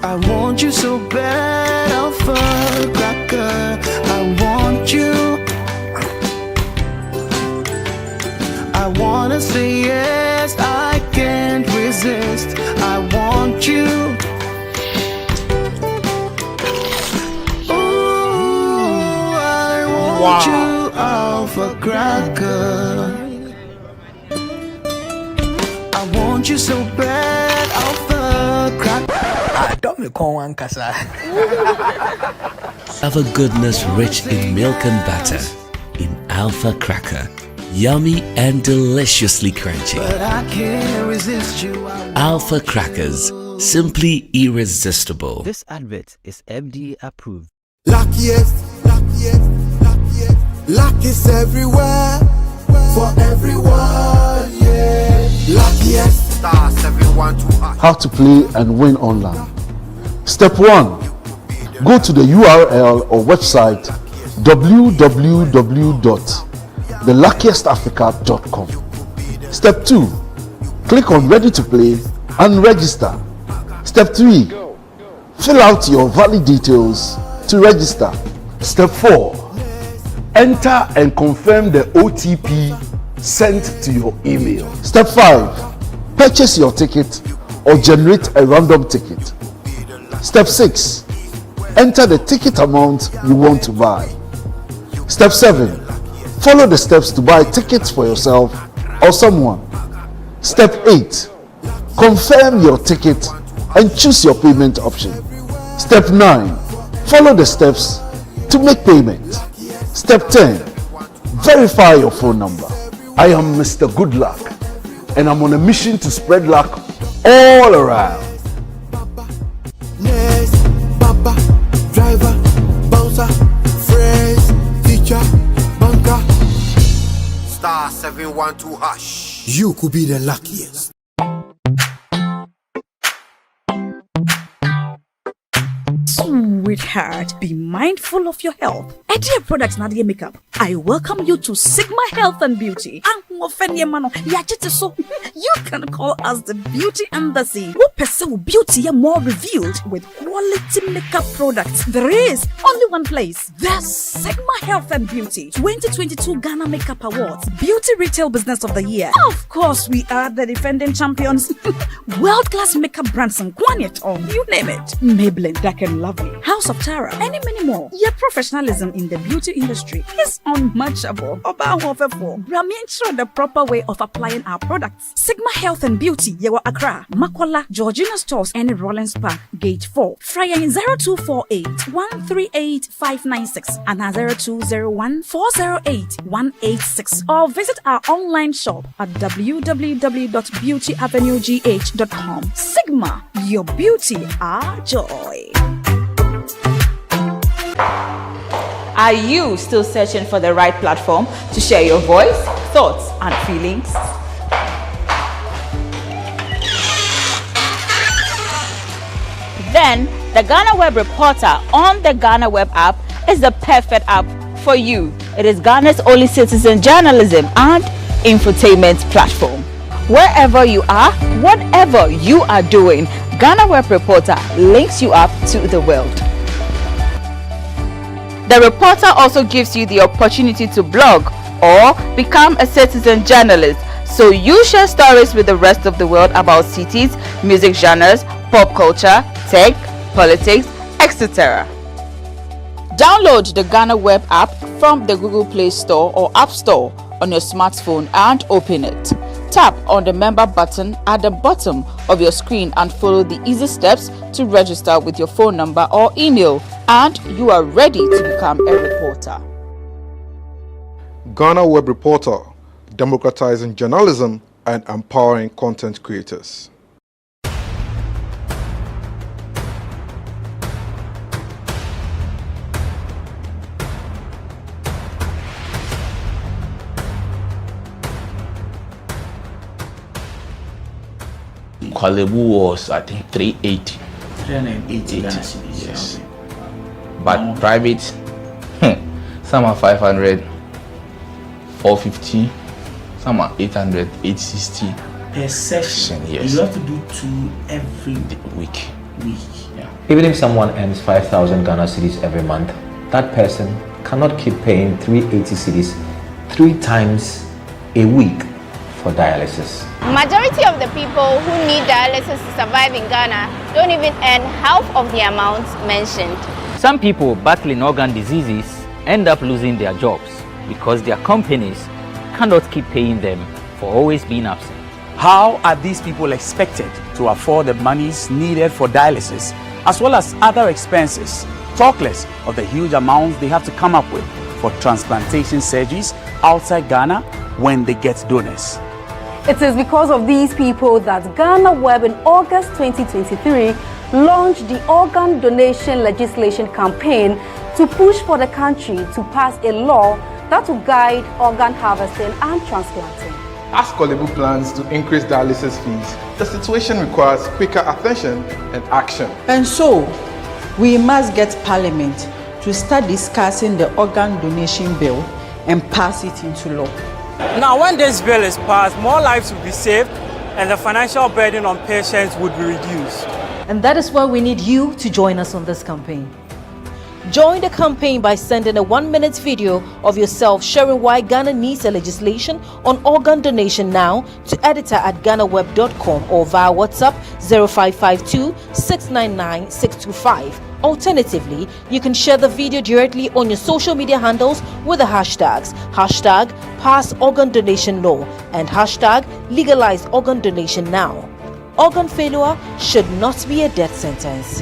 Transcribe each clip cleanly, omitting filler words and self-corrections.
I want you so bad, Alpha Cracker. I want you. I wanna say yes, I can't resist. I want you. Ooh, I want you, Alpha Cracker. I want you so bad, Alpha Cracker. Don't me call one kasa. Have a goodness rich in milk and butter in Alpha Cracker. Yummy and deliciously crunchy. But I can't resist you. Alpha Crackers, simply irresistible. This advert is FDA approved. Luckiest, luckiest, luckiest. Luck is everywhere for everyone, yeah. Luckiest. Star 712. How to play and win online. Step 1. Go to the URL or website www.theluckiestafrica.com. Step 2. Click on Ready to Play and register. Step 3. Fill out your valid details to register. Step 4. Enter and confirm the OTP sent to your email. Step 5. Purchase your ticket or generate a random ticket. Step 6. Enter the ticket amount you want to buy. Step 7. Follow the steps to buy tickets for yourself or someone. Step 8. Confirm your ticket and choose your payment option. Step 9. Follow the steps to make payment. Step 10. Verify your phone number. I am Mr. Good Luck and I'm on a mission to spread luck all around. Baba, driver, bouncer, friends, teacher, banker. Star 712 hash. You could be the luckiest. Sweetheart, be mindful of your health. Idea Products Nadia Makeup. I welcome you to Sigma Health and Beauty. You can call us the Beauty Embassy. We pursue beauty more revealed with quality makeup products. There is only one place. The Sigma Health and Beauty 2022 Ghana Makeup Awards Beauty Retail Business of the Year. Of course, we are the defending champions. World-class makeup brands and Kwanyet on, you name it. Maybelline, Dark and Lovely, House of Tara, and many more. Your professionalism in the beauty industry is unmatchable. The proper way of applying our products. Sigma Health and Beauty, Yewa Accra, Makola, Georgina Stores, and Rollins Park, Gate 4. Fryer 0248 138 596 and 0201 408 186. Or visit our online shop at www.beautyavenuegh.com. Sigma, your beauty, our joy. Are you still searching for the right platform to share your voice, thoughts, and feelings? Then, the GhanaWeb Reporter on the GhanaWeb app is the perfect app for you. It is Ghana's only citizen journalism and infotainment platform. Wherever you are, whatever you are doing, GhanaWeb Reporter links you up to the world. The reporter also gives you the opportunity to blog or become a citizen journalist, so you share stories with the rest of the world about cities, music genres, pop culture, tech, politics, etc. Download the GhanaWeb app from the Google Play Store or App Store on your smartphone and open it. Tap on the member button at the bottom of your screen and follow the easy steps to register with your phone number or email, and you are ready to become a reporter. GhanaWeb Reporter, democratizing journalism, and empowering content creators. Kwalebu was, I think, 380. 380 Ghana Yes. cedis. But private, some are 500, 450, some are 800, 860. Per session, Yes. you have to do 2 every week. Yeah. Even if someone earns 5,000 Ghana cedis every month, that person cannot keep paying 380 cedis 3 times a week for dialysis. Majority of the people who need dialysis to survive in Ghana don't even earn half of the amount mentioned. Some people battling organ diseases end up losing their jobs because their companies cannot keep paying them for always being absent. How are these people expected to afford the monies needed for dialysis as well as other expenses, talk less of the huge amounts they have to come up with for transplantation surgeries outside Ghana when they get donors? It is because of these people that GhanaWeb in August 2023 launched the organ donation legislation campaign to push for the country to pass a law that will guide organ harvesting and transplanting. As Kwalebu plans to increase dialysis fees, the situation requires quicker attention and action. And so, we must get Parliament to start discussing the organ donation bill and pass it into law. Now, when this bill is passed, more lives will be saved and the financial burden on patients would be reduced. And that is why we need you to join us on this campaign. Join the campaign by sending a 1-minute video of yourself sharing why Ghana needs a legislation on organ donation now to editor@ghanaweb.com or via WhatsApp 0552 699 625. Alternatively, you can share the video directly on your social media handles with the hashtags #PassOrganDonationLaw and #LegalizeOrganDonationNow. Organ failure should not be a death sentence.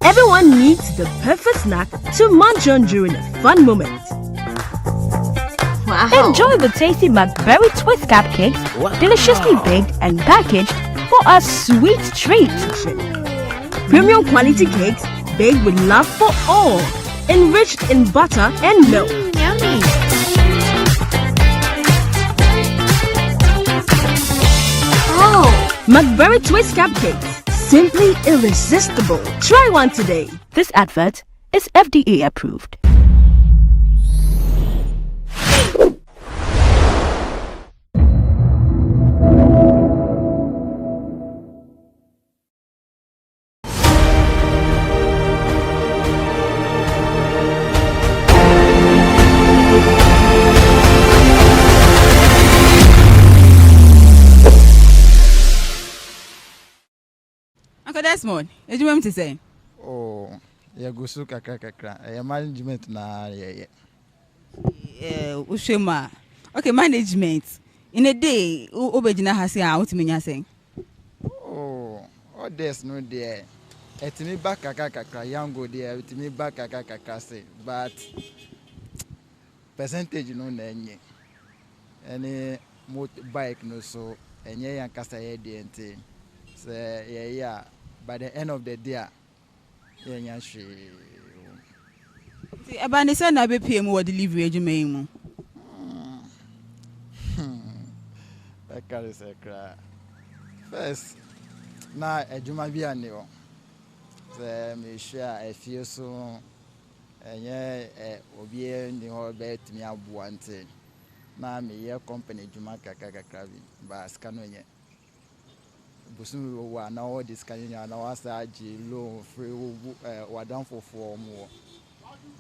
Everyone needs the perfect snack to munch on during a fun moment. Wow. Enjoy the tasty McBerry Twist cupcakes, deliciously baked and packaged for a sweet treat. Premium quality cakes baked with love for all, enriched in butter and milk. Yummy. Oh, McBerry Twist cupcakes. Simply irresistible. Try one today. This advert is FDA approved. Uncle Desmond, what do you want to say? Oh, ya gusu kakra. Ya management na Ushema. Okay, management. In a day, Obejina has here, what you mean saying? Oh, there's no there. It's me back kakra, young go there, it's me back kakra say, but percentage no nenye. Any motorbike no so, and yan kasa ye DNT. So yeah. By the end of the day, yeah, she. See, about the son, I be pay more delivery agent. That carries a cry. First, now a Juma be a new. The me share a few so, and yeah, Obie in the whole bed me up one thing. Now me your company Juma Kaka but Scanonia. Busu wa na all this kind of na wasa loan free wa down for 4 more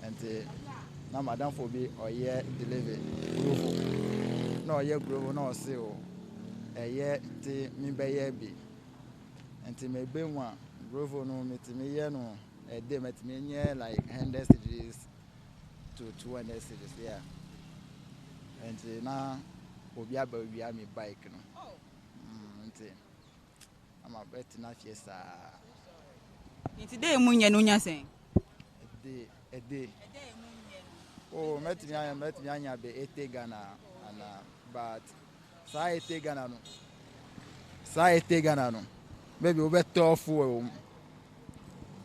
and na madam for be or year deliver grovo no year grovo no say o year ti mi be year bi and me be one grovo no me ti me year no dey me ti me like 100 cedis to 200 cedis yeah and now obi aba wi am bike no nti I'm a bet na fiesta today munye no nya sen a day oh met me anya be 80 Ghana and but say 80 Ghana no maybe we better for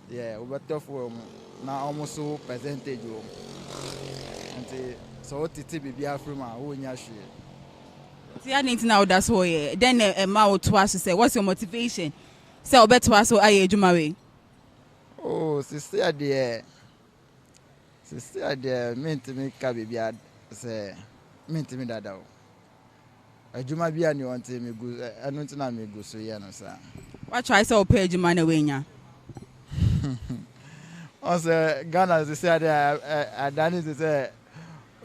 yeah we better for na almost so percentage o nti so titi bibia from a wo nya hwe see I need now that's why then a ma to us say what's your motivation say obeto us so aye adwuma we oh sister there meant me ka bibia say meant me dada o adwuma bia ni won te me gu anu ntina me gu so ye no sa what try say opa adwuma na we nya also Ghana say adani say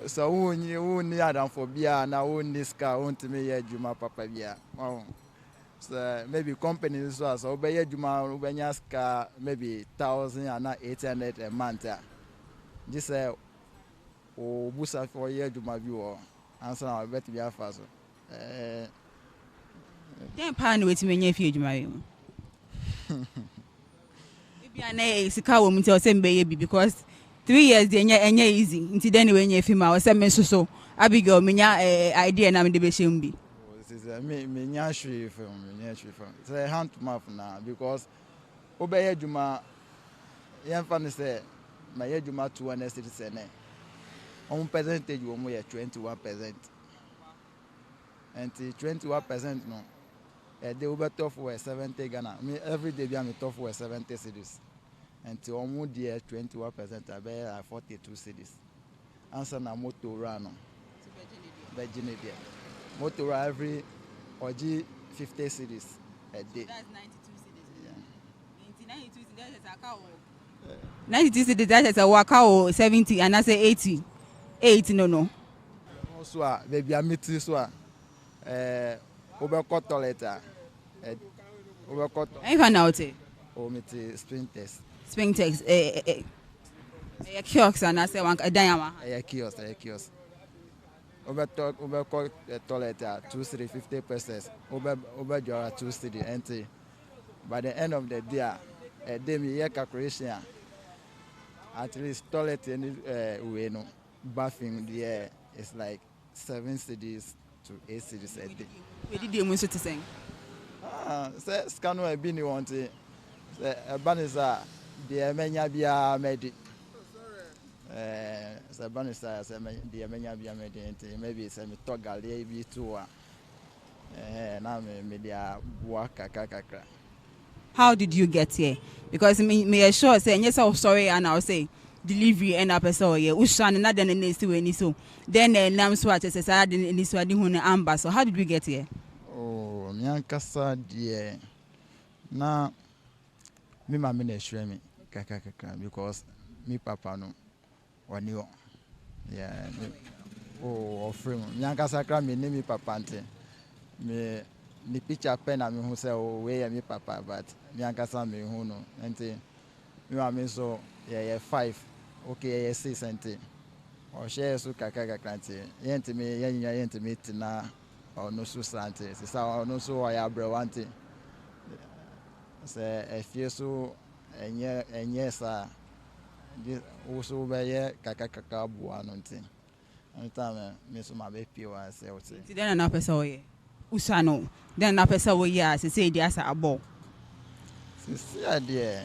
so woni adam for bia na woni ska won't me ye adwuma papa bia so maybe companies so obey adwuma obenya ska maybe 1,000 and 800 a month this o busa for ye adwuma bi wo answer na bet bia fa so then pa na wetin menye fi adwuma we bia na sika wo mti o se mbe ye bi because 3 years dey enya easy nti then we nya fi ma o se me soso Abigail menya idea na me de be shem bi me nya hwe from say hand to mouth na because obey adwuma yan fa ne say my adwuma 200 citizens on percentage wo mo ye 21%. And 21% no they over tough for 70 Ghana. Me every day be am tough for 70 cedis. And omo there 21% about 42 cedis. Answer na motor run. Virginia there. Motor every OG 50 cedis a day. That's 92 cedis. 92 cedis that is a waka o 70 and I say 80. 80 no. Also baby I meet this one. Overcut toilet. Overcut. Even now, oh, meet Sprintex. Sprintex. A kiosk and I say one a diamond. A kiosk. Overcut toilet 250 pesos. Over your 2 empty. By the end of the day, a demi calculation. At least toilet and we know bathing there is like 7 cedis to 8 cedis a day. We did the most to sing. Say scan no be ni want say banisa the menya bia medi say banisa say the menya bia medi maybe say me togale bi to na me dia bua kakaka. How did you get here? Because me sure say yes I'm sorry and I'll say delivery and a person here ushan na den na si we ni so then nam so at say say ni so adi hu na amba. So how did we get here? Oh me ankasa de na me mama na hwere me kakaka because me papa no wani o yeah oh ofrem me ankasa kra me ni me papa ante me ni picture pen na me hu say oh we ya me papa but me ankasa me hu no ante me mama so yeah 5 okay yeah 6 ante o share so kakaka ante yente me yente me tina or no so sante se no so ya bre wante se e fie so enye sa also be kakaka bua no nti anta me so ma be pie wa se o ti then na pesa we usano then na pesa we ya se say dia sa abo se sia de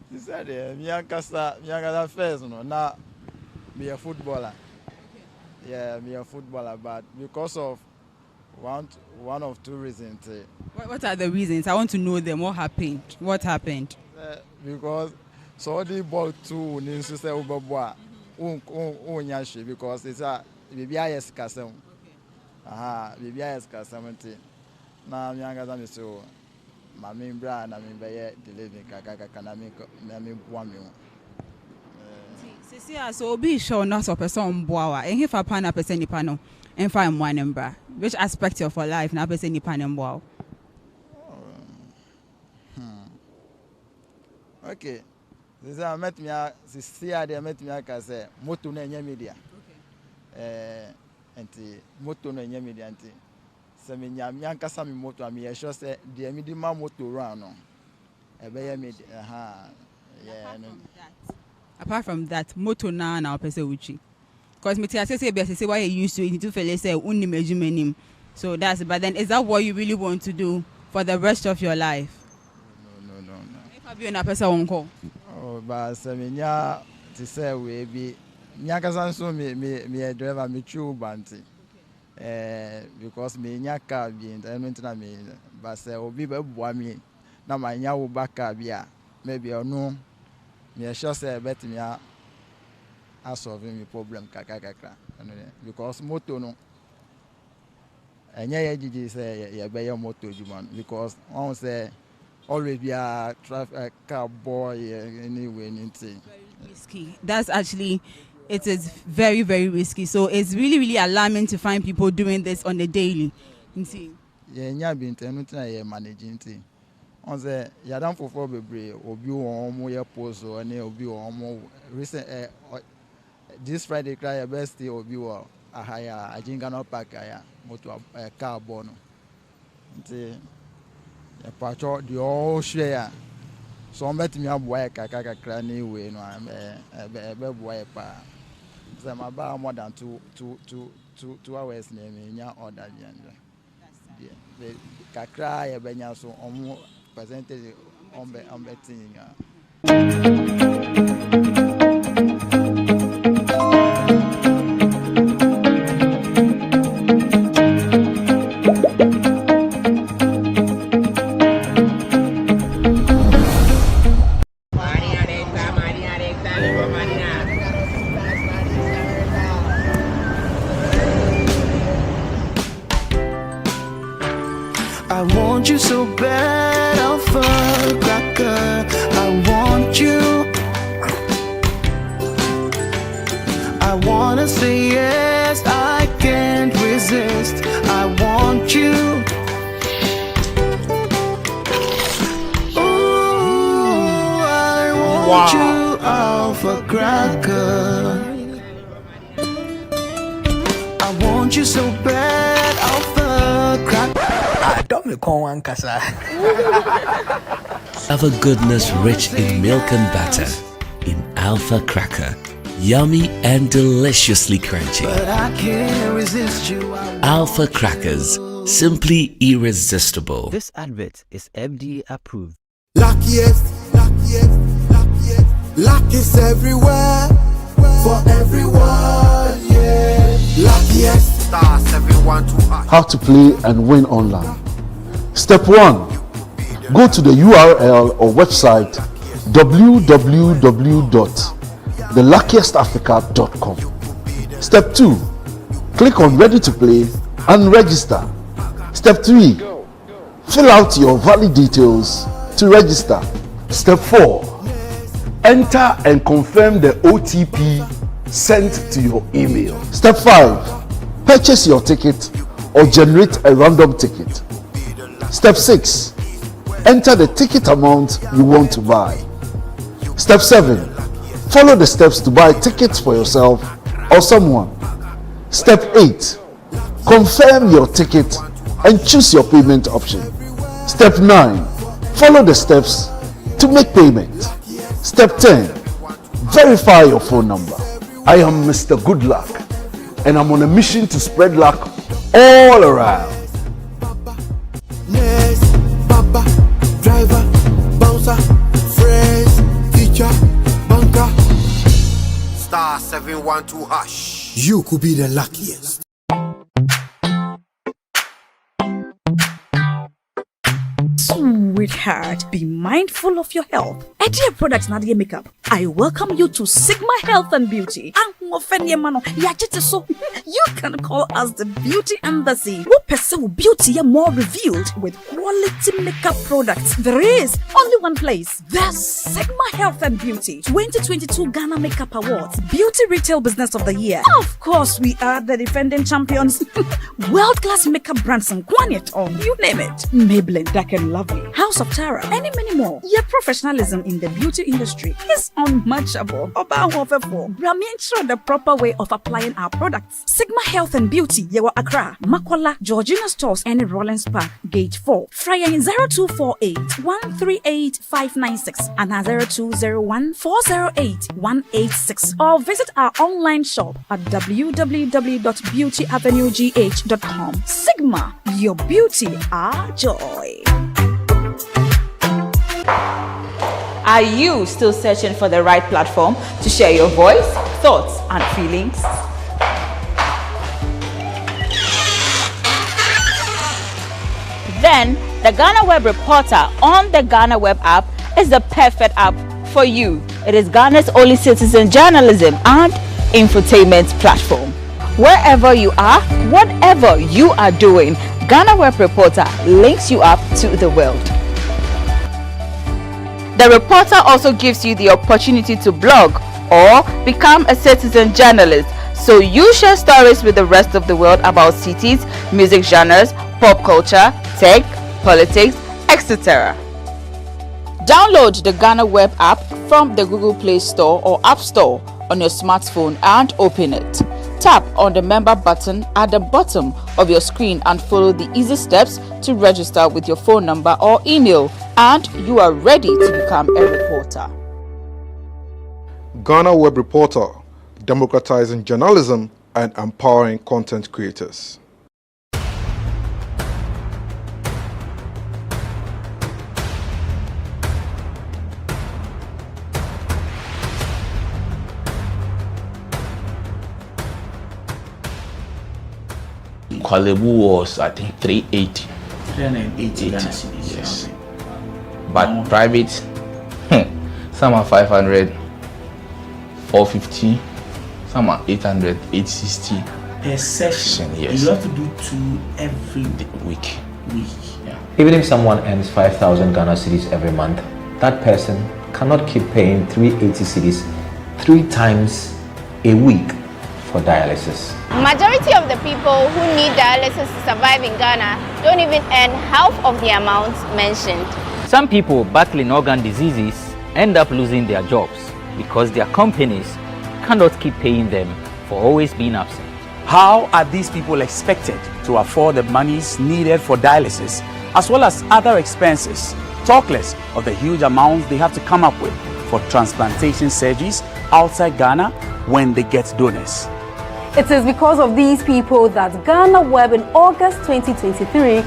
This is me ankasa first no na me a footballer. Yeah, me a footballer, but because of one of 2 reasons. What are the reasons? I want to know them. What happened? Because so the ball too needs to say ubabwa unyashi because it's a BBIS kasem. BBIS kasem na me ankasa me so mami bra na me be deliver kakaka na me bua me so obi show not a person bua wa en fa pa na person nipa no en fa mo anembra which aspect of your life na person nipa no bua okay This I met me see I met me say moto na nya media. Enti moto na nya media enti. Se me nya ankasa me moto am ye sure say de me di ma moto run no. Ebe ye me yeah. Apart from that, moto na person uchi. Because me say why you used to it to feel say unni mejumenim. So that's but then is that what you really want to do for the rest of your life? No. If I be a person won't call. Oh, but semenya to say we be nyakasa so me a driver me true banti. Because me nyaka bi entertainment na me but say obi be boa me na ma nya wo baka bia maybe ono me sure say bet me a solve me problem kakaka because moto no enya ye gigi say ye be your moto juman because one say always be a traffic car boy anyway anything risky. That's actually it is very, very risky. So it's really, really alarming to find people doing this on a daily. Yeah, nya bi internet na ye managing thing. On say ya dan fofo bebre obi won mo ye post o na obi won mo recent this Friday cry your best obi wo ahaya ajinga no park ya moto car bono. Nti ya pacho the all share so met me aboa kaka kra na we no be boa pa. So my bar more than two hours na me nya order yeah. The kakra ya benya so omo percentage on betting. I want you so bad, Alpha-Cracker. I want you. I wanna say yes, I can't resist. I want you. Ooh, I want you, Alpha-Cracker. I want you so bad, Alpha-Cracker. Don't me call one casa. Have a goodness rich in milk and butter in Alpha Cracker. Yummy and deliciously crunchy. But I can't resist you. Alpha Crackers, simply irresistible. This advert is FDA approved. Luckiest, luck is everywhere, for everyone, yeah. Luckiest. Star 712 How to play and win online. Step 1. Go to the URL or website www.theluckiestafrica.com. Step 2. Click on Ready to Play and register. Step 3. Fill out your valid details to register. Step 4. Enter and confirm the OTP sent to your email. Step 5. Purchase your ticket or generate a random ticket. Step 6. Enter the ticket amount you want to buy. Step 7. Follow the steps to buy tickets for yourself or someone. Step 8. Confirm your ticket and choose your payment option. Step 9. Follow the steps to make payment. Step 10. Verify your phone number. I am Mr. Good Luck, and I'm on a mission to spread luck all around. Yes, Papa, driver, bouncer, friends, teacher, banker. Star 712 hash. You could be the luckiest. Sweetheart, be mindful of your health. Dear products Nadia Makeup, I welcome you to Sigma Health and Beauty. You can call us the Beauty Embassy. We pursue beauty more revealed with quality makeup products. There is only one place. There's Sigma Health and Beauty 2022 Ghana Makeup Awards Beauty Retail Business of the Year. Of course, we are the defending champions. World-class makeup brands and Quaniet on, you name it. Maybelline, Dark and Lovely, House of Tara, and many more. Your professionalism in in the beauty industry is unmatchable. Bramientra the proper way of applying our products. Sigma Health and Beauty, Yewa Accra, Makola, Georgina Stores, and Rollins Park, Gate 4. Fryer in 0248 138 596 and 0201 408 186. Or visit our online shop at www.beautyavenuegh.com. Sigma, your beauty, our joy. Are you still searching for the right platform to share your voice, thoughts, and feelings? Then the GhanaWeb reporter on the GhanaWeb app is the perfect app for you. It is Ghana's only citizen journalism and infotainment platform. Wherever you are, whatever you are doing, GhanaWeb reporter links you up to the world. The reporter also gives you the opportunity to blog or become a citizen journalist, so you share stories with the rest of the world about cities, music genres, pop culture, tech, politics, etc. Download the GhanaWeb app from the Google Play Store or App Store on your smartphone and open it. Tap on the member button at the bottom of your screen and follow the easy steps to register with your phone number or email, and you are ready to become a reporter. GhanaWeb Reporter, democratizing journalism and empowering content creators. Kwalebu was, I think, 380. 380 Ghana cedis. Yes. But private, some are 500, 450, some are 800, 860. Per session, yes. You have to do 2 every week. Yeah. Even if someone earns 5,000 Ghana cedis every month, that person cannot keep paying 380 cedis 3 times a week for dialysis. Majority of the people who need dialysis to survive in Ghana don't even earn half of the amount mentioned. Some people battling organ diseases end up losing their jobs because their companies cannot keep paying them for always being absent. How are these people expected to afford the monies needed for dialysis as well as other expenses, talk less of the huge amounts they have to come up with for transplantation surgeries outside Ghana when they get donors? It is because of these people that GhanaWeb in August 2023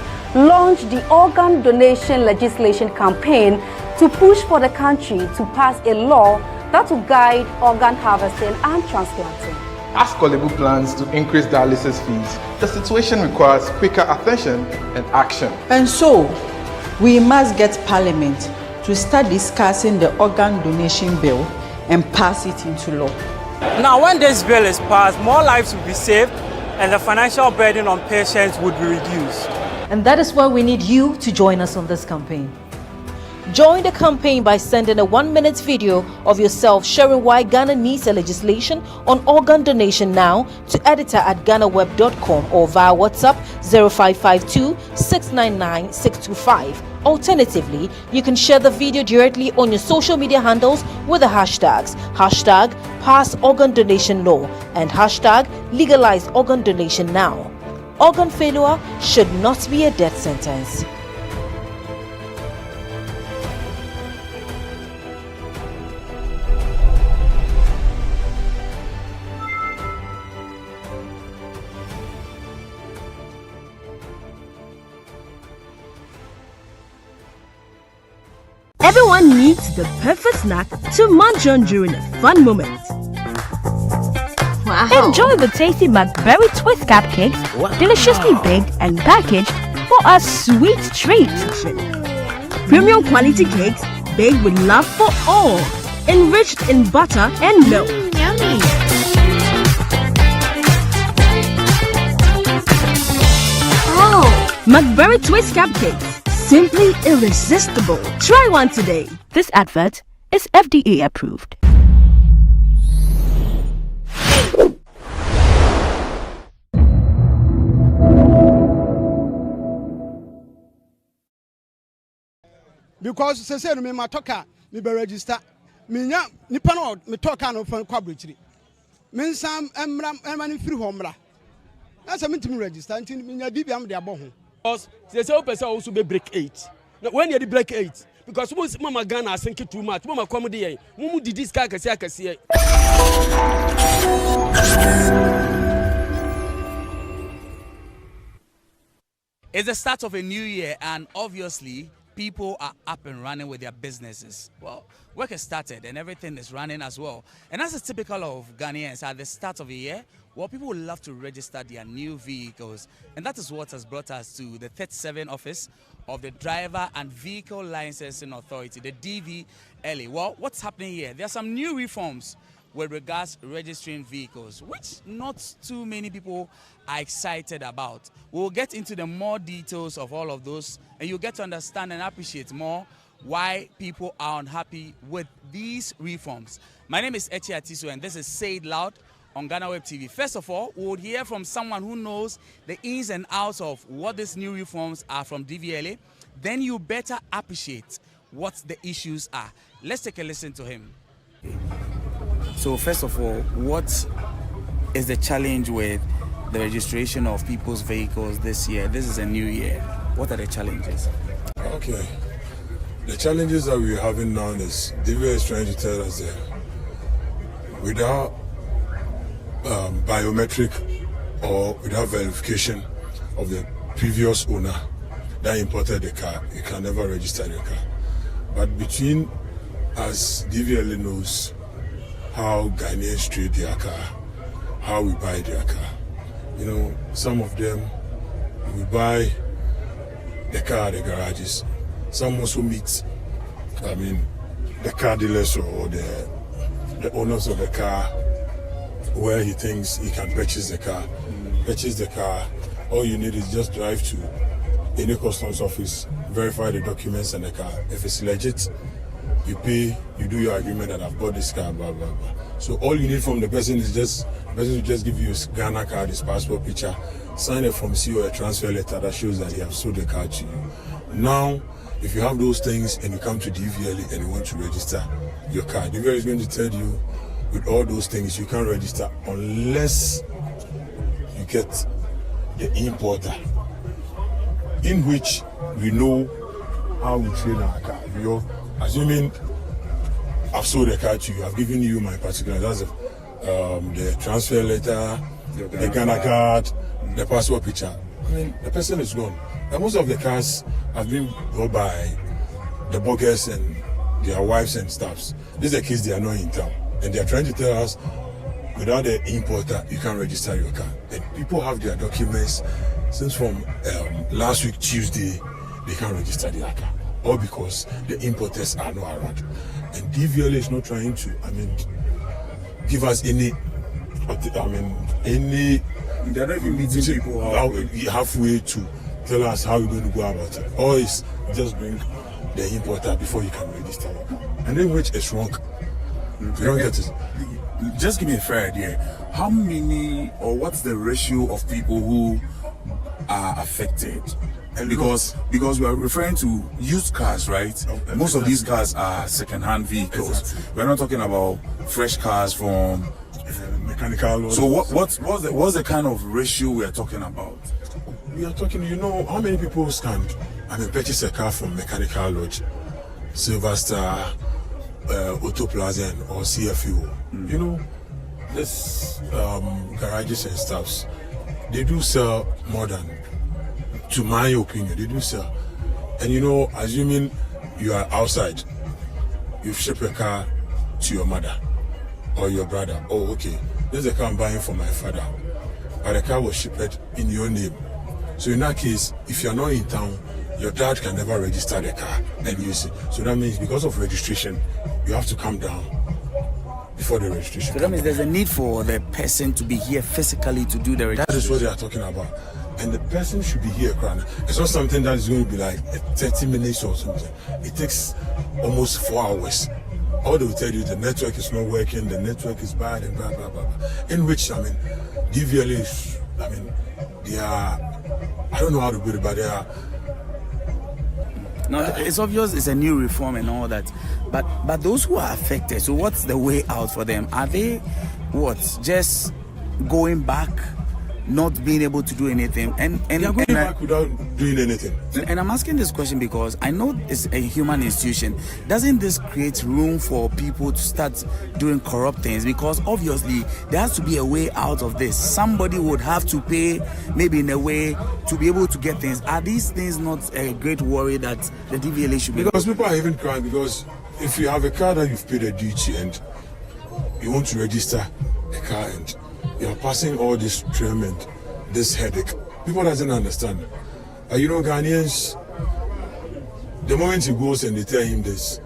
launched the organ donation legislation campaign to push for the country to pass a law that will guide organ harvesting and transplanting. As Kwalebu plans to increase dialysis fees, the situation requires quicker attention and action. And so, we must get Parliament to start discussing the organ donation bill and pass it into law. Now, when this bill is passed, more lives will be saved and the financial burden on patients would be reduced. And that is why we need you to join us on this campaign. Join the campaign by sending a 1-minute video of yourself sharing why Ghana needs a legislation on organ donation now to editor@GhanaWeb.com or via WhatsApp 0552 699 625. Alternatively, you can share the video directly on your social media handles with the hashtags #PassOrganDonationLaw and #LegalizeOrganDonationNow. Organ failure should not be a death sentence. Everyone needs the perfect snack to munch on during a fun moment. Wow. Enjoy the tasty McBerry Twist cupcakes, deliciously baked and packaged for a sweet treat. Premium quality cakes baked with love for all, enriched in butter and milk. Yummy. Oh, McBerry Twist cupcakes. Simply irresistible. Try one today. This advert is FDA approved. Because say no me matoka me be register me nya nipa no me talk an for kwabrichiri me nsam emra ni free home mra na say me ntimi register nti me nya bibia am de abo ho because say person also be break 8 when you break 8 because most mama Ghana think too much mama come dey mumu di this akase It's the start of a new year, and obviously people are up and running with their businesses. Well, work has started and everything is running as well. And as is typical of Ghanaians at the start of the year, well, people would love to register their new vehicles. And that is what has brought us to the 37 office of the Driver and Vehicle Licensing Authority, the DVLA. Well, what's happening here? There are some new reforms with regards to registering vehicles, which not too many people are excited about. We'll get into the more details of all of those, and you'll get to understand and appreciate more why people are unhappy with these reforms. My name is Echi Atiso, and this is Say It Loud on GhanaWeb TV. First of all, we'll hear from someone who knows the ins and outs of what these new reforms are from DVLA. Then you better appreciate what the issues are. Let's take a listen to him. So first of all, what is the challenge with the registration of people's vehicles this year? This is a new year. What are the challenges? Okay. The challenges that we're having now is DVLA is trying to tell us that without biometric or without verification of the previous owner that imported the car, you can never register your car. But between us, DVLA knows how Ghanaians trade their car, how we buy their car. You know, some of them, we buy the car at the garages. Some also meet, the car dealers or the owners of the car where he thinks he can purchase the car. Purchase the car, all you need is just drive to any customs office, verify the documents and the car. If it's legit, you pay, you do your agreement that I've bought this car, blah, blah, blah. So all you need from the person is the person will just give you his Ghana card, his passport picture, sign a form C or a transfer letter that shows that he has sold the car to you. Now, if you have those things and you come to DVLA and you want to register your car, DVLA is going to tell you with all those things you can't register unless you get the importer, in which we know how we trade our car. You're assuming I've sold the car to you, I've given you my particulars, that's the transfer letter, the Ghana card, the passport picture. The person is gone. And most of the cars have been bought by the burgers and their wives and staffs. This is the case, they are not in town. And they are trying to tell us, without the importer, you can't register your car. And people have their documents since from last week, Tuesday, they can't register their car. All because the importers are not around. And DVLA is not trying to, give us any, they're not even meeting people halfway to tell us how we're going to go about it. Or is just bring the importer before you can register your car. And then which is wrong. You don't get it. Just give me a fair idea. How many or what's the ratio of people who are affected? And because we are referring to used cars, right? Most of these cars are second-hand vehicles. Exactly. We're not talking about fresh cars from mechanical. So what's the kind of ratio we are talking about? We are talking. You know how many people can purchase a car from Mechanical Lodge, Silver Star, Auto Plaza, or CFU. You know, this garages and stuffs, they do sell more than, to my opinion, they do sell. And you know, assuming you are outside, you ship a car to your mother or your brother. Oh, okay, there's a car I'm buying for my father, but the car was shipped in your name. So in that case, if you're not in town, your dad can never register the car and use it. So that means because of registration, you have to come down before the registration. So that means there's a need for the person to be here physically to do the registration. That is what they are talking about. And the person should be here, Krana. It's not something that is going to be like 30 minutes or something. It takes almost 4 hours. Or they will tell you the network is not working, the network is bad, and blah, blah, blah, blah. In which, DVLA is, they are, I don't know how to put it, but they are Now, it's obvious it's a new reform and all that, but those who are affected, so what's the way out for them? Are they just going back, not being able to do anything, and going back without doing anything? And I'm asking this question because I know it's a human institution. Doesn't this create room for people to start doing corrupt things? Because obviously there has to be a way out of this. Somebody would have to pay, maybe in a way, to be able to get things. Are these things not a great worry that the DVLA should be? Because people are even crying because if you have a car that you've paid a duty and you want to register a car and you're passing all this treatment, this headache, people doesn't understand. Ghanaians, the moment he goes and they tell him this,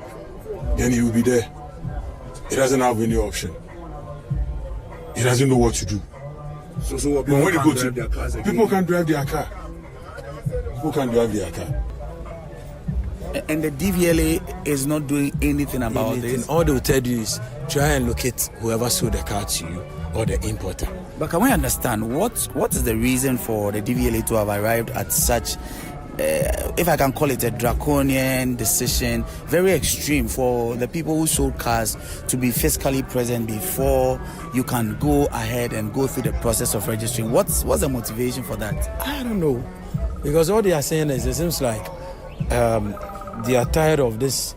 then he will be there. He doesn't have any option. He doesn't know what to do. So what, people when can't you go drive their cars again? people can drive their car. People can drive their car. And the DVLA is not doing anything about this. All they will tell you is try and locate whoever sold the car to you or the importer. But can we understand what is the reason for the DVLA to have arrived at such, if I can call it a draconian decision, very extreme for the people who sold cars to be fiscally present before you can go ahead and go through the process of registering? What's the motivation for that? I don't know, because all they are saying is it seems like they are tired of this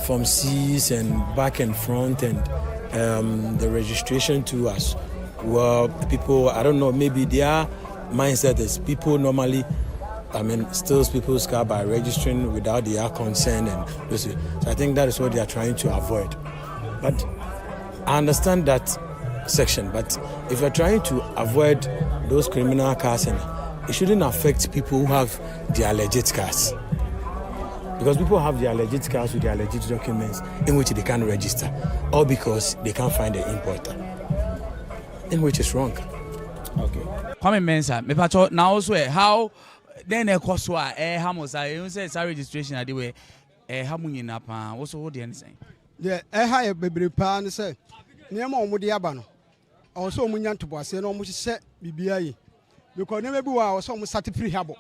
from C's and back and front and the registration to us. Well, people, I don't know, maybe their mindset is people normally, steals people's car by registering without their consent, and so I think that is what they are trying to avoid. But I understand that section, but if you're trying to avoid those criminal cars, and it shouldn't affect people who have their legit cars. Because people have their legit cars with their legit documents in which they can't register, or because they can't find the importer, in which is wrong. Okay. Kwame Mensa, me pacho now also how then e koswa hamosa you say it's registration ade we hamunyi na pa wo so wo de anything. Yeah, ha e bebre pa ne say niam omo de aba no. O so omo nya ntobo ase na omo hye bibia yi. Because nem bi wa o so omo sat free habo.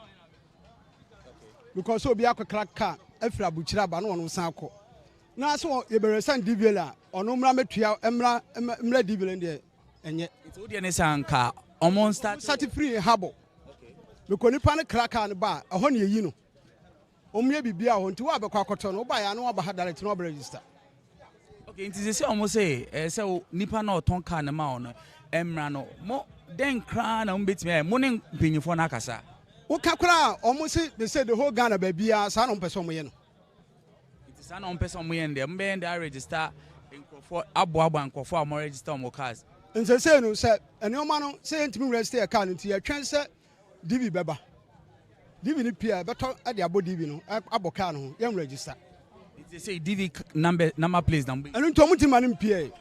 Because obi akokra ka afira buchira ba no ono san akọ. Na so ye bere san DVLA ono mra metua mra DVLA de enye. It's wo de ne san ka omo start free habo. Because nipa ne kraka ne ba ho ne yi no. Omye bibia ho nti wa be kwa akoto no ba ya no ba ha direct no register. Okay, it is say almost say nipa na oton ka ne ma ono emra no mo den kra na mbetime mo ne mpanyifo na akasa. Wo kakra almost they say the whole Ghana babia sa no person mo ye no. It is an person mo ye ndem mbe nda register nkofo abo nkofo am register mo cars. Nse say no say enioma no say ntimi register a car no ti atwen say DV beba. DV ni pia beto ade abo DV no abo car no yam register. It say DV number place number. Enu nto mutima ni pia.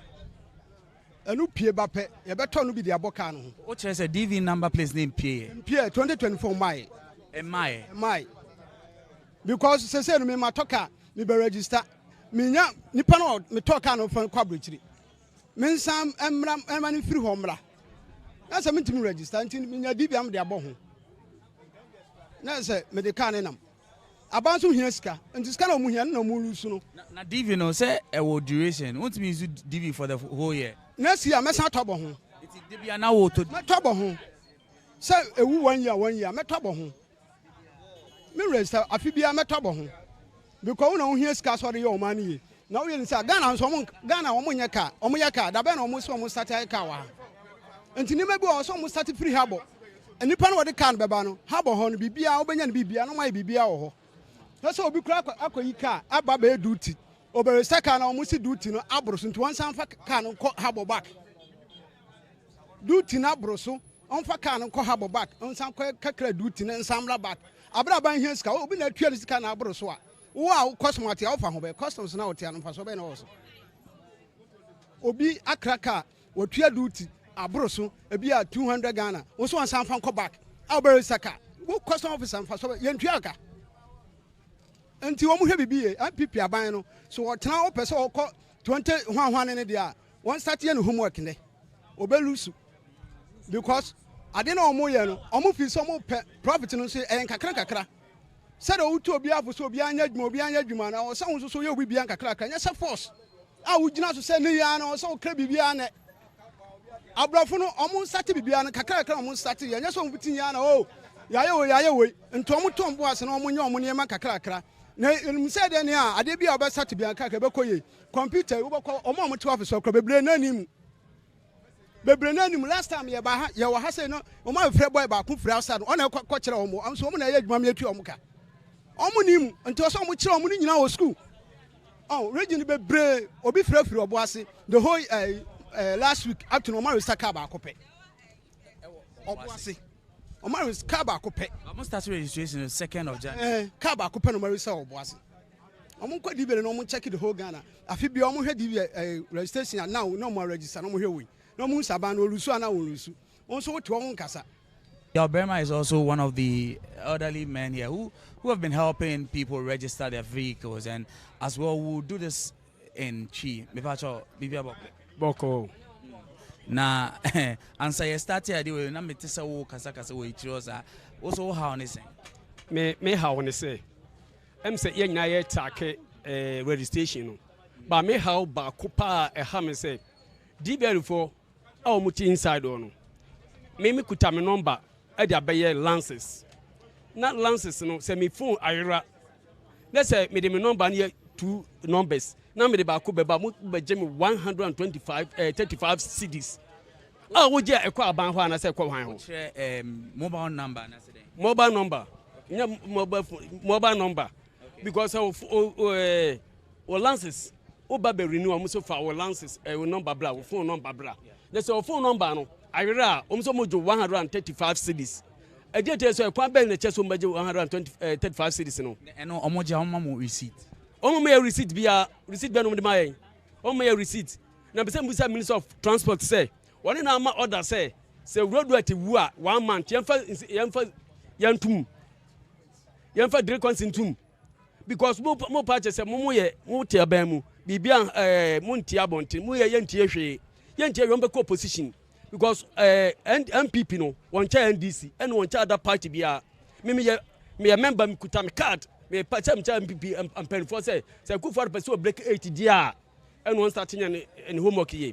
Enu pie ba pe ye beto no bi de abo car no. O chere say DV number place name pia. Pia 2024 May. May. Because say no me matoka me be register. Me nya nipa no me toka no fan kwa brochiri. Me nsam emra ni free home mra. Na say me timi register nti me nya DV am de abo ho. Na say me de car nam. Abanso hia sika. Nti sika na mu hia na mu lusu no. Na DV no say e wo duration. Won't me use DV for the whole year. Next year me san tobo ho. Iti DV na wo to. Me tobo ho. Say ewu 1 year me tobo ho. Me register afibia me tobo ho. Because una hia sika so de ye o man ye. Na wo ye nsa Ghana so mo Ghana wo mo nya car. O mo ya car da be na o mo so mo start ai car wa. Nti ni mebi o so mo start free habo. Enipa no de car beba no habo ho no bibia obenya no bibia no mai bibia wo ho. Na so obi kura akoyi car aba be duty. Obere seka na omo si duty no abroso nti wan san fa car no habo back. Duty na abroso on fa car no habo back. On san kakra duty na nsamra back. Abra ban hia sika obi na tua sika na abroso a. Wo a customer tia ofa ho be customs na otia no fa so be na wo so. Obi akraka wotua duty abroso ebi a 200 Ghana. Wo so wan san fa back. Obere seka wo custom officer fa so be yentua ka. Nti wo mu hwe bibie MPP aban no so wotena wo pese wo kɔ 20 hwan ne dia won start ye no homework ne obelusu because ade na omo ye no omo fi so omo profit no so kakra said to be able to be an or someone so you'll be Bianca Cracker. Yes, of course. I would not say Niana or so Crebiana. Abrafuno almost started to be an Cacraca almost started, and yes, on between Yana. Oh, Yayo, and Tomutom was an Omonia Cacraca. Said, I did be about to be a Cacabecoy computer or moment to office or Cabrenanim. Bebrenanim last time you were Hassan or my friend boy back from outside on a coach. I'm so many Mamma to Omuka. Omonim until so much in our school. Oh, Regina Bebre or be free for Bossy the whole last week up to Omar Sakaba Cope. Obossy. Omar is Kaba Cope. I must start registration the 2nd of January. Kaba Cope Marisa Bossy. I'm quite even and I'm checking the whole Ghana. I feel be almost had a registration and now no more register. No more here. No more Saban or Lusuana or Lusu. Also to our own Casa. Yalberma is also one of the elderly men here who have been helping people register their vehicles, and as well we'll do this in Chi. Boko. Na answer you started idea na metesa wo kasa we chirosa also how on say me how on say say ye nyina ye take registration no ba me how ba kopa e ha me say DBL for a muti inside no me kuta me number e dia be lances na lances no say me phone ayra let's say me de me number na 2 numbers na me de ba ko be ba mu be je me 125 35 CDs ah wo je e kwa aban ho ana say kwa hwan ho mobile number na say mobile number mobile number because of lances o ba be renew am so for our lances number bra phone number bra let's say phone number no ayra so mo jo 135 CDs e je te so e kwa be na che so mo je 135 CDs no eno omoje omo receipt my receipt be a receipt be no de my my receipt na be say minister of transport say one na ma order say road at wu a 1 month yemfa direct consentum because mo purchase say mo ye mo tia ban mu bibia mo ntia bonte mo ye yentie hwe yentie yombe ko opposition because MPP no won cha NDC and won cha other party bia me member me kuta me card me pacha MPP and pen for say Akufo-Addo person break 80 dia and one starting in homework here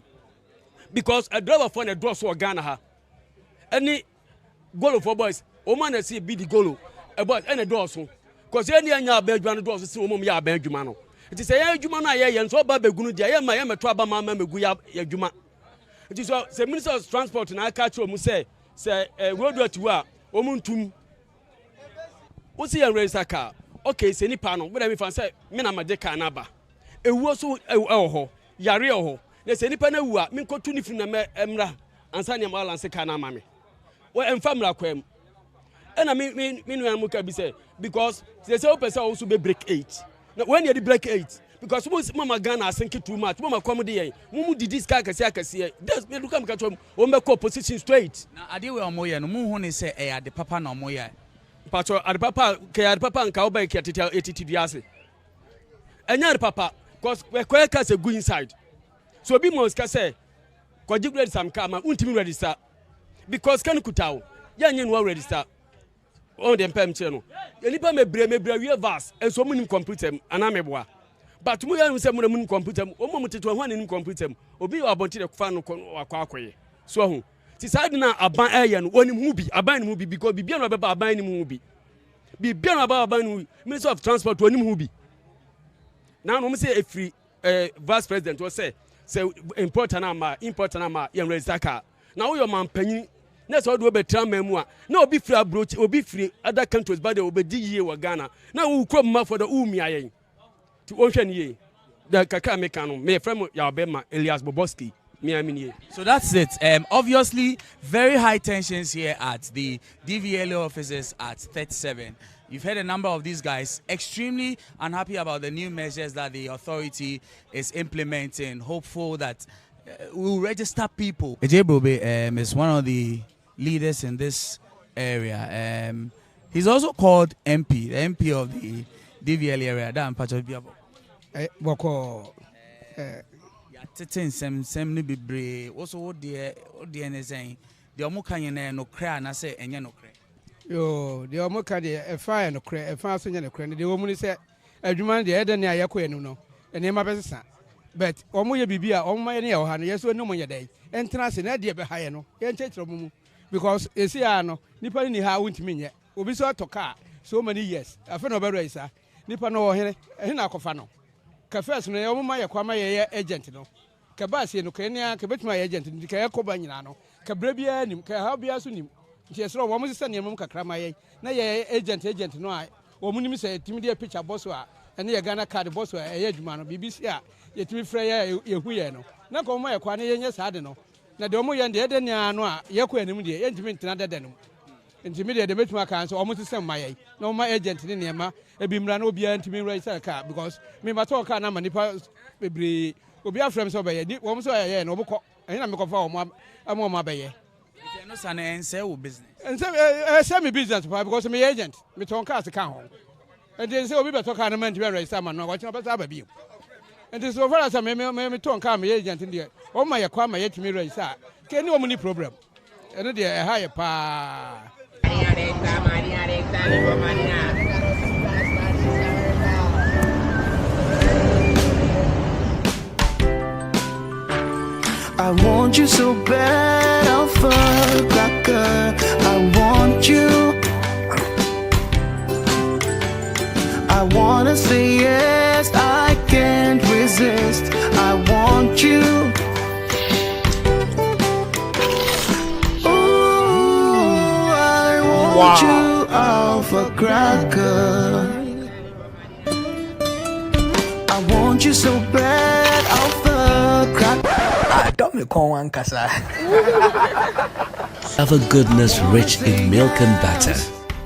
because a driver for the draw so Ghana ha any goal for boys o man see be the goal e boys any draw so cause any anya abadwuma no draw so see o mom ya abadwuma no it is a adwuma na ye so ba begunu dia ye ma to aba ma megu ya adwuma it is say minister of transport na aka cho mu say road at wa o muntum o see yan register car okay say nipa no but me fan say me na made car na ba ewu so ho yare ho na say nipa na wu a me nkotu ni firi na emra ansa ne ma lance car na ma me we emfamra kwam ena me no am ka bi say because they say person also be break 8 na when you break 8 because mama Ghana asenke too much mama come dey mu didi ska akase this me look am ka chom o me ko position straight na ade we omoye no mu hu ne say e ade papa na omoye Patrol ade papa nka oba ki etiti duase enya ade papa cause we ka say go inside so obi mo ska say kwaji ready some car ma untimi register because kan kutawo ya nye no register on dem pem che no enipa mebre we verse enso munim computer ana meboa but mu ya say munim computer o mo mteto ho anim computer obi abonti de fa no akwakoye so ho ti side na aban aye no onim hu bi aban nim hu bi because bibia no beba aban nim hu bi bibia no beba aban nim minister of transport onim hu bi na no me say efri vice president was say important ama yan register car na wo your man panyin na so do be tram mu a na obi free abroach obi free other countries but they obedi yie wa Ghana na wo krom ma for the umia yen ti o hwe ne the kaka meka no me frem ya obema Elias Boboski. So that's it. Obviously, very high tensions here at the DVLA offices at 37. You've heard a number of these guys extremely unhappy about the new measures that the authority is implementing, hopeful that we'll register people. Ejay Brobe is one of the leaders in this area. He's also called MP, the MP of the DVLA area. Dan Patriotic Party. Sem ni bebre also what the saying the omo kan ye no kra na say enye no kra Yo, the Omoka, a fire and a cray, a fast and a cranny. The woman said, a woman, the other near Yaqueno, and name of a son. But Omoya Bibia, on my near hand, yes, no more day. And trans an idea behind no, and take from because Esiano, Nipa in the how won't mean yet. We saw to car so many years. A friend of a racer, Nipa no, and Akufo-Addo. Cafes, no, my Kwama agent, no. Cabasi, no, Kenya, Cabet my agent, and the Kayako Cabrebia, Kahabia Sunim. Yes, no, one was sending him Kakrama, na agent, no, I, or Munim said, Timmy picture bosswa, and the Ghana card bosswa, a edge man, BBC, yet me Freya, you know. Not on my quani, yes, I don't know. Now, the Omo and the other Niano, Yaku and India, intimate another than intermediate the bit my cancer almost the same my no my agent in Yama, a bimrano be to me race a car because me my talk and I'm a nipa be our friends over here, one so I know, and I'm a conform, I'm on my bay. No son and sell business. And send me business because I'm an agent. Me talk cars account home. And they say we better talk on man to raise some and watching about our view. And this over as I may talk car me agent in there. Oh my aquama yet me raise that. Can you money problem? And a higher pa. I want you so bad, Alpha-Cracker. I want you. I wanna say yes, I can't resist. I want you. Ooh, I want you, Alpha-Cracker. I want you so bad, Alpha-Cracker. Don't me call one casa. Have a goodness rich in milk and butter.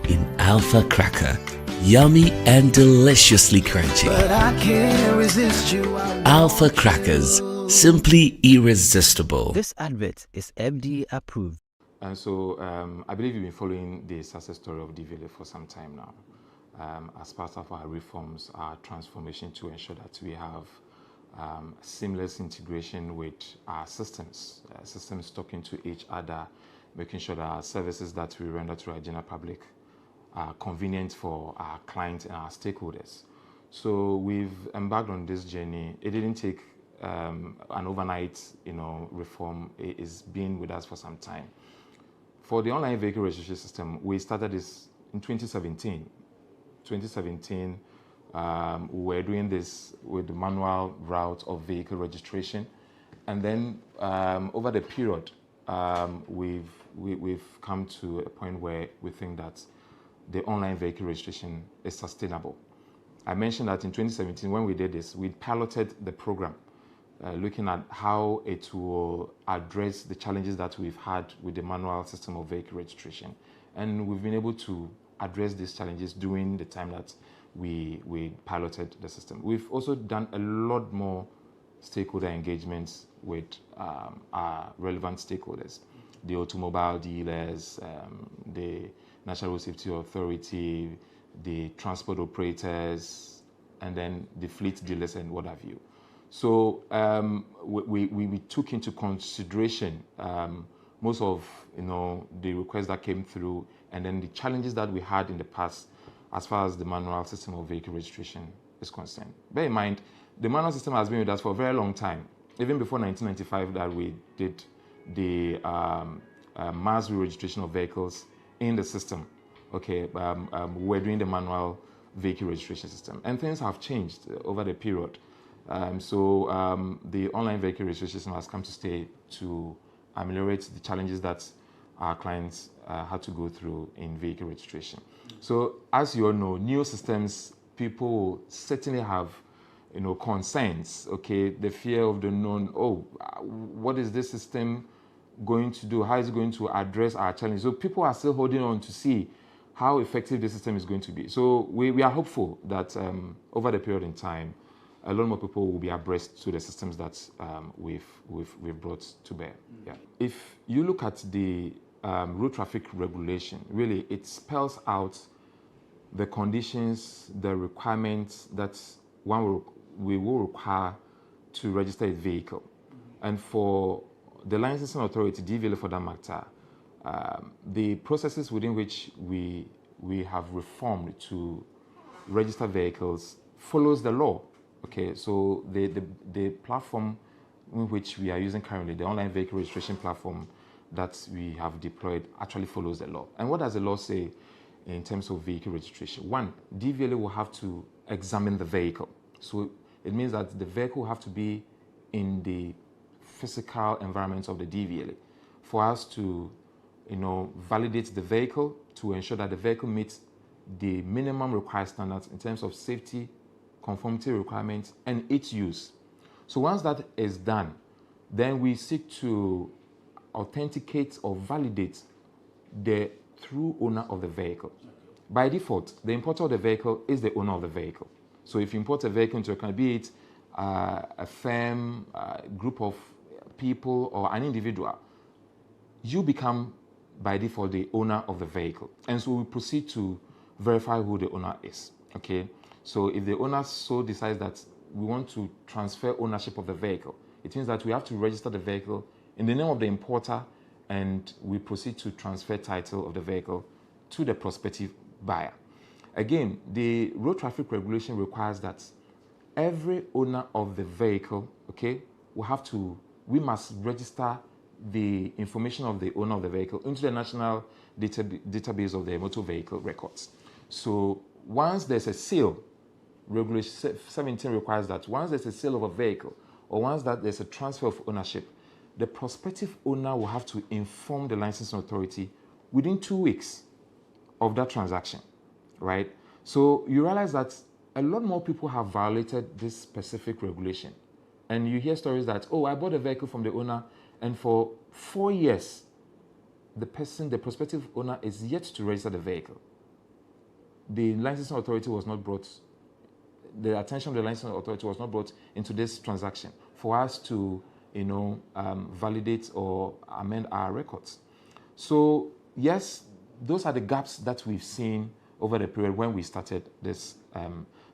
In Alpha-Cracker. Yummy and deliciously crunchy. But I can't resist you. Alpha-Crackers. Simply irresistible. This advert is FDA approved. And so I believe you've been following the success story of DVLA for some time now. As part of our reforms, our transformation to ensure that we have seamless integration with our systems, systems talking to each other, making sure that our services that we render to our general public are convenient for our clients and our stakeholders. So we've embarked on this journey. It didn't take an overnight, reform. It's been with us for some time. For the online vehicle registration system, we started this in 2017. 2017. We were doing this with the manual route of vehicle registration, and then over the period, we've come to a point where we think that the online vehicle registration is sustainable. I mentioned that in 2017, when we did this, we piloted the program, looking at how it will address the challenges that we've had with the manual system of vehicle registration, and we've been able to address these challenges during the time that we piloted the system. We've also done a lot more stakeholder engagements with our relevant stakeholders, the automobile dealers, the National Road Safety Authority, the transport operators, and then the fleet dealers and what have you. So we took into consideration most of the requests that came through, and then the challenges that we had in the past as far as the manual system of vehicle registration is concerned. Bear in mind, the manual system has been with us for a very long time, even before 1995 that we did the mass re-registration of vehicles in the system. Okay, we're doing the manual vehicle registration system, and things have changed over the period. So the online vehicle registration system has come to stay to ameliorate the challenges that our clients had to go through in vehicle registration. So as you all know, new systems, people certainly have concerns, okay, the fear of the known. Oh, what is this system going to do? How is it going to address our challenges? So people are still holding on to see how effective the system is going to be. So we are hopeful that over the period in time, a lot more people will be abreast to the systems that we've brought to bear. Yeah. If you look at the road traffic regulation, really it spells out the conditions, the requirements that we will require to register a vehicle. And for the licensing authority, DVLA for that matter, The processes within which we have reformed to register vehicles follows the law. Okay, so the platform in which we are using currently, the online vehicle registration platform that we have deployed, actually follows the law. And what does the law say in terms of vehicle registration? One, DVLA will have to examine the vehicle. So it means that the vehicle will have to be in the physical environment of the DVLA for us to, validate the vehicle to ensure that the vehicle meets the minimum required standards in terms of safety, conformity requirements, and its use. So once that is done, then we seek to authenticate or validate the true owner of the vehicle. By default, the importer of the vehicle is the owner of the vehicle. So if you import a vehicle into a country, be it a firm, a group of people, or an individual, you become, by default, the owner of the vehicle. And so we proceed to verify who the owner is. Okay? So if the owner so decides that we want to transfer ownership of the vehicle, it means that we have to register the vehicle in the name of the importer, and we proceed to transfer title of the vehicle to the prospective buyer. Again, the road traffic regulation requires that every owner of the vehicle, okay, we must register the information of the owner of the vehicle into the national database of the motor vehicle records. So once there's a sale, Regulation 17 requires that once there's a sale of a vehicle, or once that there's a transfer of ownership, the prospective owner will have to inform the licensing authority within 2 weeks of that transaction, right? So you realize that a lot more people have violated this specific regulation. And you hear stories that, oh, I bought a vehicle from the owner, and for 4 years, the prospective owner is yet to register the vehicle. The licensing authority was not brought, the attention of the licensing authority was not brought into this transaction for us to, validate or amend our records. So yes, those are the gaps that we've seen over the period when we started this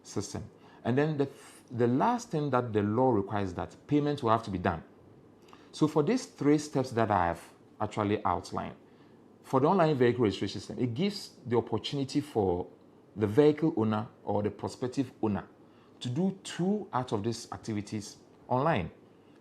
system. And then the last thing that the law requires, that payment will have to be done. So for these 3 steps that I have actually outlined, for the online vehicle registration system, it gives the opportunity for the vehicle owner or the prospective owner to do 2 out of these activities online.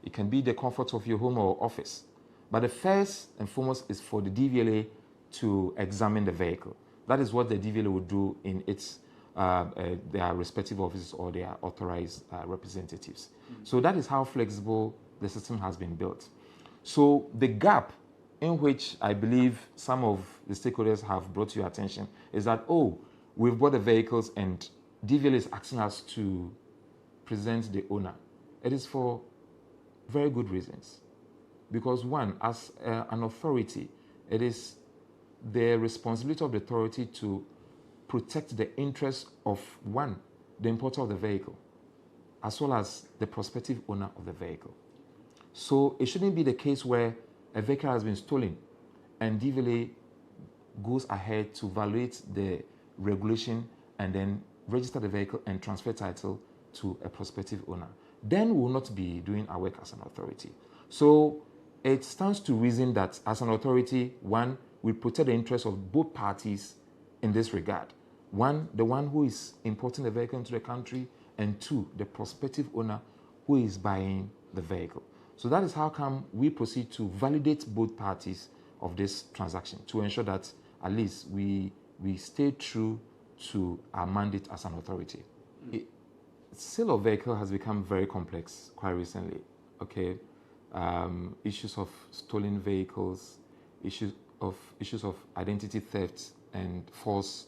It can be the comfort of your home or office. But the first and foremost is for the DVLA to examine the vehicle. That is what the DVLA will do in its their respective offices or their authorized representatives. So that is how flexible the system has been built. So the gap in which I believe some of the stakeholders have brought to your attention is that, oh, we've bought the vehicles and DVLA is asking us to present the owner. It is for very good reasons. Because one, as an authority, it is the responsibility of the authority to protect the interests of one, the importer of the vehicle, as well as the prospective owner of the vehicle. So it shouldn't be the case where a vehicle has been stolen and DVLA goes ahead to violate the regulation and then register the vehicle and transfer title to a prospective owner. Then we will not be doing our work as an authority. So it stands to reason that as an authority, one, we protect the interests of both parties in this regard. One, the one who is importing the vehicle into the country, and two, the prospective owner who is buying the vehicle. So that is how come we proceed to validate both parties of this transaction to ensure that at least we stay true to our mandate as an authority. Sale of vehicle has become very complex quite recently. Okay, issues of stolen vehicles, issues of identity theft and false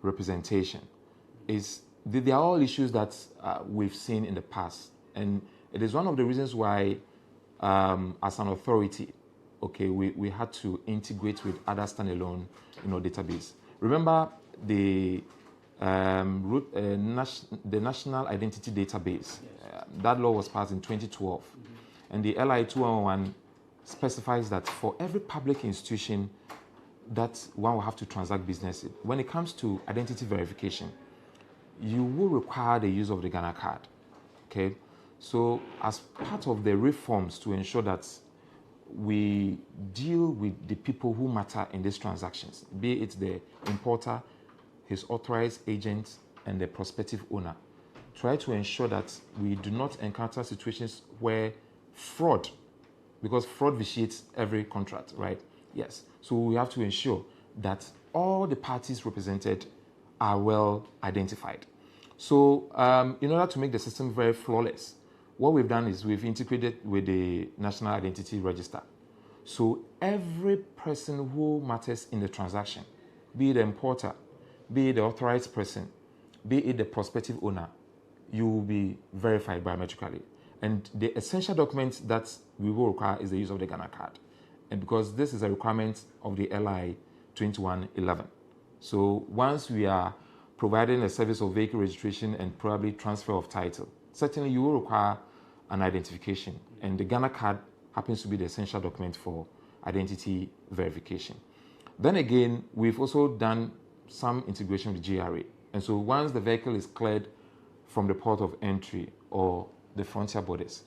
representation. They are all issues that we've seen in the past, and it is one of the reasons why, as an authority, okay, we had to integrate with other standalone, database. Remember the National Identity Database. That law was passed in 2012, and the LI 211 specifies that for every public institution that one will have to transact business in, when it comes to identity verification, you will require the use of the Ghana card. Okay, so as part of the reforms to ensure that we deal with the people who matter in these transactions, be it the importer, his authorized agent, and the prospective owner. Try to ensure that we do not encounter situations where fraud, because fraud vitiates every contract, right? Yes. So we have to ensure that all the parties represented are well identified. So in order to make the system very flawless, what we've done is we've integrated with the National Identity Register. So every person who matters in the transaction, be it the importer, be it the authorized person, be it the prospective owner, you will be verified biometrically. And the essential document that we will require is the use of the Ghana card. And because this is a requirement of the LI 2111. So once we are providing a service of vehicle registration and probably transfer of title, certainly you will require an identification. And the Ghana card happens to be the essential document for identity verification. Then again, we've also done some integration with GRA. And so once the vehicle is cleared from the port of entry or the frontier borders,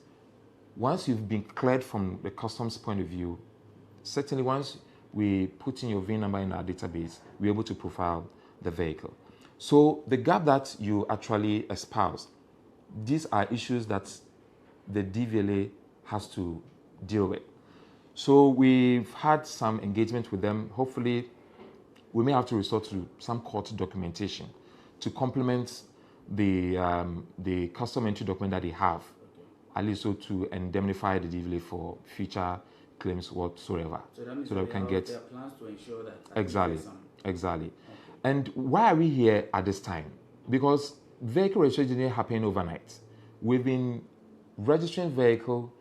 once you've been cleared from the customs point of view, certainly once we put in your VIN number in our database, we're able to profile the vehicle. So the gap that you actually espouse, these are issues that the DVLA has to deal with. So we've had some engagement with them. Hopefully, we may have to resort to some court documentation to complement the custom entry document that they have, at least so to indemnify the DVLA for future claims whatsoever. So that means we can get there are plans to ensure that exactly. Okay. And why are we here at this time? Because vehicle registration didn't happen overnight. We've been registering vehicle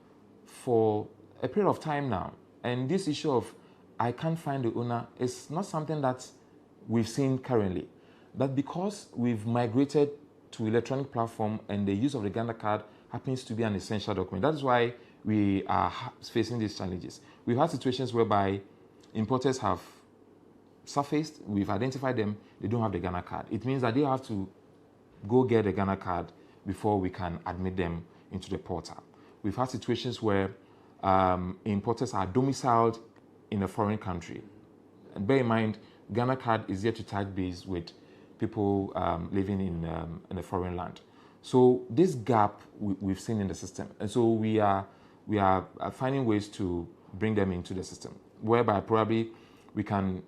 for a period of time now, and this issue of I can't find the owner is not something that we've seen currently. But because we've migrated to electronic platform and the use of the Ghana card happens to be an essential document, that's why we are facing these challenges. We've had situations whereby importers have surfaced, we've identified them, they don't have the Ghana card. It means that they have to go get the Ghana card before we can admit them into the portal. We've had situations where importers are domiciled in a foreign country. And bear in mind, Ghana card is there to tag base with people living in a foreign land. So this gap we've seen in the system. And so we are finding ways to bring them into the system, whereby probably they can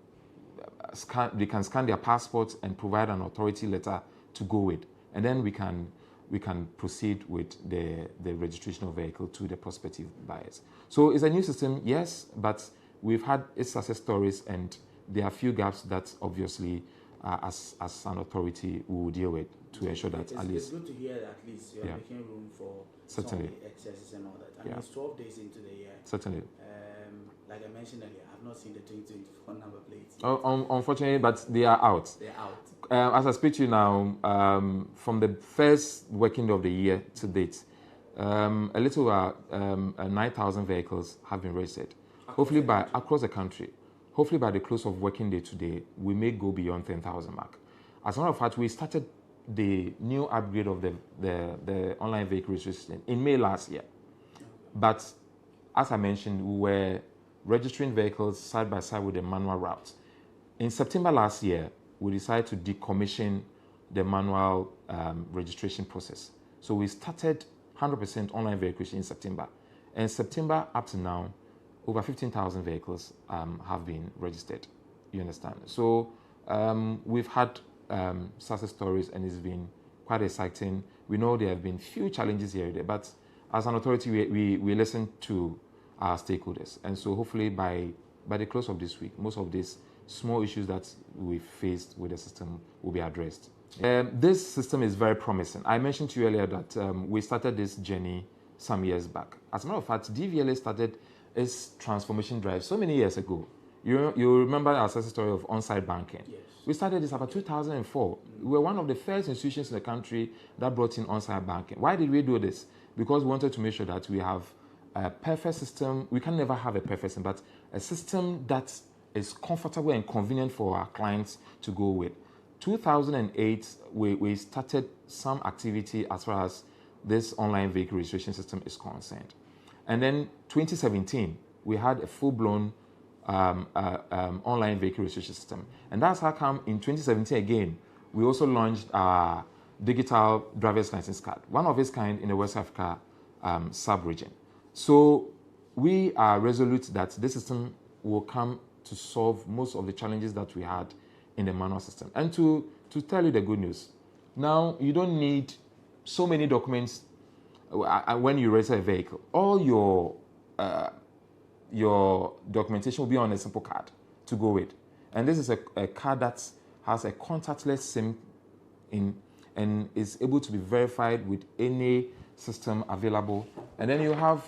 scan their passports and provide an authority letter to go with. And then we can proceed with the registration of vehicle to the prospective buyers. So it's a new system, yes, but we've had its success stories, and there are a few gaps that obviously as an authority we will deal with to ensure that at least. It's good to hear that at least you're making room for certainly some of the excesses and all that. I mean, it's 12 days into the year. Certainly. Like I mentioned earlier, I've not seen the 2024 number plates. Unfortunately, but they are out. They're out. As I speak to you now, from the first working day of the year to date, a little over 9,000 vehicles have been registered. Across the country. Hopefully by the close of working day today, we may go beyond 10,000 mark. As a matter of fact, we started the new upgrade of the online vehicle registration in May last year. But as I mentioned, we were registering vehicles side by side with the manual route. In September last year, we decided to decommission the manual registration process. So we started 100% online verification in September. And September up to now, over 15,000 vehicles have been registered. You understand? So we've had success stories, and it's been quite exciting. We know there have been few challenges here and there, but as an authority, we listen to our stakeholders. And so hopefully by the close of this week, most of these small issues that we faced with the system will be addressed. This system is very promising. I mentioned to you earlier that we started this journey some years back. As a matter of fact, DVLA started its transformation drive so many years ago. You remember our success story of on-site banking? Yes. We started this about 2004. We were one of the first institutions in the country that brought in on-site banking. Why did we do this? Because we wanted to make sure that we have a perfect system. We can never have a perfect system, but a system that is comfortable and convenient for our clients to go with. 2008, we started some activity as far as this online vehicle registration system is concerned. And then 2017, we had a full-blown online vehicle registration system. And that's how come in 2017 again, we also launched our digital driver's license card, one of its kind in the West Africa sub-region. So we are resolute that this system will come to solve most of the challenges that we had in the manual system. And to tell you the good news, now you don't need so many documents when you register a vehicle. All your documentation will be on a simple card to go with. And this is a card that has a contactless SIM in and is able to be verified with any system available. And then you have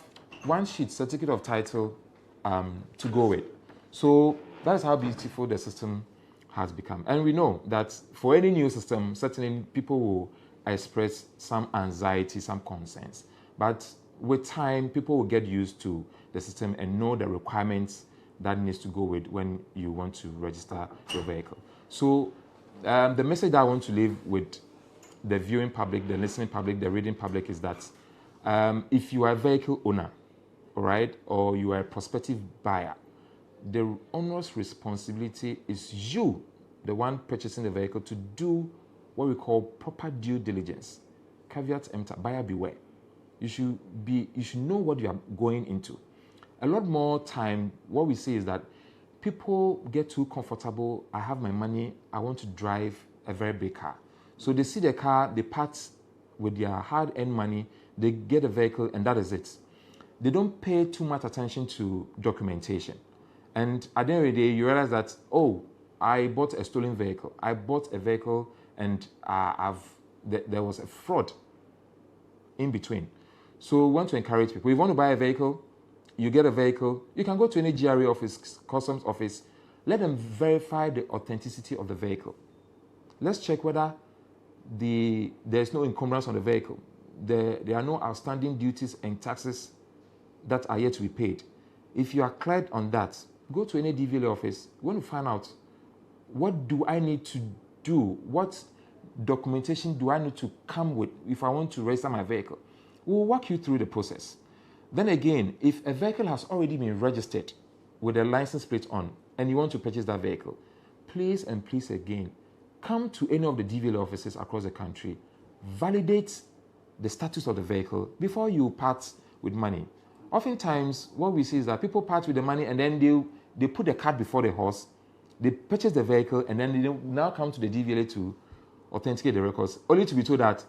one sheet, certificate of title, to go with. So that is how beautiful the system has become. And we know that for any new system, certainly people will express some anxiety, some concerns. But with time, people will get used to the system and know the requirements that needs to go with when you want to register your vehicle. So the message that I want to leave with the viewing public, the listening public, the reading public is that if you are a vehicle owner, all right, or you are a prospective buyer, the owner's responsibility is you, the one purchasing the vehicle, to do what we call proper due diligence. Caveat emptor, buyer beware. You should know what you are going into. A lot more time, what we see is that people get too comfortable. I have my money, I want to drive a very big car. So they see the car, they part with their hard-earned money, they get a vehicle, and that is it. They don't pay too much attention to documentation. And at the end of the day, you realize that, oh, I bought a stolen vehicle. I bought a vehicle and there was a fraud in between. So we want to encourage people. If you want to buy a vehicle, you get a vehicle, you can go to any GRA office, customs office, let them verify the authenticity of the vehicle. Let's check whether there's no encumbrance on the vehicle. There are no outstanding duties and taxes that are yet to be paid. If you are cleared on that, go to any DVLA office. You want to find out, what do I need to do? What documentation do I need to come with if I want to register my vehicle? We'll walk you through the process. Then again, if a vehicle has already been registered with a license plate on and you want to purchase that vehicle, please and please again, come to any of the DVLA offices across the country, validate the status of the vehicle before you part with money. Oftentimes, what we see is that people part with the money and then they put the cart before the horse, they purchase the vehicle, and then they now come to the DVLA to authenticate the records, only to be told that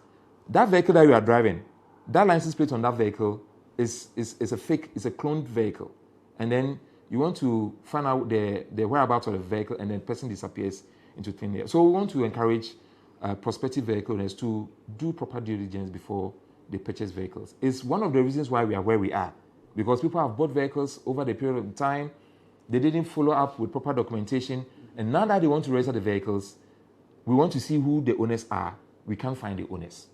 that vehicle that you are driving, that license plate on that vehicle is a fake, it's a cloned vehicle. And then you want to find out the whereabouts of the vehicle, and then the person disappears into thin air. So we want to encourage prospective vehicle owners to do proper due diligence before they purchase vehicles. It's one of the reasons why we are where we are, because people have bought vehicles over the period of time, they didn't follow up with proper documentation, and now that they want to register the vehicles, we want to see who the owners are. We can't find the owners.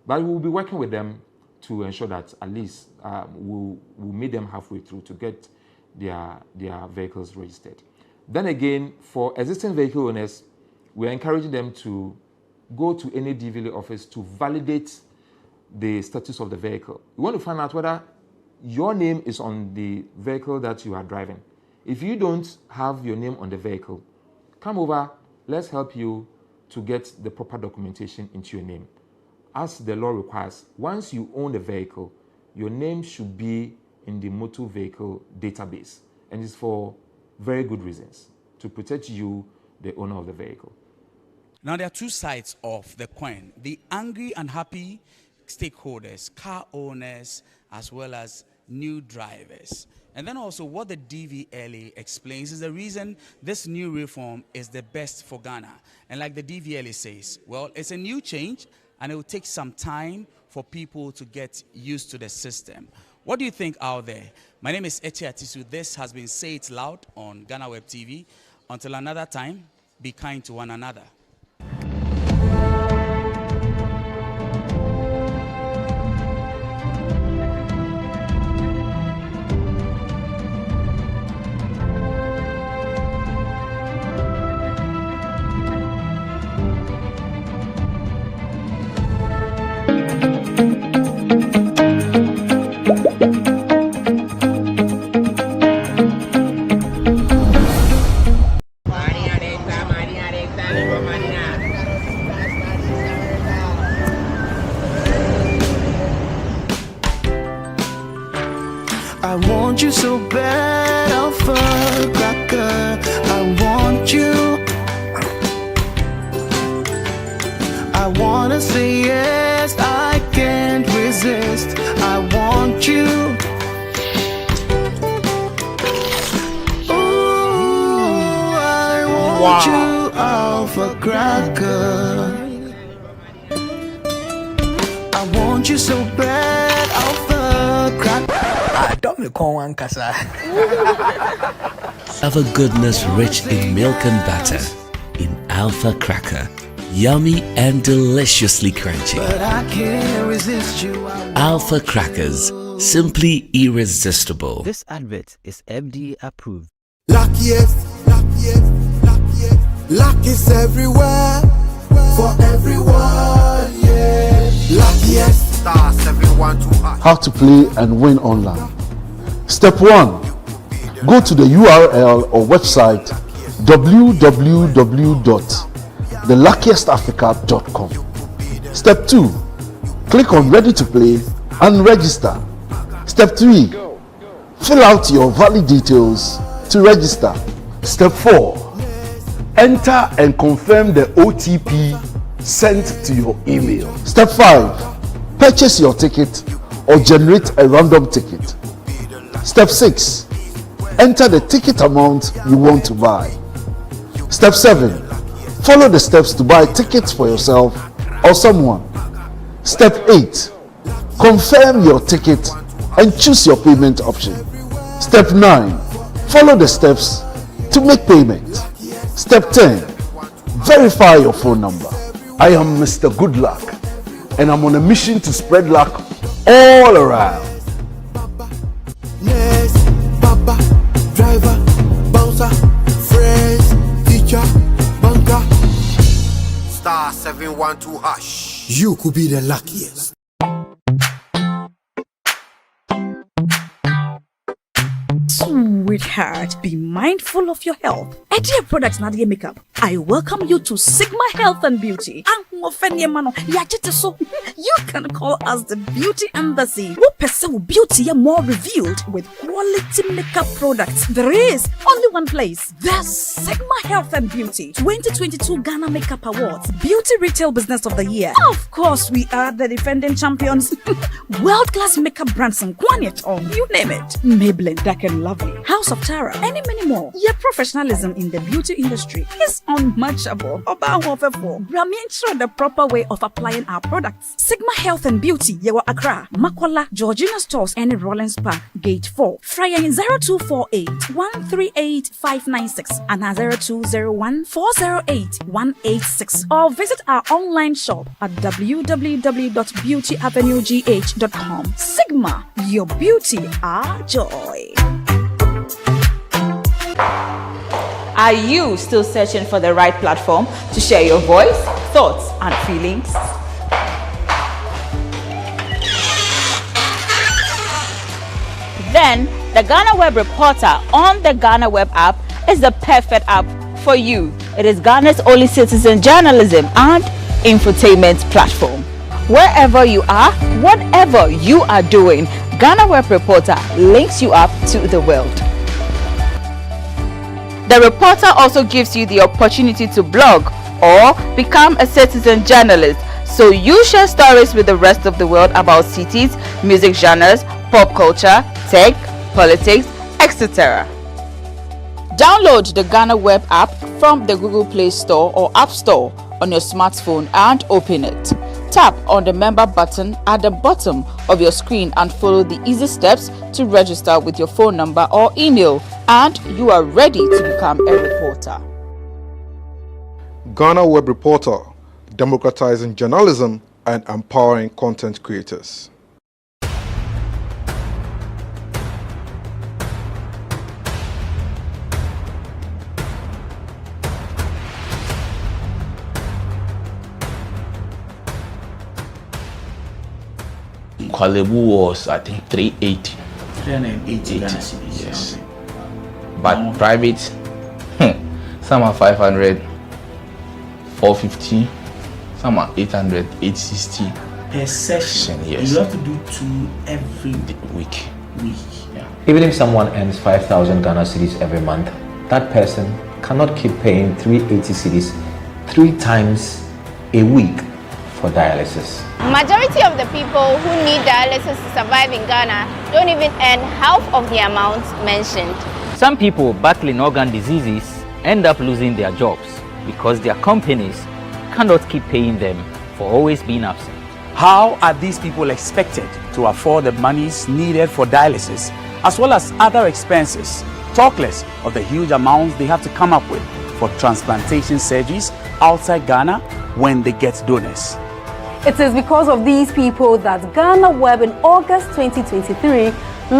But we'll be working with them to ensure that at least we'll meet them halfway through to get their vehicles registered. Then again, for existing vehicle owners, we're encouraging them to go to any DVLA office to validate the status of the vehicle. You want to find out whether your name is on the vehicle that you are driving. If you don't have your name on the vehicle, come over, let's help you to get the proper documentation into your name. As the law requires, once you own the vehicle, your name should be in the motor vehicle database. And it's for very good reasons, to protect you, the owner of the vehicle. Now, there are two sides of the coin. The angry and happy stakeholders, car owners, as well as new drivers. And then also what the DVLA explains is the reason this new reform is the best for Ghana. And like the DVLA says, well, it's a new change and it will take some time for people to get used to the system. What do you think out there? My name is Eche Atisu. This has been Say It Loud on GhanaWeb TV. Until another time, be kind to one another. I want you so bad, Alpha Cracker. I want you. I wanna say yes, I can't resist. I want you. Ooh, I want you, Alpha Cracker. I want you so bad, Alpha Cracker. I don't me call one kasa. Have a goodness rich in milk and butter in Alpha Cracker. Yummy and deliciously crunchy. But I can't resist you. Alpha Crackers, simply irresistible. This advert is FDA approved. Luckiest, luckiest, luckiest. Luck is everywhere for everyone, yeah. Luckiest. Star 712. How to play and win online. Step 1. Go to the URL or website www.theluckiestafrica.com. Step 2. Click on Ready to Play and register. Step 3. Fill out your valid details to register. Step 4. Enter and confirm the OTP sent to your email. Step 5. Purchase your ticket or generate a random ticket. Step 6. Enter the ticket amount you want to buy. Step 7. Follow the steps to buy tickets for yourself or someone. Step 8. Confirm your ticket and choose your payment option. Step 9. Follow the steps to make payment. Step 10. Verify your phone number. I am Mr. Good Luck and I'm on a mission to spread luck all around. Yes, Baba, driver, bouncer, friends, teacher, banker. Star 712 hash. You could be the luckiest. Sweetheart, be mindful of your health. Idea products Nadia Makeup. I welcome you to Sigma Health and Beauty. You can call us the Beauty Embassy. Who pursue beauty more revealed with quality makeup products. There is only one place. The Sigma Health and Beauty 2022 Ghana Makeup Awards Beauty Retail Business of the Year. Of course, we are the defending champions. World-class makeup brands and Kwanyet, you name it. Maybelline, Dark and Lovely, House of Tara, and many more. Your professionalism in the beauty industry is unmatchable. Bramientro the proper way of applying our products. Sigma Health and Beauty, Yewa Accra, Makwala, Georgina Stores, and Rollins Park, Gate 4. Fryer in 0248 138 596 and 0201 408 186. Or visit our online shop at www.beautyavenuegh.com. Sigma, your beauty, our joy. Are you still searching for the right platform to share your voice, thoughts, and feelings? Then, the GhanaWeb Reporter on the GhanaWeb app is the perfect app for you. It is Ghana's only citizen journalism and infotainment platform. Wherever you are, whatever you are doing, GhanaWeb Reporter links you up to the world. The reporter also gives you the opportunity to blog or become a citizen journalist, so you share stories with the rest of the world about cities, music genres, pop culture, tech, politics, etc. Download the GhanaWeb app from the Google Play Store or App Store on your smartphone and open it. Tap on the member button at the bottom of your screen and follow the easy steps to register with your phone number or email, and you are ready to become a reporter. GhanaWeb Reporter, democratizing journalism and empowering content creators. Kwalebu was, I think, 380. 380 Ghana cedis. Yes. But private, some are 500, 450, some are 800, 860. Per session. Yes. You have to do 2 every week. Yeah. Even if someone earns 5,000 Ghana cedis every month, that person cannot keep paying 380 cedis 3 times a week for dialysis. Majority of the people who need dialysis to survive in Ghana don't even earn half of the amount mentioned. Some people battling organ diseases end up losing their jobs because their companies cannot keep paying them for always being absent. How are these people expected to afford the monies needed for dialysis as well as other expenses, talk less of the huge amounts they have to come up with for transplantation surgeries outside Ghana when they get donors? It is because of these people that GhanaWeb in August 2023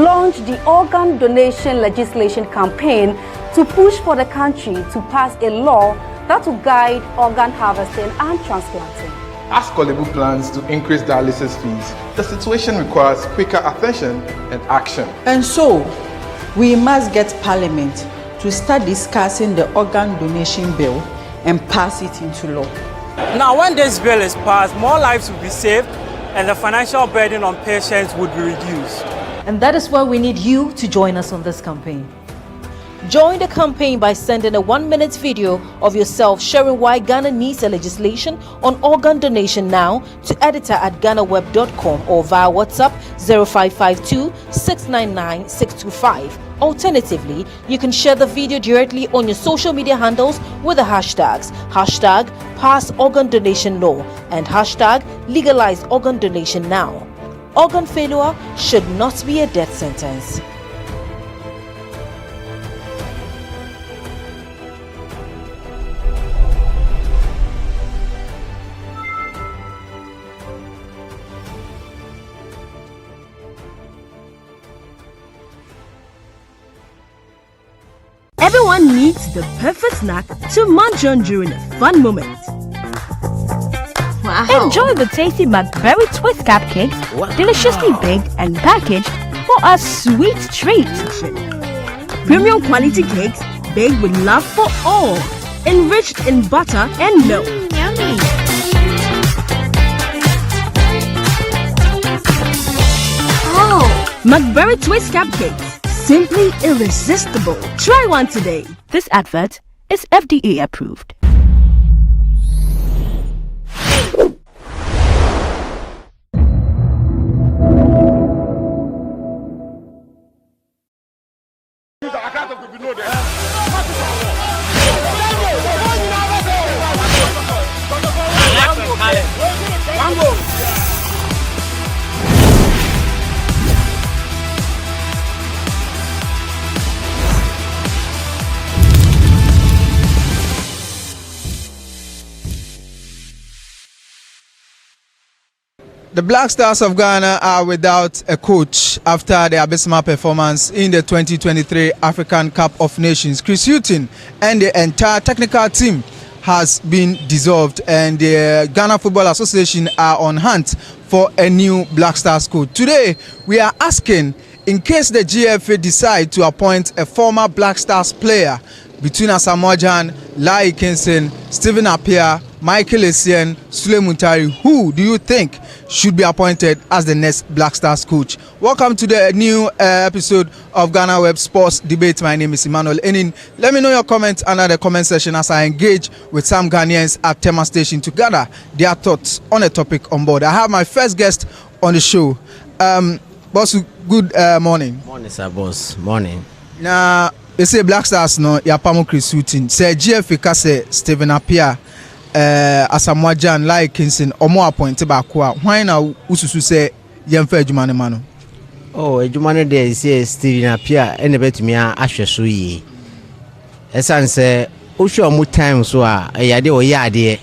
launched the organ donation legislation campaign to push for the country to pass a law that will guide organ harvesting and transplanting. As Kolebu plans to increase dialysis fees, the situation requires quicker attention and action. And so, we must get Parliament to start discussing the organ donation bill and pass it into law. Now, when this bill is passed, more lives will be saved and the financial burden on patients would be reduced. And that is why we need you to join us on this campaign. Join the campaign by sending a 1-minute video of yourself sharing why Ghana needs a legislation on organ donation now to editor@GhanaWeb.com or via WhatsApp 0552 699 625. Alternatively, you can share the video directly on your social media handles with the hashtags #PassOrganDonationLaw and #LegalizeOrganDonationNow. Organ failure should not be a death sentence. Everyone needs the perfect snack to munch on during a fun moment. Wow. Enjoy the tasty McBerry Twist cupcakes, deliciously baked and packaged for a sweet treat. Premium quality cakes baked with love for all, enriched in butter and milk. Yummy. Oh, McBerry Twist cupcakes. Simply irresistible. Try one today. This advert is FDA approved. The Black Stars of Ghana are without a coach after their abysmal performance in the 2023 African Cup of Nations. Chris Hughton and the entire technical team has been dissolved, and the Ghana Football Association are on hunt for a new Black Stars coach. Today, we are asking, in case the GFA decide to appoint a former Black Stars player between Asamoah Gyan, Lai Kinson, Stephen Appiah, Michael Essien, Sule Muntari, who do you think should be appointed as the next Black Stars coach? Welcome to the new episode of GhanaWeb Sports Debate. My name is Emmanuel Enin. Let me know your comments under the comment section as I engage with some Ghanaians at Tema Station to gather their thoughts on a topic on board. I have my first guest on the show. Boss, good morning. Morning, sir, boss. Morning. Now, they say Black Stars no yapamo Chris Hughton. Say GFA ka say Stephen Appiah, Asamoah Gyan, Lai Kinson, omo appointed back. Why now ususu say yemfa adwumane ma no? Oh, adwumane dey say Stephen Appiah ene betumi ahwe so yi. Esan say o hwe omo time so a yade o yade.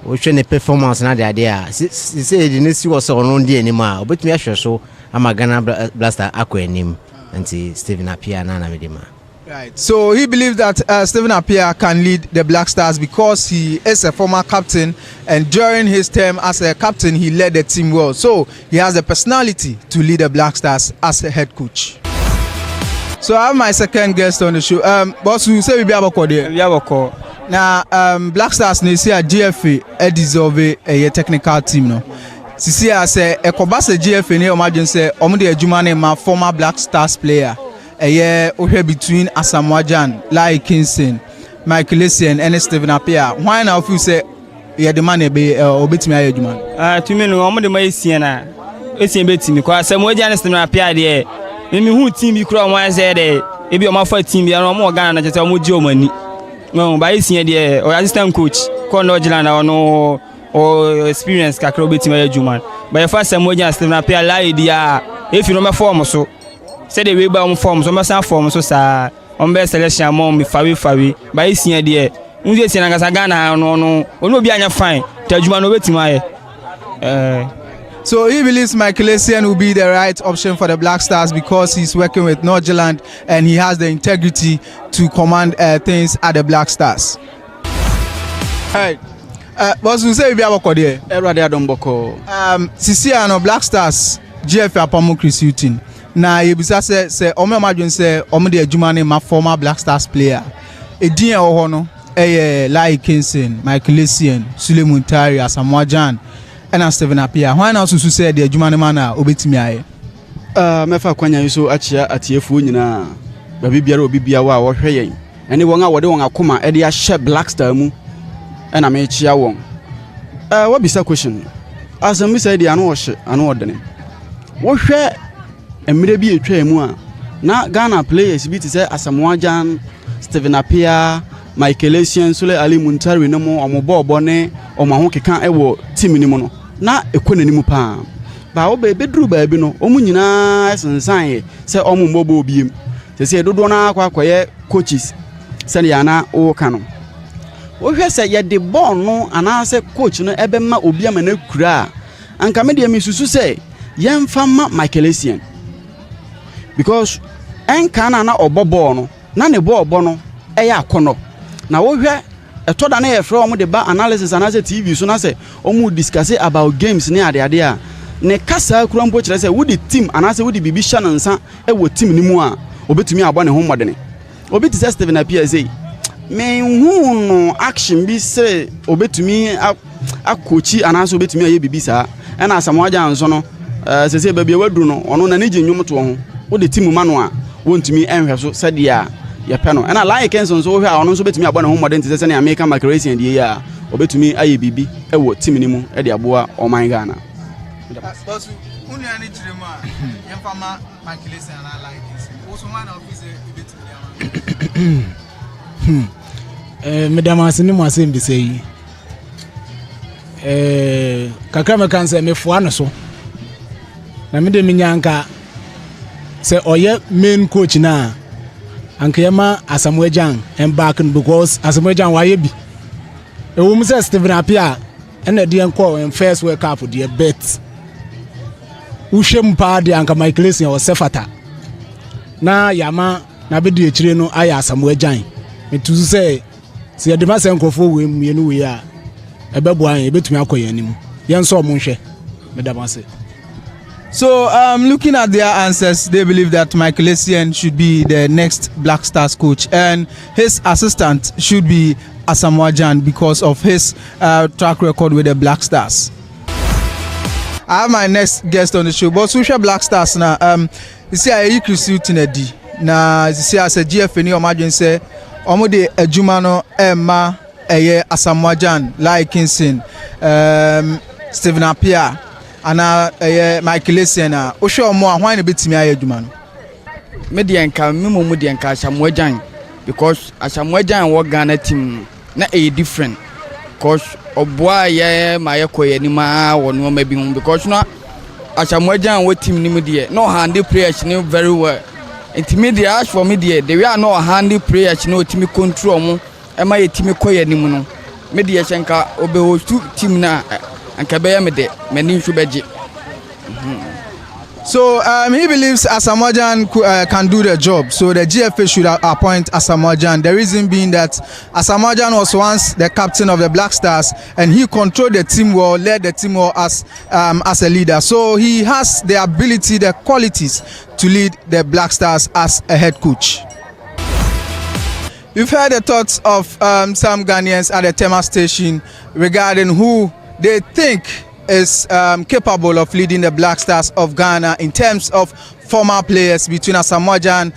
O hwe ne performance na de a. Say the nesi wo so no de anima. O betumi ahwe so ama Ghana Blaster akọ anim. Anti Stephen Appiah na medima. Right. So he believes that Stephen Appiah can lead the Black Stars because he is a former captain, and during his term as a captain, he led the team well. So he has the personality to lead the Black Stars as a head coach. So I have my second guest on the show. Boss, you say we be able to there. We have call. Now, Black Stars, they say a GFA, a dissolve a technical team. No. sisi a say ekobasa GFA ne imagine say omo de adwuma ne ma former Black Stars player ohwe between Asamoah Gyan, Lai Kingston, Michael Essien and Stephen Appiah. Why now feel say the man be obetimi aye adwuma? To me no omo de ma Essien na Essien betimi kwa Asamoah Gyan and Stephen Appiah de me hu team bi kura wan say de e bi omo fa team bi na omo Ghana na chete omo ji omani. No ba Essien de o assistant coach ko no Gila na ono or experience kakro betimi aye adwuma. But if Asamoah Gyan and Stephen Appiah lie dia if you no me form so say the way by form so me form so sa on be selection among me fawe by Essien de unje Essien na gasa Ghana no obi anya fine tajuma no betimi aye. So he believes Michael Essien will be the right option for the Black Stars because he's working with Northland and he has the integrity to command things at the Black Stars. Alright. But we say we have a code here. Sisi ano Black Stars GFA apamu recruiting. Na yebisa say omo imagine say omo de adwuma ne ma former Black Stars player. Edin e ho no Lai Kingston, Michael Essien, Suleiman Tari, Asamoah Gyan and Stephen Appiah. Why now so say the adwuma ne ma na obetimi aye? Mefa kwanya yuso achia atiefu nyina ba bibia obi bia wa wo hwe yen. Ene won a wode won akoma e de a she Black Star mu. And I may cheer one. What be the question? As a miss idea, no ordinary. What share a maybe a tray more? Now Ghana players be to say Asamoah Gyan, Stephen Appiah, Michael Essien, Sule Ali Muntari, no more, or Mobo Bonnet, or Mahonki can't ever team anymore. Now a queen anymore. But oh, baby, Drew baby, no, Omunina, and sign, say Omu Mobo beam. They say, don't know quiet coaches, Saliana or Canon. We say ye the ball no anase coach no ebema obi amana kura anka me de misusu say yen fama Michael Essien because enka na oboball no na ne ball no eya akono na wo hwe etoda na ye frɛ omo de ba analysis anase TV so na say omo discuss about games ne ade a ne kasa kura mpo kyerɛ say wo di team anase wo di bibi hya nansa e wo team ni mu a obetumi abɔ ne ho modene obi ti say Stephen Appiah say me hu no action bi say obetumi akochi anaso obetumi aye bibi saa e na Asamoah Gyan so no sese ba bia wadu no ono na ne gye nwom to ho wo de timu ma no a wontumi enhwe so sade a ye pe no e na Lai Kingston so wo hwe a ono so betumi abɔ ne ho modern te sese ne American Macracian die ya obetumi aye bibi e wo timu ni mu e de aboa oman Ghana. But unu ani jiremu a yemfama Michael Essien na Lai Kingston wo so man office ebetumi Madam Asini Masim be say Kakama can say me fuano so. Na me de minyanka say oye main coach na ankema Asamoah Gyan embarking because Asamoah Gyan waye bi. E wo mu say Stephen Appiah and the enko en first World Cup the bet. Ushem pa de anka Michael Essien o sefata. Na yama na be de chire no aya Asamoah Gyan. To say, see a demand for we are a babu and between our coyanim. Yan saw Munshe, Madame. So, looking at their answers, they believe that Michael Essien should be the next Black Stars coach, and his assistant should be Asamoah Gyan because of his track record with the Black Stars. I have my next guest on the show, but social Black Stars now. You see, I recruit in a D. Now, you see, as a GFA, you imagine say. Omo de adwuma no emma Asamoah Gyan, Lai Kingston, Stephen Appiah, ana Michael Essien na o hwe omo a hwan na betimi aye adwuma no me de enka me de enka Asamoah Gyan because Asamoah Gyan wo Ghana team na different because oboa ye ma ye koye ni ma wo no ma bi hum because no Asamoah Gyan wo team ni me de no handle players ni very well. Intermediate ash for me there. They are no handy players no team control mu. Am I team koye ni mu no. Me de shenka obe hostu team na anka be ya me de mani nso beje. So he believes Asamoah Gyan can do the job. So the GFA should appoint Asamoah Gyan. The reason being that Asamoah Gyan was once the captain of the Black Stars and he controlled the team well, led the team well as a leader. So he has the ability, the qualities to lead the Black Stars as a head coach. You've heard the thoughts of some Ghanaians at the Tema station regarding who they think is capable of leading the Black Stars of Ghana in terms of former players between Asamoah Gyan,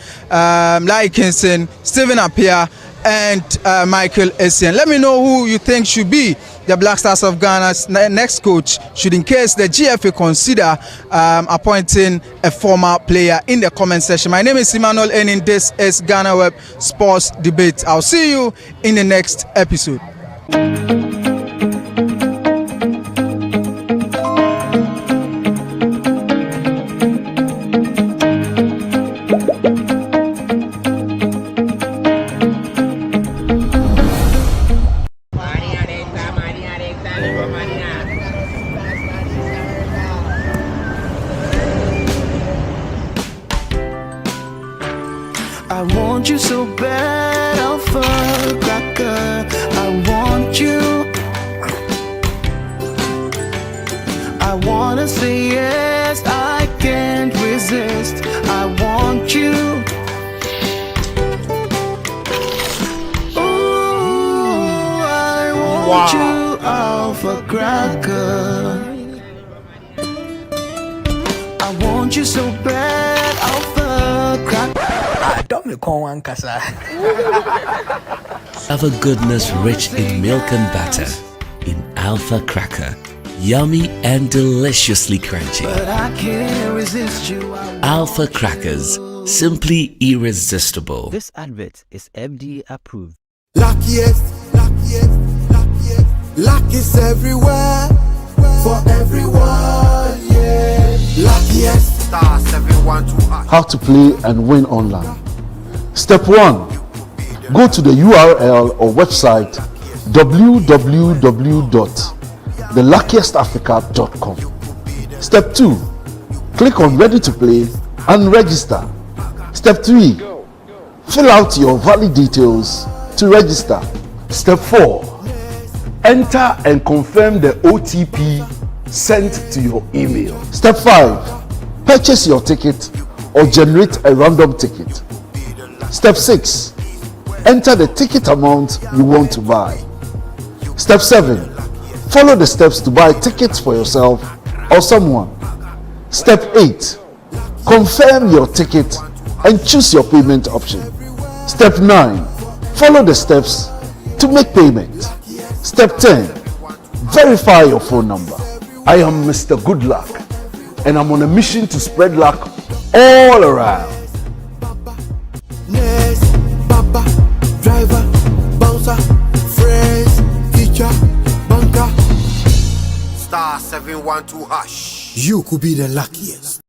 Larry Kingston, Stephen Appiah, and Michael Essien. Let me know who you think should be the Black Stars of Ghana's next coach, should in case the GFA consider appointing a former player, in the comment section. My name is Emmanuel Enin. This is GhanaWeb Sports Debate. I'll see you in the next episode. I want you so bad, Alpha-Cracker. I want you. I wanna say yes, I can't resist. I want you. Ooh, I want you, Alpha-Cracker. I want you so bad, Alpha-Cracker. Don't me call one kasa. Have a goodness rich in milk and butter in Alpha Cracker. Yummy and deliciously crunchy. But I can't resist you. Alpha Crackers, simply irresistible. This advert is FDA approved. Luckiest, luckiest, luckiest. Luck is everywhere for everyone, yeah. Luckiest. Star 712. How to play and win online. Step 1. Go to the URL or website www.theluckiestafrica.com. Step 2. Click on Ready to Play and register. Step 3. Fill out your valid details to register. Step 4. Enter and confirm the OTP sent to your email. Step 5. Purchase your ticket or generate a random ticket. Step 6. Enter the ticket amount you want to buy. Step 7. Follow the steps to buy tickets for yourself or someone. Step 8. Confirm your ticket and choose your payment option. Step 9. Follow the steps to make payment. Step 10. Verify your phone number. I am Mr. Good Luck, and I'm on a mission to spread luck all around. Nurse, Papa, driver, bouncer, friends, teacher, banker. Star 712 hash. You could be the luckiest.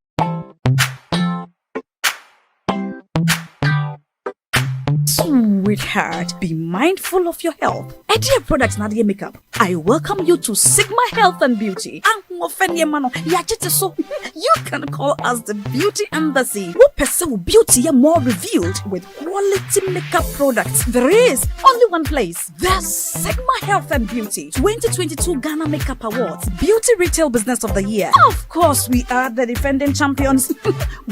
Sweetheart, be mindful of your health. Dear products na dear makeup. I welcome you to Sigma Health and Beauty. You can call us the Beauty Embassy. Who pursue beauty more revealed with quality makeup products. There is only one place. The Sigma Health and Beauty 2022 Ghana Makeup Awards Beauty Retail Business of the Year. Of course, we are the defending champions.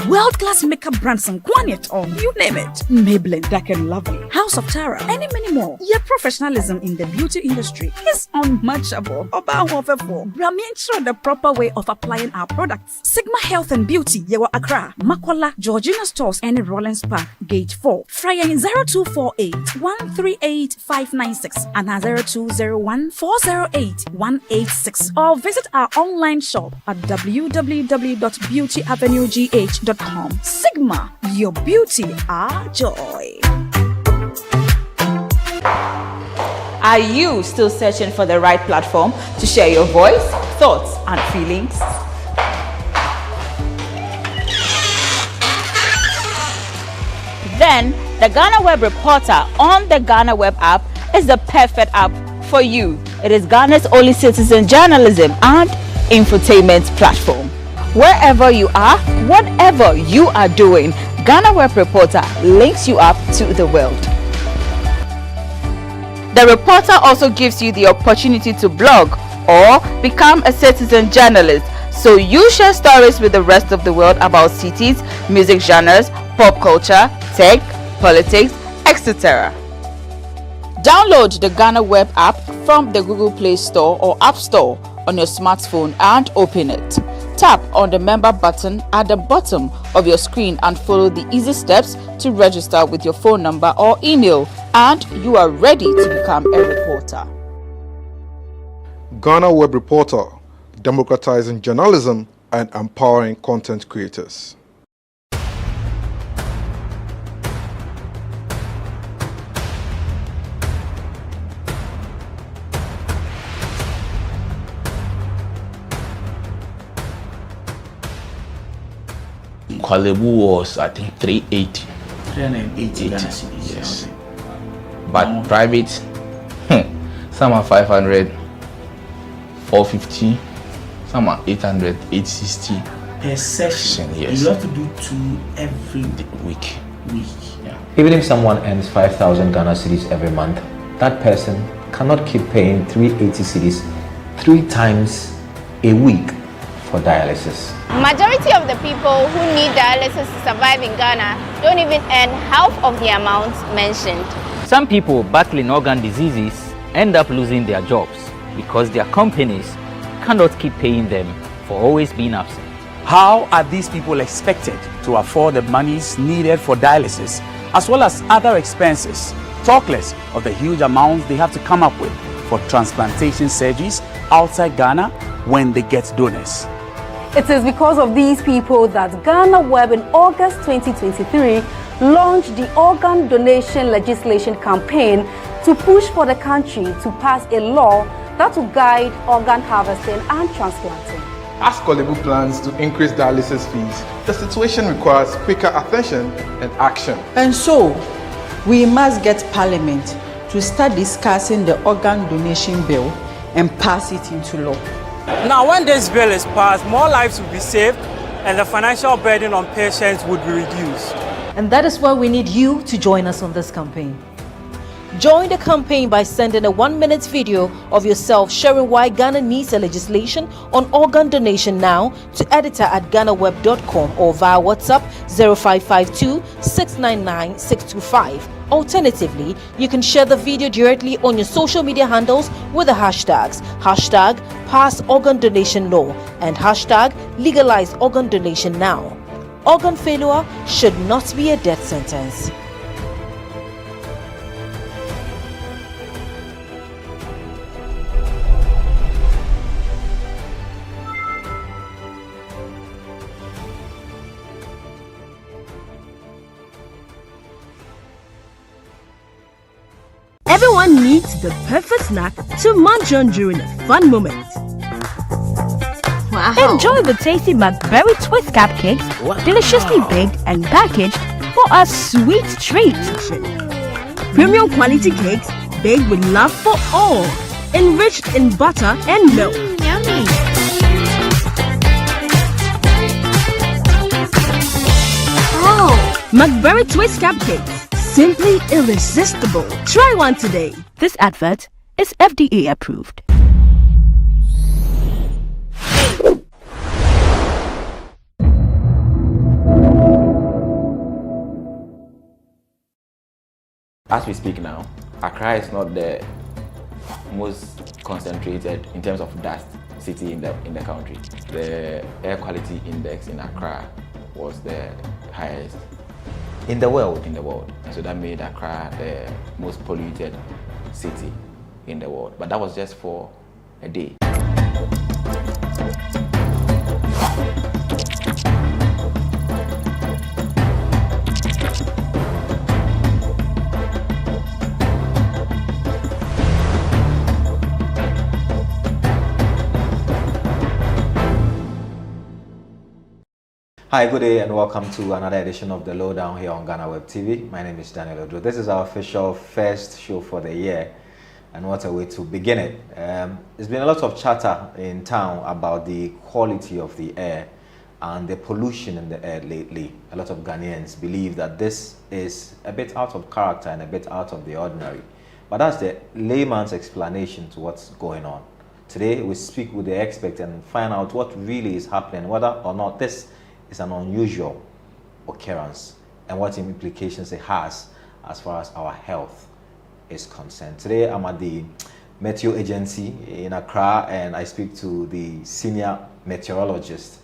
World-class makeup brands and Gwanyet on. You name it. Maybelline, Dark and Lovely, House of Tara, and many more. Your professionalism in the beauty industry is unmatchable. Bramientra the proper way of applying our products. Sigma Health and Beauty, Yewa Accra, Makola, Georgina Stores, and Rollins Park, Gate 4. Fryer in 0248 138 596 and 0201 408 186. Or visit our online shop at www.beautyavenuegh.com. Sigma, your beauty, our joy. Are you still searching for the right platform to share your voice, thoughts, and feelings? Then, the GhanaWeb Reporter on the GhanaWeb app is the perfect app for you. It is Ghana's only citizen journalism and infotainment platform. Wherever you are, whatever you are doing, GhanaWeb Reporter links you up to the world. The reporter also gives you the opportunity to blog or become a citizen journalist, so you share stories with the rest of the world about cities, music genres, pop culture, tech, politics, etc. Download the GhanaWeb app from the Google Play Store or App Store, on your smartphone and open it. Tap on the member button at the bottom of your screen and follow the easy steps to register with your phone number or email, and you are ready to become a reporter. GhanaWeb Reporter, democratizing journalism and empowering content creators. Kwalebu was, I think, 380. 380 Ghana cedis. Yes. But private, some are 500, 450, some are 800, 860. Per session, yes. You have to do 2 every week. Yeah. Even if someone earns 5,000 Ghana cedis every month, that person cannot keep paying 380 cedis 3 times a week for dialysis. Majority of the people who need dialysis to survive in Ghana don't even earn half of the amount mentioned. Some people battling organ diseases end up losing their jobs because their companies cannot keep paying them for always being absent. How are these people expected to afford the monies needed for dialysis as well as other expenses, talk less of the huge amounts they have to come up with for transplantation surgeries outside Ghana when they get donors? It is because of these people that GhanaWeb in August 2023 launched the organ donation legislation campaign to push for the country to pass a law that will guide organ harvesting and transplanting. As Kwalebu plans to increase dialysis fees, the situation requires quicker attention and action. And so, we must get Parliament to start discussing the organ donation bill and pass it into law. Now, when this bill is passed, more lives will be saved and the financial burden on patients would be reduced. And that is why we need you to join us on this campaign. Join the campaign by sending a 1-minute video of yourself sharing why Ghana needs a legislation on organ donation now to editor@GhanaWeb.com or via WhatsApp 0552 699 625. Alternatively, you can share the video directly on your social media handles with the hashtags #PassOrganDonationLaw and #LegalizeOrganDonationNow. Organ failure should not be a death sentence. Everyone needs the perfect snack to munch on during a fun moment. Wow. Enjoy the tasty McBerry Twist cupcakes, deliciously baked and packaged for a sweet treat. Premium quality cakes baked with love for all, enriched in butter and milk. Yummy. Oh, McBerry Twist cupcakes. Simply irresistible. Try one today. This advert is FDA approved. As we speak now, Accra is not the most concentrated in terms of dust city in the country. The air quality index in Accra was the highest in the world. So that made Accra the most polluted city in the world. But that was just for a day. Hi, good day and welcome to another edition of The Lowdown here on GhanaWeb TV. My name is Daniel Odro. This is our official first show for the year, and what a way to begin it. There's been a lot of chatter in town about the quality of the air and the pollution in the air lately. A lot of Ghanaians believe that this is a bit out of character and a bit out of the ordinary. But that's the layman's explanation to what's going on. Today we speak with the expert and find out what really is happening, whether or not this is an unusual occurrence and what implications it has as far as our health is concerned. Today I'm at the Meteo Agency in Accra, and I speak to the senior meteorologist,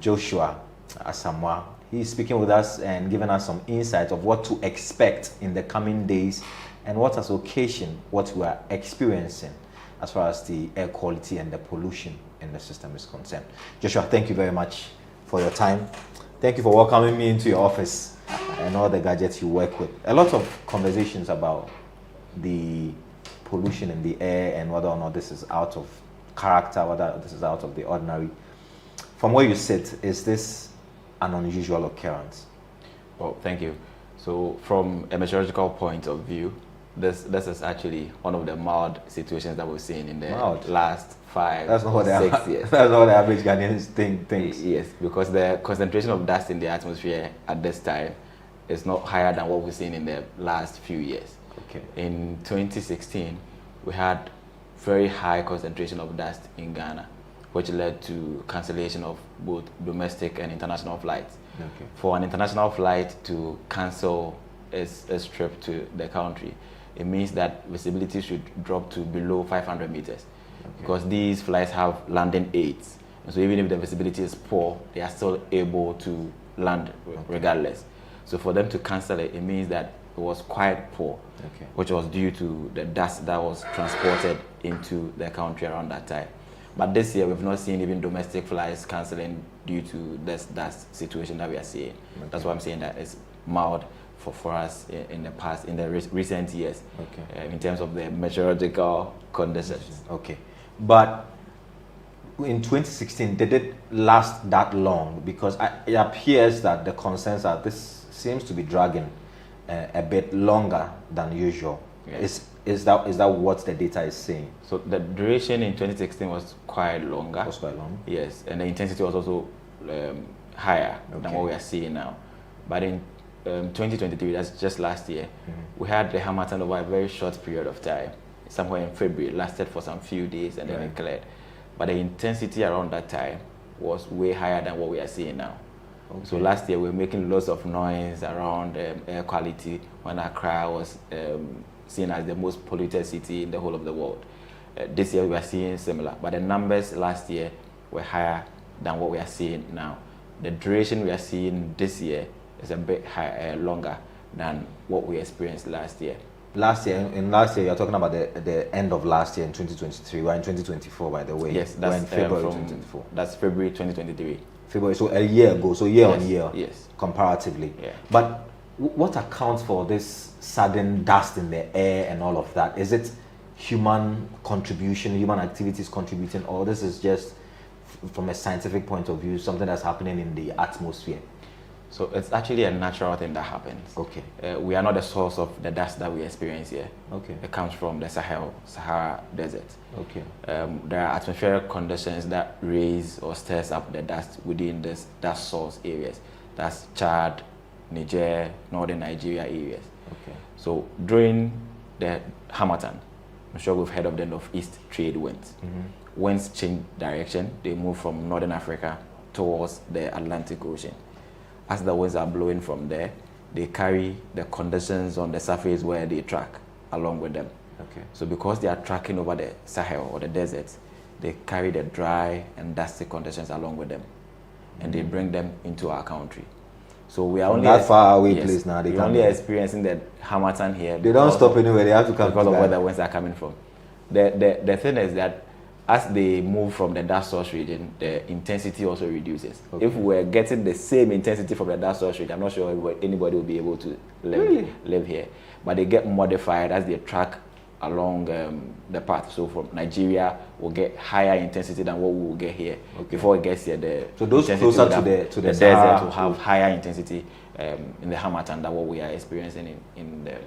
Joshua Asamoah. He's speaking with us and giving us some insight of what to expect in the coming days and what has occasioned what we are experiencing as far as the air quality and the pollution in the system is concerned. Joshua, thank you very much for your time. Thank you for welcoming me into your office and all the gadgets you work with. A lot of conversations about the pollution in the air and whether or not this is out of character, whether this is out of the ordinary. From where you sit, is this an unusual occurrence? Well, thank you. So from a meteorological point of view, this is actually one of the mild situations that we've seen in the last 5, That's not what 6 years. That's not what the average Ghanaians thinks. Yes, because the concentration of dust in the atmosphere at this time is not higher than what we've seen in the last few years. Okay. In 2016, we had very high concentration of dust in Ghana, which led to cancellation of both domestic and international flights. Okay. For an international flight to cancel its trip to the country, it means that visibility should drop to below 500 meters. Okay. Because these flights have landing aids. And so even if the visibility is poor, they are still able to land regardless. So for them to cancel it, it means that it was quite poor, which was due to the dust that was transported into the country around that time. But this year, we've not seen even domestic flights cancelling due to this dust situation that we are seeing. Okay. That's why I'm saying that it's mild for us in the past, in the recent years, in terms of the meteorological conditions. Okay. But in 2016, did it last that long? Because it appears that the concerns are this seems to be dragging a bit longer than usual. Yes. Is that what the data is saying? So the duration in 2016 was quite longer. Was quite long. Yes, and the intensity was also higher than what we are seeing now. But in 2023, that's just last year, we had the harmattan over a very short period of time. Somewhere in February, it lasted for some few days and then it cleared. But the intensity around that time was way higher than what we are seeing now. Okay. So last year we were making lots of noise around air quality when Accra was seen as the most polluted city in the whole of the world. This year we are seeing similar, but the numbers last year were higher than what we are seeing now. The duration we are seeing this year is a bit higher, longer than what we experienced last year. Last year, you're talking about the end of last year in 2023. We're in 2024, by the way. Yes, that's in February 2024. That's February 2023. February, so a year ago, so year on year, yes, comparatively. Yeah. But what accounts for this sudden dust in the air and all of that? Is it human contribution, human activities contributing, or this is just from a scientific point of view, something that's happening in the atmosphere? So it's actually a natural thing that happens. Okay. We are not the source of the dust that we experience here. Okay. It comes from the Sahara Desert. Okay. There are atmospheric conditions that raise or stirs up the dust within this dust source areas. That's Chad, Niger, northern Nigeria areas. Okay. So during the harmattan, I'm sure we've heard of the northeast trade winds. Winds change direction. They move from northern Africa towards the Atlantic Ocean. As the winds are blowing from there, they carry the conditions on the surface where they track along with them. Okay. So because they are tracking over the Sahel or the deserts, they carry the dry and dusty conditions along with them, and they bring them into our country. So we are from only that far away place now. We're only experiencing the harmattan here. They don't stop anywhere. They have to come because of where the winds are coming from. The thing is that as they move from the dust source region, the intensity also reduces. Okay. If we're getting the same intensity from the dust source region, I'm not sure anybody will be able to live here. But they get modified as they track along the path. So from Nigeria, we'll get higher intensity than what we will get here. Okay. Before it gets here, so those closer to the desert will have higher intensity in the harmattan than what we are experiencing in the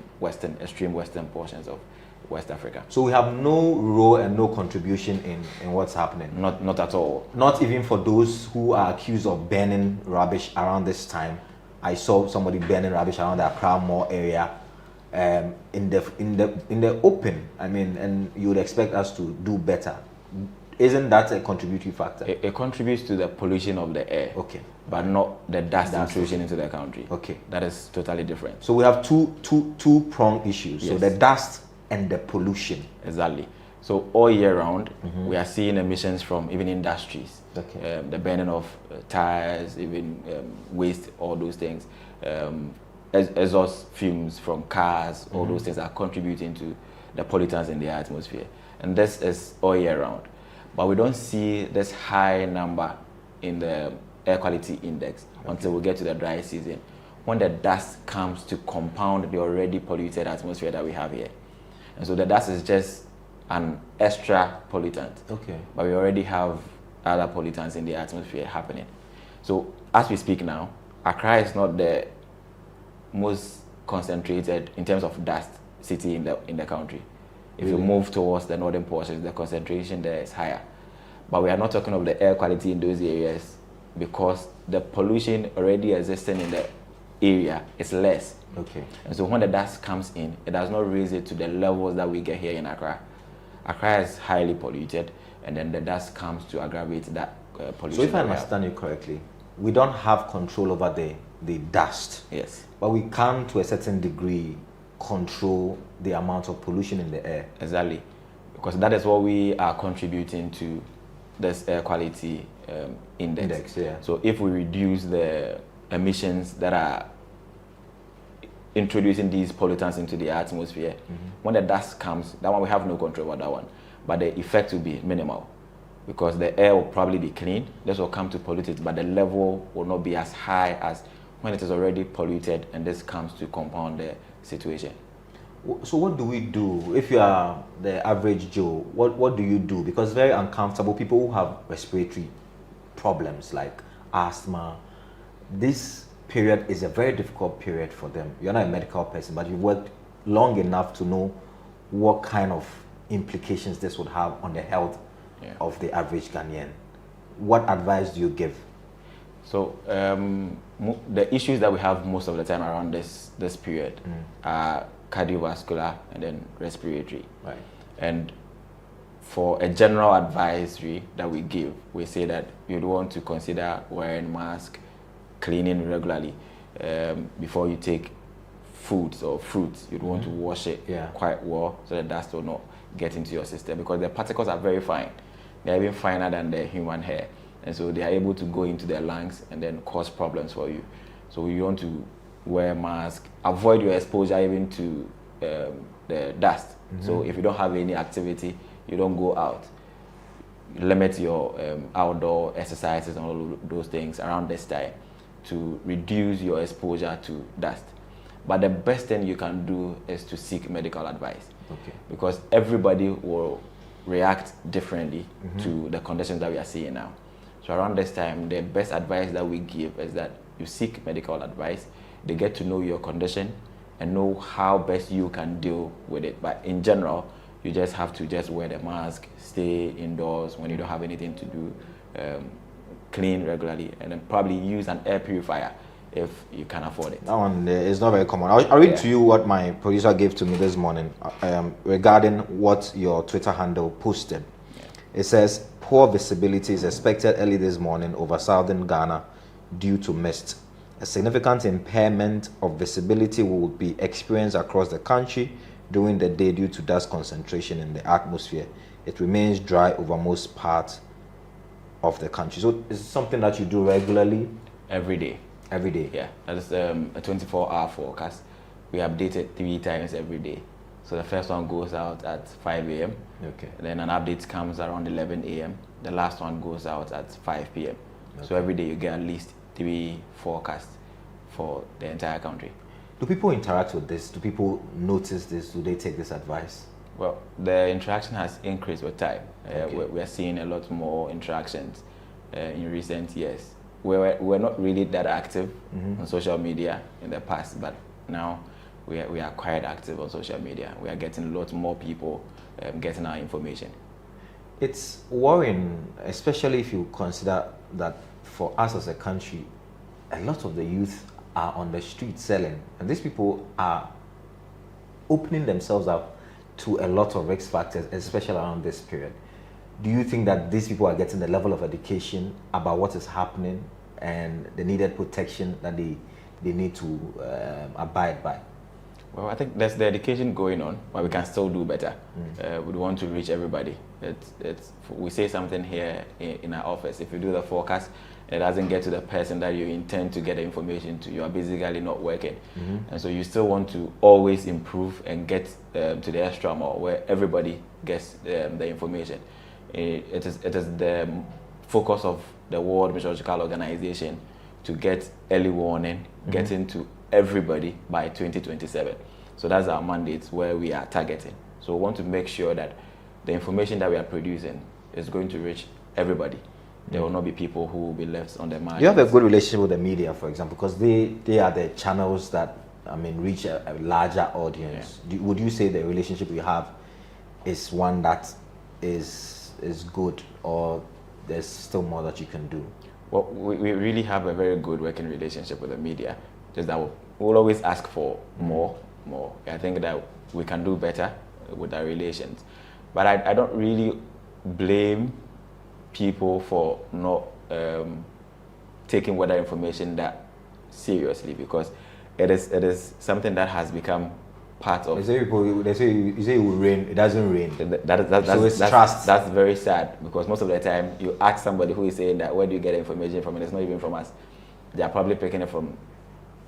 extreme western portions of West Africa. So we have no role and no contribution in what's happening? Not at all. Not even for those who are accused of burning rubbish around this time. I saw somebody burning rubbish around the Accra Mall area in the open. I mean, and you would expect us to do better. Isn't that a contributory factor? It contributes to the pollution of the air. Okay. But not the dust intrusion into the country. Okay. That is totally different. So we have two prong issues. Yes. So the dust and the pollution. Exactly. So all year round, we are seeing emissions from even industries. Okay. The burning of tires, even waste, all those things. Exhaust fumes from cars, all those things are contributing to the pollutants in the atmosphere. And this is all year round. But we don't see this high number in the air quality index until we get to the dry season, when the dust comes to compound the already polluted atmosphere that we have here. And so the dust is just an extra pollutant. Okay. But we already have other pollutants in the atmosphere happening. So as we speak now, Accra is not the most concentrated in terms of dust city in the country. If you move towards the northern portions, the concentration there is higher. But we are not talking of the air quality in those areas, because the pollution already existing in the area is less. Okay. And so when the dust comes in, it does not raise it to the levels that we get here in Accra. Accra is highly polluted, and then the dust comes to aggravate that pollution. So if I understand you correctly, we don't have control over the dust. Yes. But we can, to a certain degree, control the amount of pollution in the air. Exactly. Because that is what we are contributing to this air quality index. Yeah. So if we reduce the emissions that are introducing these pollutants into the atmosphere, when the dust comes, that one we have no control over that one. But the effect will be minimal, because the air will probably be clean. This will come to pollute it, but the level will not be as high as when it is already polluted, and this comes to compound the situation. So what do we do if you are the average Joe? What do you do? Because it's very uncomfortable. People who have respiratory problems like asthma, this period is a very difficult period for them. You're not a medical person, but you've worked long enough to know what kind of implications this would have on the health of the average Ghanaian. What advice do you give? So the issues that we have most of the time around this period are cardiovascular and then respiratory. Right. And for a general advisory that we give, we say that you'd want to consider wearing mask, cleaning regularly. Before you take foods or fruits, you'd want to wash it quite well so that dust will not get into your system, because the particles are very fine. They're even finer than the human hair. And so they are able to go into the lungs and then cause problems for you. So you want to wear a mask, avoid your exposure even to the dust. So if you don't have any activity, you don't go out. Limit your outdoor exercises and all those things around this time to reduce your exposure to dust. But the best thing you can do is to seek medical advice. Okay. Because everybody will react differently to the conditions that we are seeing now. So around this time, the best advice that we give is that you seek medical advice. They get to know your condition and know how best you can deal with it. But in general, you just have to just wear the mask, stay indoors when you don't have anything to do, clean regularly, and then probably use an air purifier if you can afford it. That one is not very common. I'll read to you what my producer gave to me this morning regarding what your Twitter handle posted. It says, poor visibility is expected early this morning over southern Ghana due to mist. A significant impairment of visibility will be experienced across the country during the day due to dust concentration in the atmosphere. It remains dry over most parts of the country. So it's something that you do regularly? Every day. Every day? Yeah, that is a 24-hour forecast. We update it 3 times every day. So the first one goes out at 5 a.m. Okay. Then an update comes around 11 a.m. The last one goes out at 5 p.m. Okay. So every day you get at least 3 forecasts for the entire country. Do people interact with this? Do people notice this? Do they take this advice? Well, the interaction has increased with time. Okay. We're seeing a lot more interactions in recent years. We're not really that active on social media in the past, but now we are quite active on social media. We are getting a lot more people getting our information. It's worrying, especially if you consider that for us as a country, a lot of the youth are on the street selling, and these people are opening themselves up to a lot of risk factors, especially around this period. Do you think that these people are getting the level of education about what is happening and the needed protection that they need to abide by? Well, I think there's the education going on, but we can still do better. We want to reach everybody. We say something here in our office. If you do the forecast, it doesn't get to the person that you intend to get the information to. You are basically not working. And so you still want to always improve and get to the extra mile where everybody gets the information. It is the focus of the World Meteorological Organization to get early warning, get into everybody by 2027. So that's our mandate where we are targeting. So we want to make sure that the information that we are producing is going to reach everybody. There will not be people who will be left on the margin. You have a good relationship with the media, for example, because they are the channels that, I mean, reach a larger audience. Would you say the relationship you have is one that is good, or there's still more that you can do? Well, we really have a very good working relationship with the media. Just that we'll always ask for more. I think that we can do better with our relations. But I don't really blame people for not taking weather information that seriously, because it is something that has become part of. They say it will rain, it doesn't rain. So it's trust. That's very sad, because most of the time you ask somebody who is saying that, where do you get information from? And it's not even from us. They are probably picking it from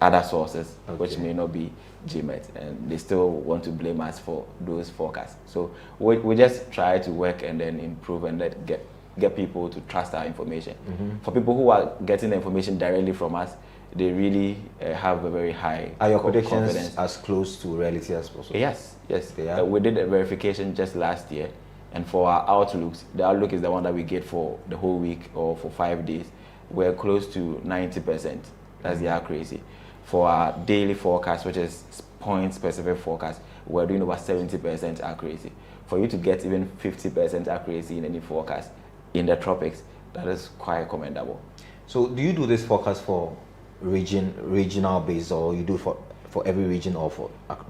other sources, which may not be GMet, and they still want to blame us for those forecasts. So we just try to work and then improve and get people to trust our information. For people who are getting the information directly from us, they really have a very high Are your predictions confidence. as close to reality as possible? Yes. We did a verification just last year, and for our outlooks, the outlook is the one that we get for the whole week or for 5 days. We're close to 90%. That's the accuracy. For our daily forecast, which is point-specific forecast, we're doing over 70% accuracy. For you to get even 50% accuracy in any forecast in the tropics, that is quite commendable. So do you do this forecast for regional base, or you do for every region, or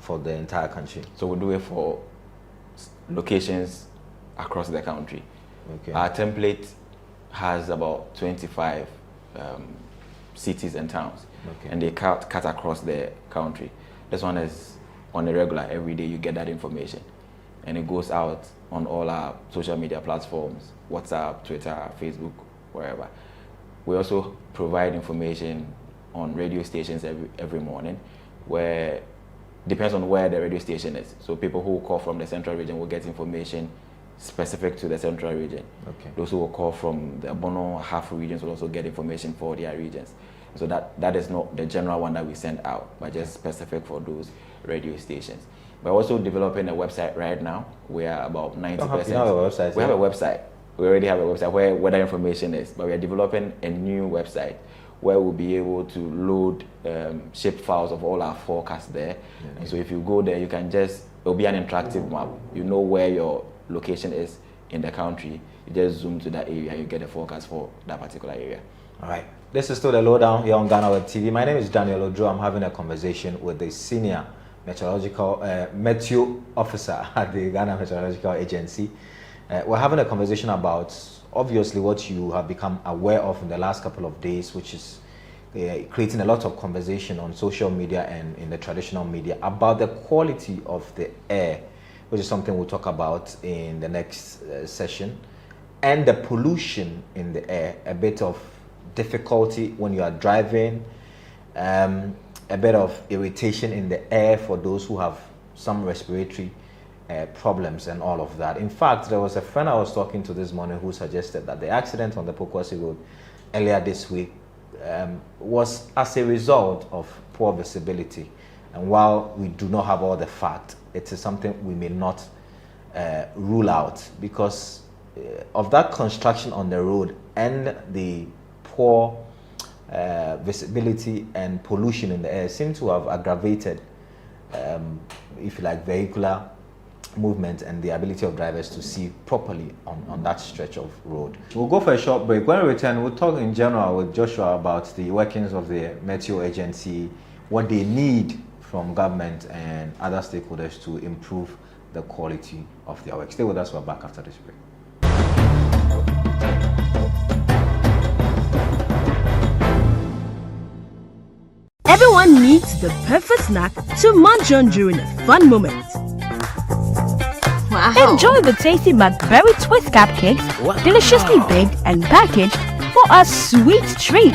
for the entire country? So we do it for locations across the country. Okay. Our template has about 25 cities and towns, and they cut across the country. This one is on a regular, every day you get that information, and it goes out on all our social media platforms, WhatsApp, Twitter, Facebook, wherever. We also provide information on radio stations every morning, where depends on where the radio station is. So people who call from the central region will get information specific to the central region. Okay. Those who will call from the Bono half regions will also get information for their regions. So that is not the general one that we send out, but just specific for those radio stations. We're also developing a website right now. We are about 90%. You have a website? We have a website. We already have a website where weather information is, but we are developing a new website where we'll be able to load shape files of all our forecasts there. And so if you go there, you can it'll be an interactive map. You know where your location is in the country. You just zoom to that area, you get a forecast for that particular area. All right. This is still the lowdown here on GhanaWeb TV. My name is Daniel Odro. I'm having a conversation with the senior meteorological meteo officer at the Ghana Meteorological Agency. We're having a conversation about obviously what you have become aware of in the last couple of days, which is creating a lot of conversation on social media and in the traditional media about the quality of the air, which is something we'll talk about in the next session, and the pollution in the air, a bit of difficulty when you are driving, a bit of irritation in the air for those who have some respiratory problems and all of that. In fact, there was a friend I was talking to this morning who suggested that the accident on the Pokwasi Road earlier this week was as a result of poor visibility. And while we do not have all the facts, it is something we may not rule out because of that construction on the road and the poor visibility and pollution in the air seem to have aggravated, if you like, vehicular movement and the ability of drivers to see properly on that stretch of road. We'll go for a short break. When we return, we'll talk in general with Joshua about the workings of the Meteo Agency, what they need from government and other stakeholders to improve the quality of their work. Stay with us, we're back after this break. Everyone needs it's the perfect snack to munch on during a fun moment. Wow. Enjoy the tasty McBerry Twist cupcakes, deliciously baked and packaged for a sweet treat.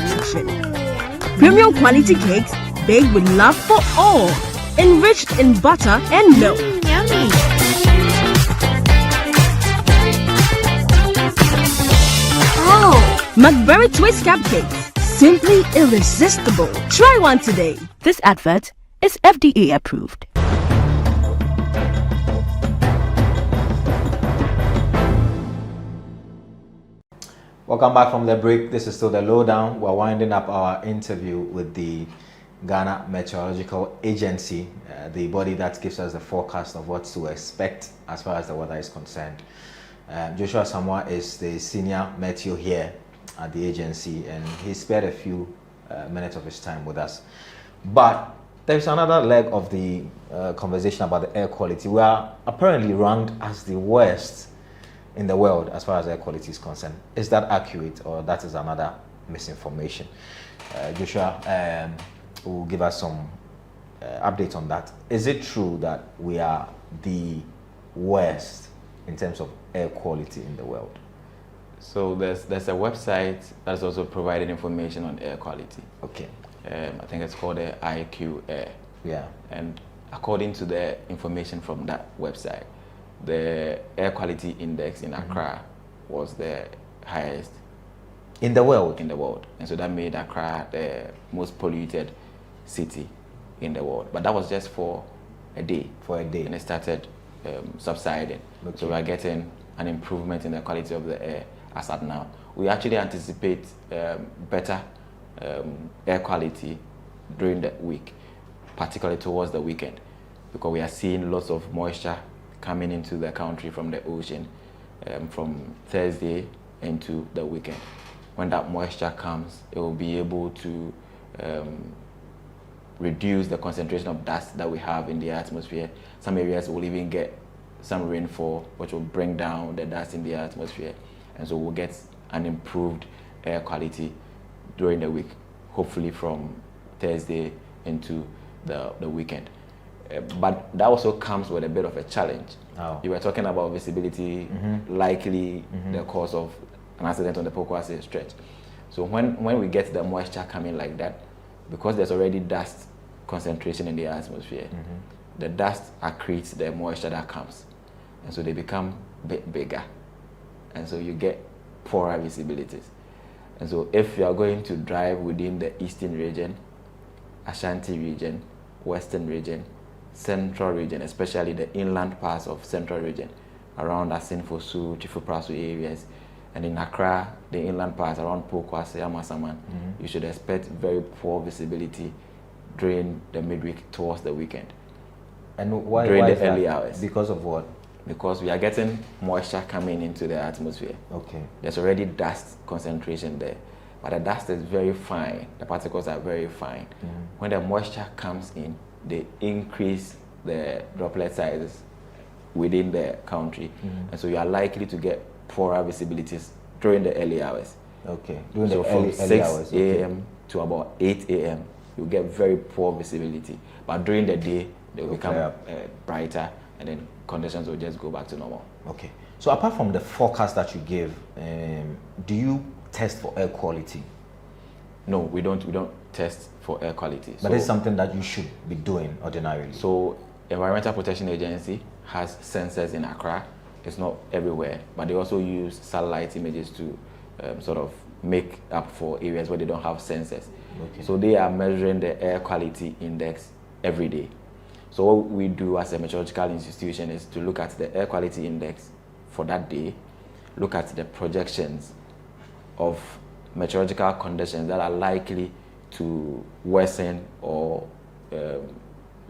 Premium quality cakes baked with love for all, enriched in butter and milk. Yummy. Oh, McBerry Twist cupcakes, simply irresistible. Try one today. This advert is FDA approved. Welcome back from the break. This is still the lowdown. We're winding up our interview with the Ghana Meteorological Agency, the body that gives us the forecast of what to expect as far as the weather is concerned. Joshua Samoa is the senior meteo here at the agency, and he spared a few minutes of his time with us. But there's another leg of the conversation about the air quality. We are apparently ranked as the worst in the world as far as air quality is concerned. Is that accurate, or that is another misinformation? Joshua will give us some updates on that. Is it true that we are the worst in terms of air quality in the world? So there's a website that's also providing information on air quality. Okay. I think it's called the IQ Air. Yeah. And according to the information from that website, the air quality index in Accra was the highest in the world. And so that made Accra the most polluted city in the world. But that was just for a day. And it started subsiding. Okay. So we are getting an improvement in the quality of the air as at now. We actually anticipate better air quality during the week, particularly towards the weekend, because we are seeing lots of moisture coming into the country from the ocean from Thursday into the weekend. When that moisture comes, it will be able to reduce the concentration of dust that we have in the atmosphere. Some areas will even get some rainfall, which will bring down the dust in the atmosphere. And so we'll get an improved air quality during the week, hopefully from Thursday into the weekend. But that also comes with a bit of a challenge. Oh. You were talking about visibility, likely the cause of an accident on the Pokwase stretch. So when we get the moisture coming like that, because there's already dust concentration in the atmosphere, the dust accretes the moisture that comes. And so they become a bit bigger. And so you get poorer visibilities. And so if you are going to drive within the eastern region, Ashanti region, western region, central region, especially the inland parts of central region, around Asinfosu, Chifuprasu areas, and in Accra, the inland parts around Pokwase, Amasaman, you should expect very poor visibility during the midweek towards the weekend. And why? During why the early hours. Because of what? Because we are getting moisture coming into the atmosphere. Okay. There's already dust concentration there, but the dust is very fine. The particles are very fine. When the moisture comes in, they increase the droplet sizes within the country, and so you are likely to get poorer visibilities during the early hours. Okay. During so the from early 6 hours, a.m. to about 8 a.m. you get very poor visibility, but during the day they will become brighter, and then conditions will just go back to normal. Okay. So apart from the forecast that you give, do you test for air quality? No, we don't test for air quality. But it's something that you should be doing ordinarily. So Environmental Protection Agency has sensors in Accra. It's not everywhere, but they also use satellite images to sort of make up for areas where they don't have sensors. Okay. So they are measuring the air quality index every day. So what we do as a meteorological institution is to look at the air quality index for that day, look at the projections of meteorological conditions that are likely to worsen or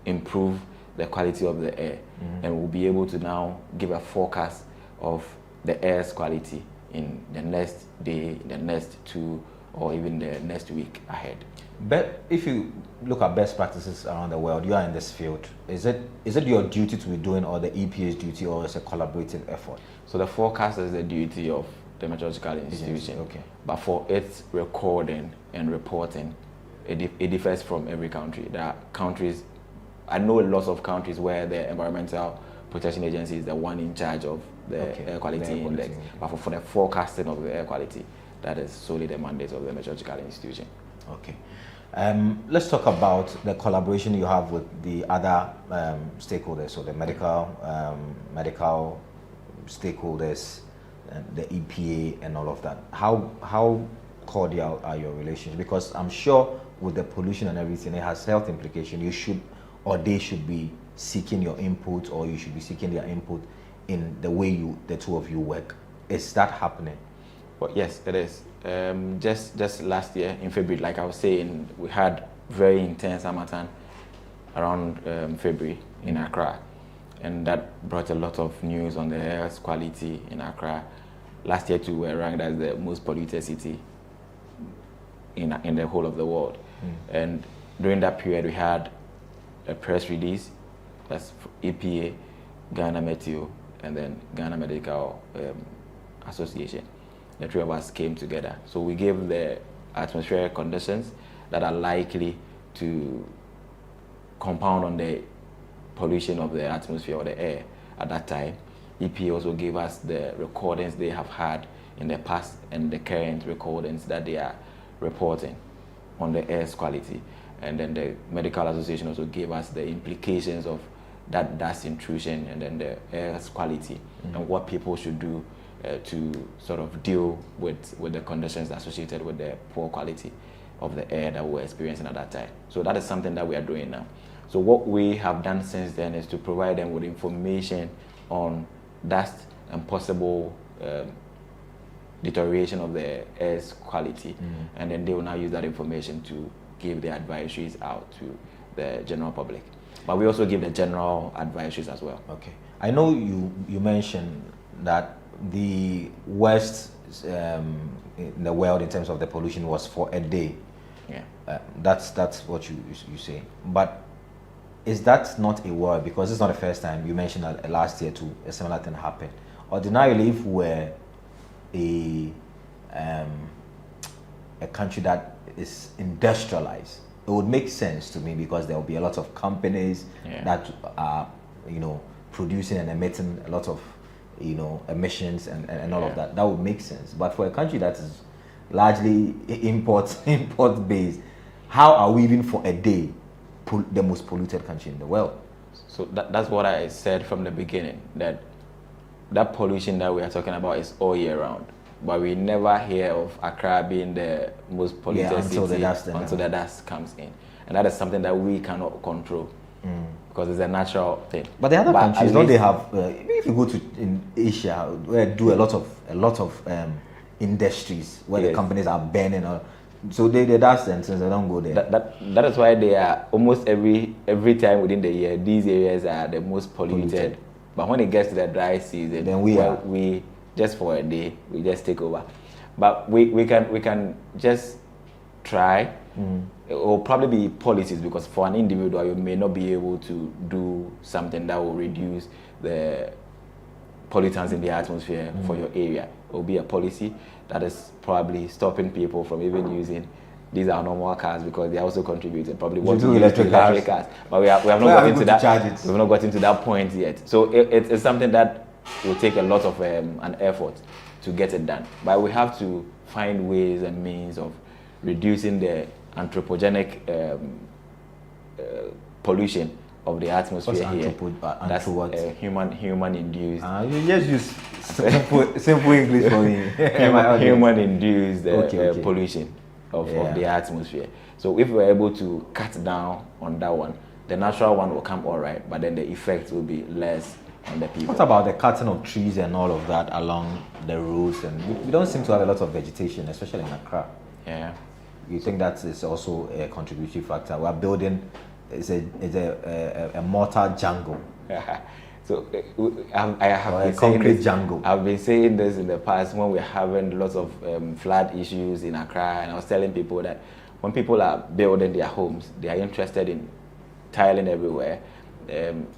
improve the quality of the air, and we'll be able to now give a forecast of the air's quality in the next day, the next 2, or even the next week ahead. But if you look at best practices around the world, you are in this field. Is it your duty to be doing, or the EPA's duty, or is it a collaborative effort? So the forecast is the duty of the meteorological institution. Okay. But for its recording and reporting, it differs from every country. There are countries, I know lots of countries where the Environmental Protection Agency is the one in charge of the air quality index, but for the forecasting of the air quality, that is solely the mandate of the meteorological institution. Okay. Let's talk about the collaboration you have with the other stakeholders, so the medical stakeholders, the EPA, and all of that. How cordial are your relations? Because I'm sure with the pollution and everything, it has health implications. You should, or they should be seeking your input, or you should be seeking their input in the way the two of you work. Is that happening? Well, yes, it is. Just last year in February, like I was saying, we had very intense harmattan around February in Accra, and that brought a lot of news on the air quality in Accra. Last year too, we were ranked as the most polluted city in the whole of the world. And during that period, we had a press release, that's EPA, Ghana Meteo, and then Ghana Medical Association. The three of us came together. So we gave the atmospheric conditions that are likely to compound on the pollution of the atmosphere or the air at that time. EPA also gave us the recordings they have had in the past and the current recordings that they are reporting on the air's quality. And then the Medical Association also gave us the implications of that dust intrusion and then the air's quality and what people should do to sort of deal with the conditions associated with the poor quality of the air that we were experiencing at that time. So that is something that we are doing now. So what we have done since then is to provide them with information on dust and possible deterioration of the air's quality, and then they will now use that information to give the advisories out to the general public. But we also give the general advisories as well. Okay. I know you mentioned that the worst in the world in terms of the pollution was for a day. Yeah. That's what you say. But is that not a worry? Because it's not the first time. You mentioned that last year too, a similar thing happened. Ordinarily, if we're a country that is industrialized, it would make sense to me because there will be a lot of companies that are, producing and emitting a lot of, emissions and all of that. That would make sense. But for a country that is largely import based, how are we even for a day the most polluted country in the world? So that's what I said from the beginning, that pollution that we are talking about is all year round. But we never hear of Accra being the most polluted city until the dust comes in. And that is something that we cannot control because it's a natural thing. But the other countries, don't they have, if you go to in Asia, where do a lot of industries where the companies are burning, so they dust and since they don't go there. That is why they are almost every time within the year, these areas are the most polluted. But when it gets to the dry season, then we just for a day, we just take over. But we can just try. It will probably be policies, because for an individual, you may not be able to do something that will reduce the pollutants in the atmosphere for your area. It will be a policy that is probably stopping people from even using these are normal cars, because they are also contributing. Probably want to use electric cars. But we have not gotten to that. We've not gotten to that point yet. So it's something that will take a lot of an effort to get it done. But we have to find ways and means of reducing the anthropogenic pollution of the atmosphere here. That's human induced. You just use simple English for me. Human induced pollution of the atmosphere. So if we're able to cut down on that one, the natural one will come all right, but then the effect will be less on the people. What about the cutting of trees and all of that along the roads? And we don't seem to have a lot of vegetation, especially in Accra. Yeah. You think that is also a contributory factor? We're building a mortar jungle. So I have been concrete jungle. I've been saying this in the past when we're having lots of flood issues in Accra, and I was telling people that when people are building their homes, they are interested in tiling everywhere.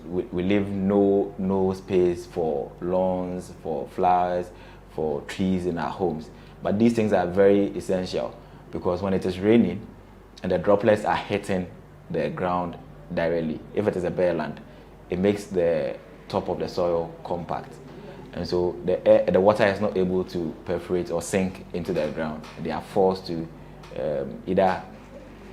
We leave no space for lawns, for flowers, for trees in our homes. But these things are very essential, because when it is raining, and the droplets are hitting the ground directly. If it is a bare land, it makes the top of the soil compact, and so the water is not able to perforate or sink into the ground. They are forced to either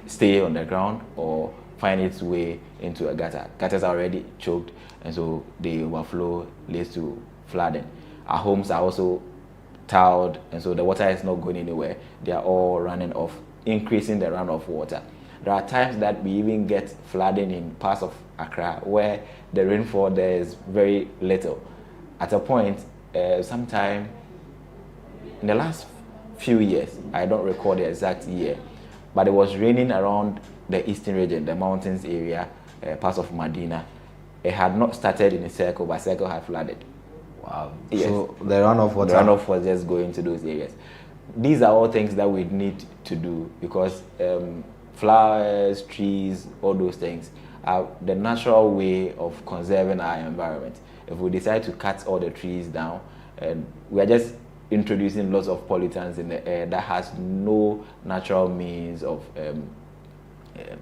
stay on the ground or find its way into a gutter. Gutters are already choked, and so the overflow leads to flooding. Our homes are also tiled, and so the water is not going anywhere. They are all running off, increasing the run of water. There are times that we even get flooding in parts of Accra where the rainfall there is very little. At a point, sometime in the last few years, I don't recall the exact year, but it was raining around the eastern region, the mountains area, parts of Medina. It had not started in a circle, but circle had flooded. Wow. Yes. So the runoff water? The runoff was just going to those areas. These are all things that we need to do because flowers, trees, all those things are the natural way of conserving our environment. If we decide to cut all the trees down, we are just introducing lots of pollutants in the air that has no natural means of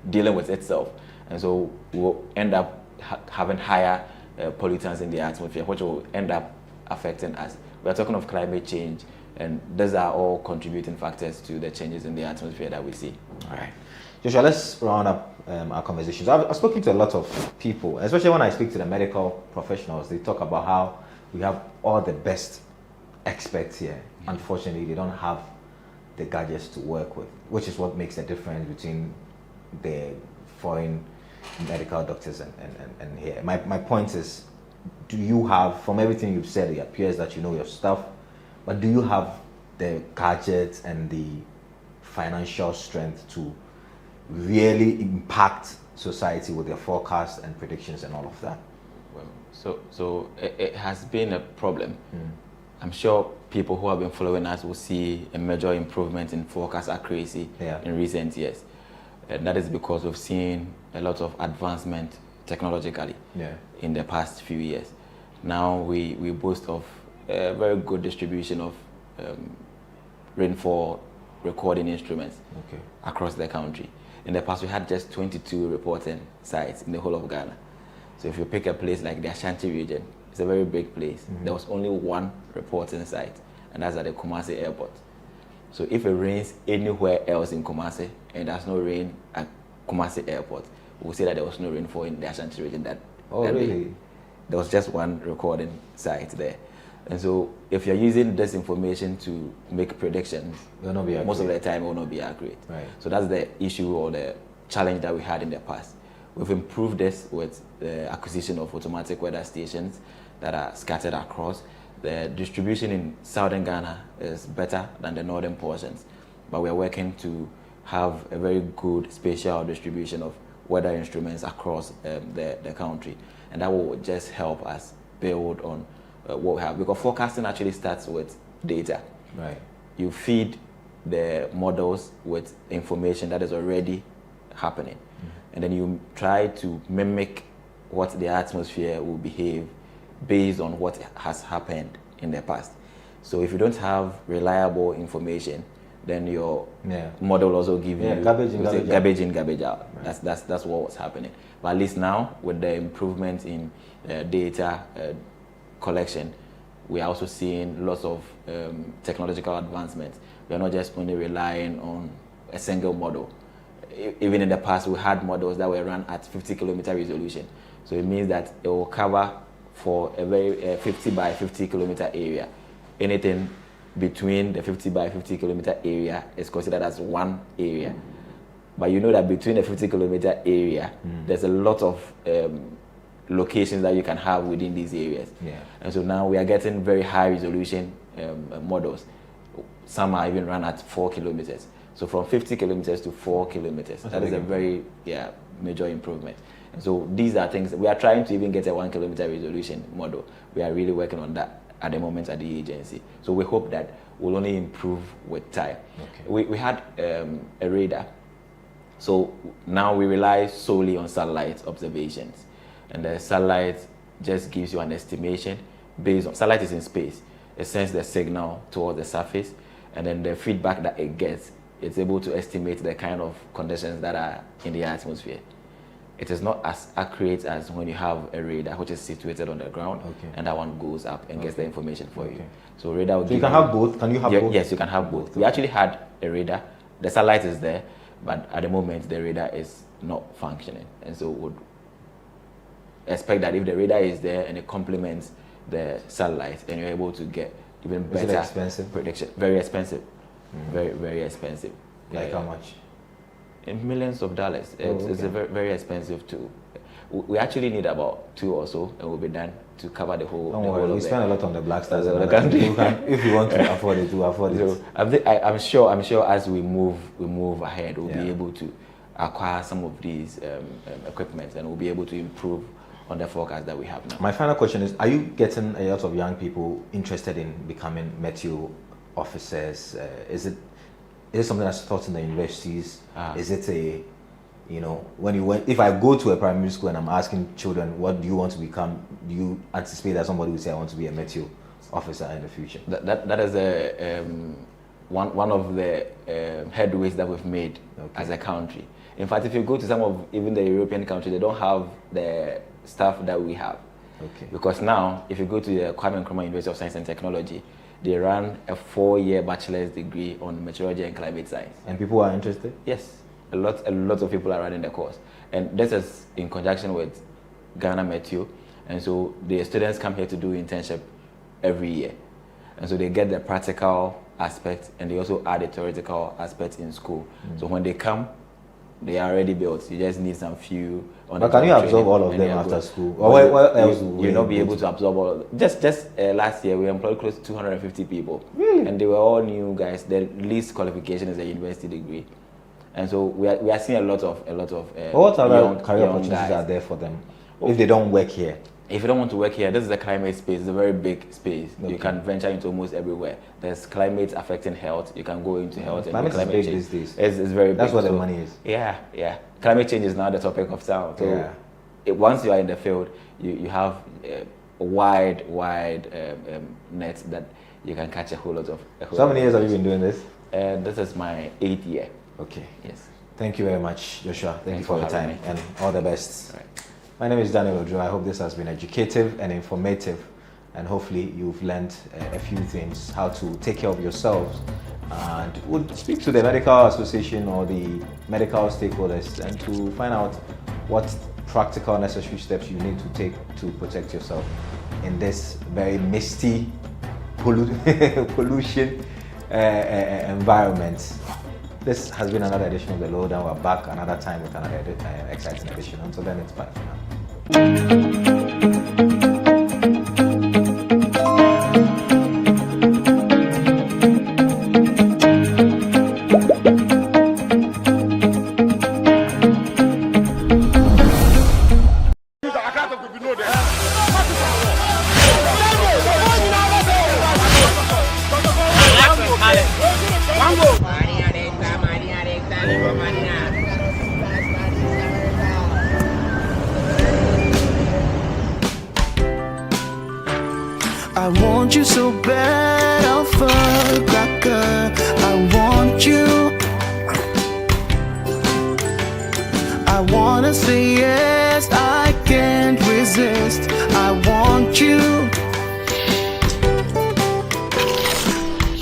dealing with itself. And so we'll end up having higher pollutants in the atmosphere, which will end up affecting us. We are talking of climate change, and those are all contributing factors to the changes in the atmosphere that we see. All right. Joshua, let's round up our conversations. I've spoken to a lot of people, especially when I speak to the medical professionals. They talk about how we have all the best experts here. Unfortunately, they don't have the gadgets to work with, which is what makes the difference between the foreign medical doctors and here. My point is, do you have, from everything you've said, it appears that you know your stuff, but do you have the gadgets and the financial strength to really impact society with their forecasts and predictions and all of that? Well, so it has been a problem. I'm sure people who have been following us will see a major improvement in forecast accuracy in recent years. And that is because we've seen a lot of advancement technologically in the past few years. Now we boast of a very good distribution of rainfall recording instruments across the country. In the past, we had just 22 reporting sites in the whole of Ghana. So if you pick a place like the Ashanti region, it's a very big place. There was only one reporting site, and that's at the Kumasi airport. So if it rains anywhere else in Kumasi and there's no rain at Kumasi airport, we'll say that there was no rainfall in the Ashanti region that really? day. There was just one recording site there. And so if you're using this information to make predictions, most of the time it will not be accurate. Right. So that's the issue or the challenge that we had in the past. We've improved this with the acquisition of automatic weather stations that are scattered across. The distribution in southern Ghana is better than the northern portions, but we're working to have a very good spatial distribution of weather instruments across the country, and that will just help us build on what we have, because forecasting actually starts with data. Right. You feed the models with information that is already happening, and then you try to mimic what the atmosphere will behave based on what has happened in the past. So if you don't have reliable information, then your model will also give you garbage in, garbage out. Right. That's what was happening. But at least now, with the improvement in data collection, we are also seeing lots of technological advancements. We are not just only relying on a single model. Even in the past, we had models that were run at 50-kilometer resolution. So it means that it will cover for a very 50 by 50 kilometer area. Anything between the 50 by 50 kilometer area is considered as one area. But you know that between the 50 kilometer area, there's a lot of locations that you can have within these areas. And so now we are getting very high resolution models. Some are even run at 4 kilometers. So from 50 kilometers to 4 kilometers, that is a very major improvement. And so these are things, we are trying to even get a 1 kilometer resolution model. We are really working on that at the moment at the agency. So we hope that we'll only improve with time. We had a radar. So now we rely solely on satellite observations. And the satellite just gives you an estimation based on, satellite is in space. It sends the signal towards the surface, and then the feedback that it gets it's able to estimate the kind of conditions that are in the atmosphere. It is not as accurate as when you have a radar which is situated on the ground, and that one goes up and gets the information for you. So radar will So you can have both? Can you have both? Yes, you can have both. We actually had a radar. The satellite is there, but at the moment the radar is not functioning. And so would expect that if the radar is there and it complements the satellite, and you're able to get even better prediction. Very expensive. Very, very expensive. Like how much? In millions of dollars. It's a very, very expensive tool. We actually need about 2 or so, and we'll be done to cover the whole. Don't worry, we spend a lot on the black stars. If you want to afford it, to afford it. I'm sure as we move ahead, we'll be able to acquire some of these equipment, and we'll be able to improve on the forecast that we have now. My final question is: are you getting a lot of young people interested in becoming meteo officers? Is it something that's taught in the universities? Is it a, if I go to a primary school and I'm asking children, what do you want to become? Do you anticipate that somebody will say, I want to be a meteo officer in the future? That is one of the headways that we've made as a country. In fact, if you go to some of even the European countries, they don't have the stuff that we have. Because now, if you go to the Kwame Nkrumah University of Science and Technology, they run a 4-year bachelor's degree on meteorology and climate science. And people are interested? Yes, a lot of people are running the course. And this is in conjunction with Ghana Meteo. And so the students come here to do internship every year. And so they get the practical aspect, and they also add the theoretical aspect in school. So when they come, they are already built. You just need some few. But can you absorb all of them after school? Or what else you'll not be able to absorb all of them. Just last year, we employed close to 250 people. Really? And they were all new guys. The least qualification is a university degree. And so we are seeing a lot of what other career opportunities are there for them if they don't work here? If you don't want to work here, this is a climate space. It's a very big space. You can venture into almost everywhere. There's climate affecting health. You can go into health. And climate big change. These days. It's very big. That's where the money is. Yeah. Climate change is now the topic of town. So once you are in the field, you have a wide net that you can catch a whole lot of. So how many years have you been doing this? This is my 8th year. Okay. Yes. Thank you very much, Joshua. Thank you for your time and all the best. All right. My name is Daniel Odro. I hope this has been educative and informative, and hopefully you've learned a few things, how to take care of yourselves, and would speak to the medical association or the medical stakeholders and to find out what practical necessary steps you need to take to protect yourself in this very misty pollution environment. This has been another edition of The Lowdown. We're back another time with another exciting edition. Until then, it's bye for now. I want you so bad, Alpha-Cracker. I want you. I wanna say yes, I can't resist. I want you.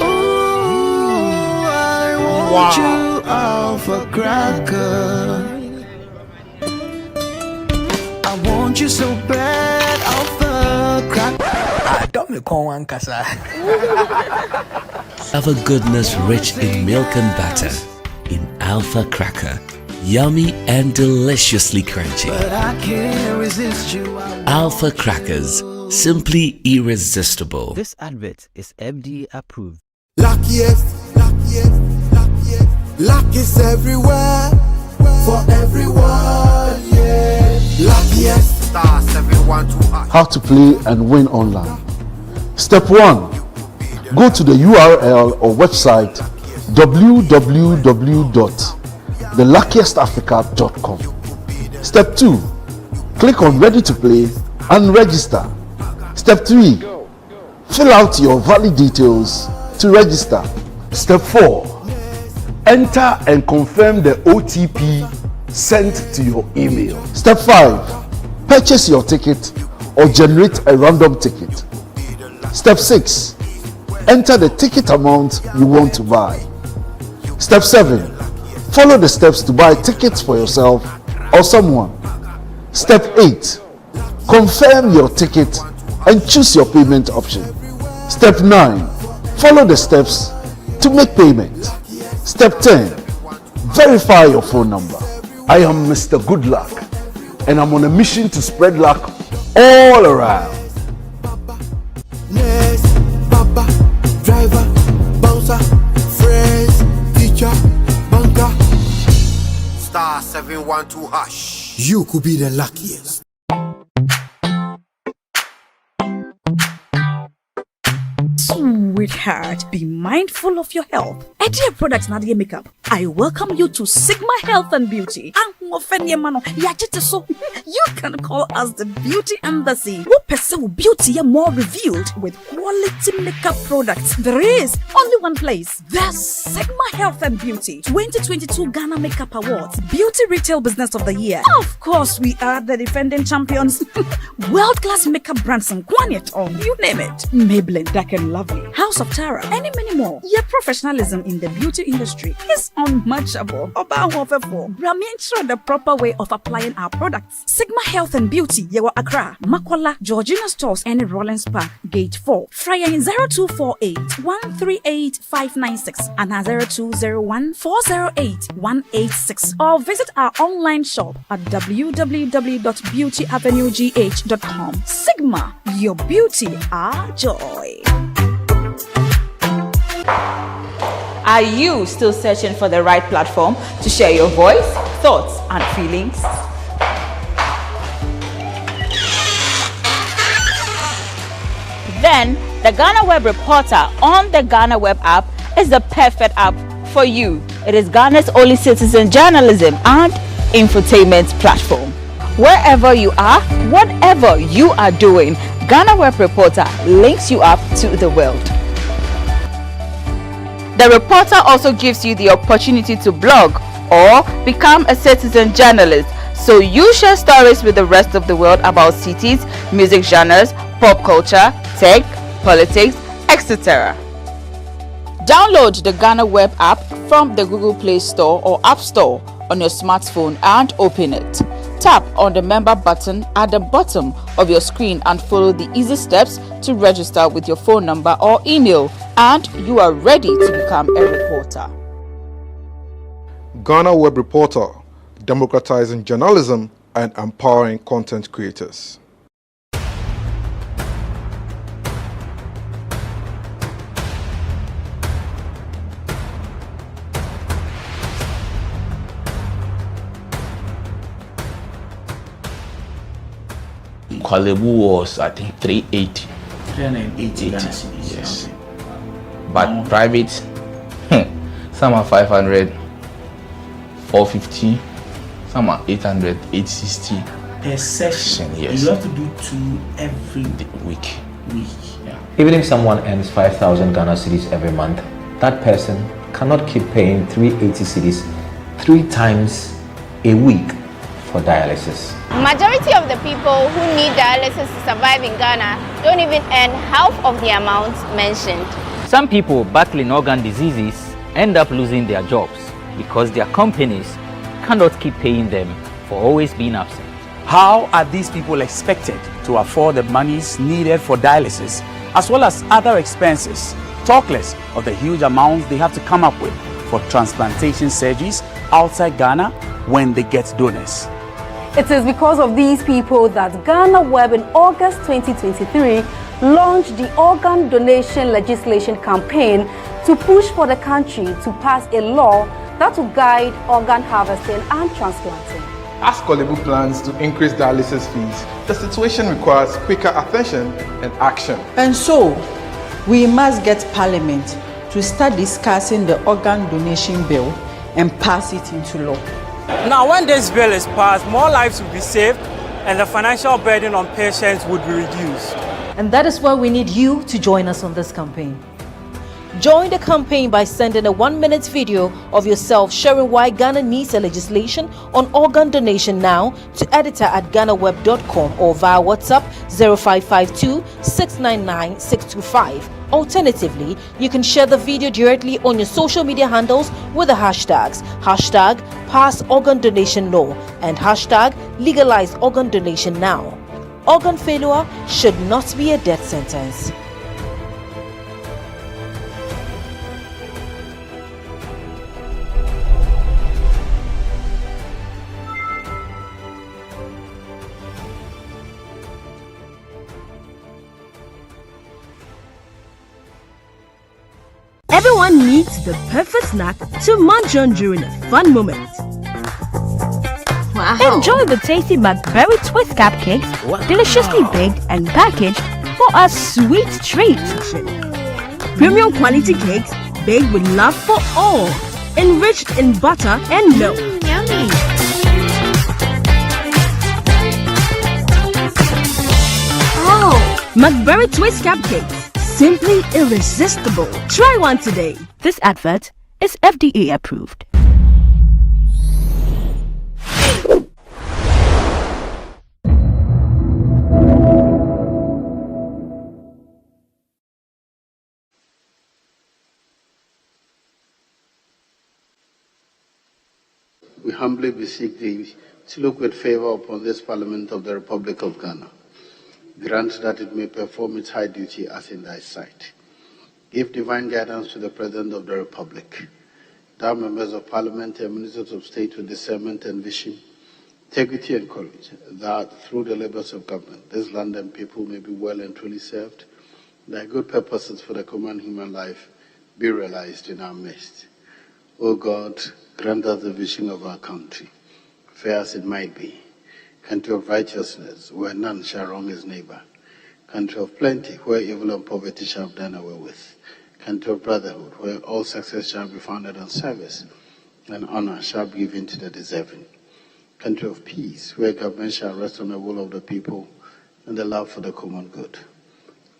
Ooh, I want you, Alpha-Cracker. I want you so bad, Alpha-Cracker. Have a goodness rich in milk and butter in Alpha Cracker. Yummy and deliciously crunchy. But I can't resist you. Alpha Crackers, simply irresistible. This advert is FDA approved. Luckiest, luck is everywhere, for everyone, yeah. Luckiest, stars everyone to us. How to play and win online. Step 1. Go to the URL or website www.theluckiestafrica.com. Step 2. Click on Ready to Play and register. Step 3. Fill out your valid details to register. Step 4. Enter and confirm the OTP sent to your email. Step 5. Purchase your ticket or generate a random ticket. Step 6. Enter the ticket amount you want to buy. Step 7. Follow the steps to buy tickets for yourself or someone. Step 8. Confirm your ticket and choose your payment option. Step 9. Follow the steps to make payment. Step 10. Verify your phone number. I am Mr. Good Luck and I'm on a mission to spread luck all around. Nurse, Baba, driver, bouncer, friends, teacher, banker. Star 712 hash. You could be the luckiest. Sweetheart, be mindful of your health. Dear products na dear makeup. I welcome you to Sigma Health and Beauty. You can call us the Beauty Embassy. We pursue beauty more revealed with quality makeup products. There is only one place. The Sigma Health and Beauty 2022 Ghana Makeup Awards Beauty Retail Business of the Year. Of course, we are the defending champions. World-class makeup brands and Kwanyet on, you name it. Maybelline, Dark and Lovely, House of Tara, and many more. Your professionalism in the beauty industry is unmatchable. Ensure the proper way of applying our products. Sigma Health and Beauty, Yewa Accra, Makola, Georgina Stores, and Rollins Park, Gate 4. Fryer in 0248 138 596 and 0201 408 186. Or visit our online shop at www.beautyavenuegh.com. Sigma, your beauty, our joy. Are you still searching for the right platform to share your voice, thoughts, and feelings? Then, the GhanaWeb Reporter on the GhanaWeb app is the perfect app for you. It is Ghana's only citizen journalism and infotainment platform. Wherever you are, whatever you are doing, GhanaWeb Reporter links you up to the world. The reporter also gives you the opportunity to blog or become a citizen journalist, so you share stories with the rest of the world about cities, music genres, pop culture, tech, politics, etc. Download the GhanaWeb app from the Google Play Store or App Store on your smartphone and open it. Tap on the member button at the bottom of your screen and follow the easy steps to register with your phone number or email, and you are ready to become a reporter. GhanaWeb Reporter, democratizing journalism and empowering content creators. Kwalebu was, I think, 380. 380 Ghana cedis. Yes. But private, some are 500, 450, some are 800, 860. Per session, yes. You have to do 2 every week. Yeah. Even if someone earns 5,000 Ghana cedis every month, that person cannot keep paying 380 cedis 3 times a week for dialysis. Majority of the people who need dialysis to survive in Ghana don't even earn half of the amount mentioned. Some people battling organ diseases end up losing their jobs because their companies cannot keep paying them for always being absent. How are these people expected to afford the monies needed for dialysis as well as other expenses, talk less of the huge amounts they have to come up with for transplantation surgeries outside Ghana when they get donors? It is because of these people that GhanaWeb in August 2023 launched the organ donation legislation campaign to push for the country to pass a law that will guide organ harvesting and transplanting. As Kolebu plans to increase dialysis fees, the situation requires quicker attention and action. And so, we must get Parliament to start discussing the organ donation bill and pass it into law. Now, when this bill is passed, more lives will be saved and the financial burden on patients would be reduced. And that is why we need you to join us on this campaign. Join the campaign by sending a 1-minute video of yourself sharing why Ghana needs a legislation on organ donation now to editor@GhanaWeb.com or via WhatsApp 0552 699 625. Alternatively, you can share the video directly on your social media handles with the hashtags #PassOrganDonationLaw and #LegalizeOrganDonationNow. Organ failure should not be a death sentence. Everyone needs the perfect snack to munch on during a fun moment. Wow. Enjoy the tasty McBerry Twist cupcakes, deliciously baked and packaged for a sweet treat. Premium quality cakes baked with love for all, enriched in butter and milk. Yummy. Oh, McBerry Twist cupcakes. Simply irresistible. Try one today. This advert is FDA approved. We humbly beseech thee to look with favor upon this Parliament of the Republic of Ghana. Grant that it may perform its high duty as in thy sight. Give divine guidance to the President of the Republic. Thou members of Parliament and Ministers of State with discernment and vision, integrity and courage, that through the labors of government, this land and people may be well and truly served, thy good purposes for the common human life be realized in our midst. O God, grant us the vision of our country, fair as it might be, country of righteousness, where none shall wrong his neighbor, country of plenty, where evil and poverty shall be done away with, country of brotherhood, where all success shall be founded on service, and honor shall be given to the deserving, country of peace, where government shall rest on the will of the people and the love for the common good.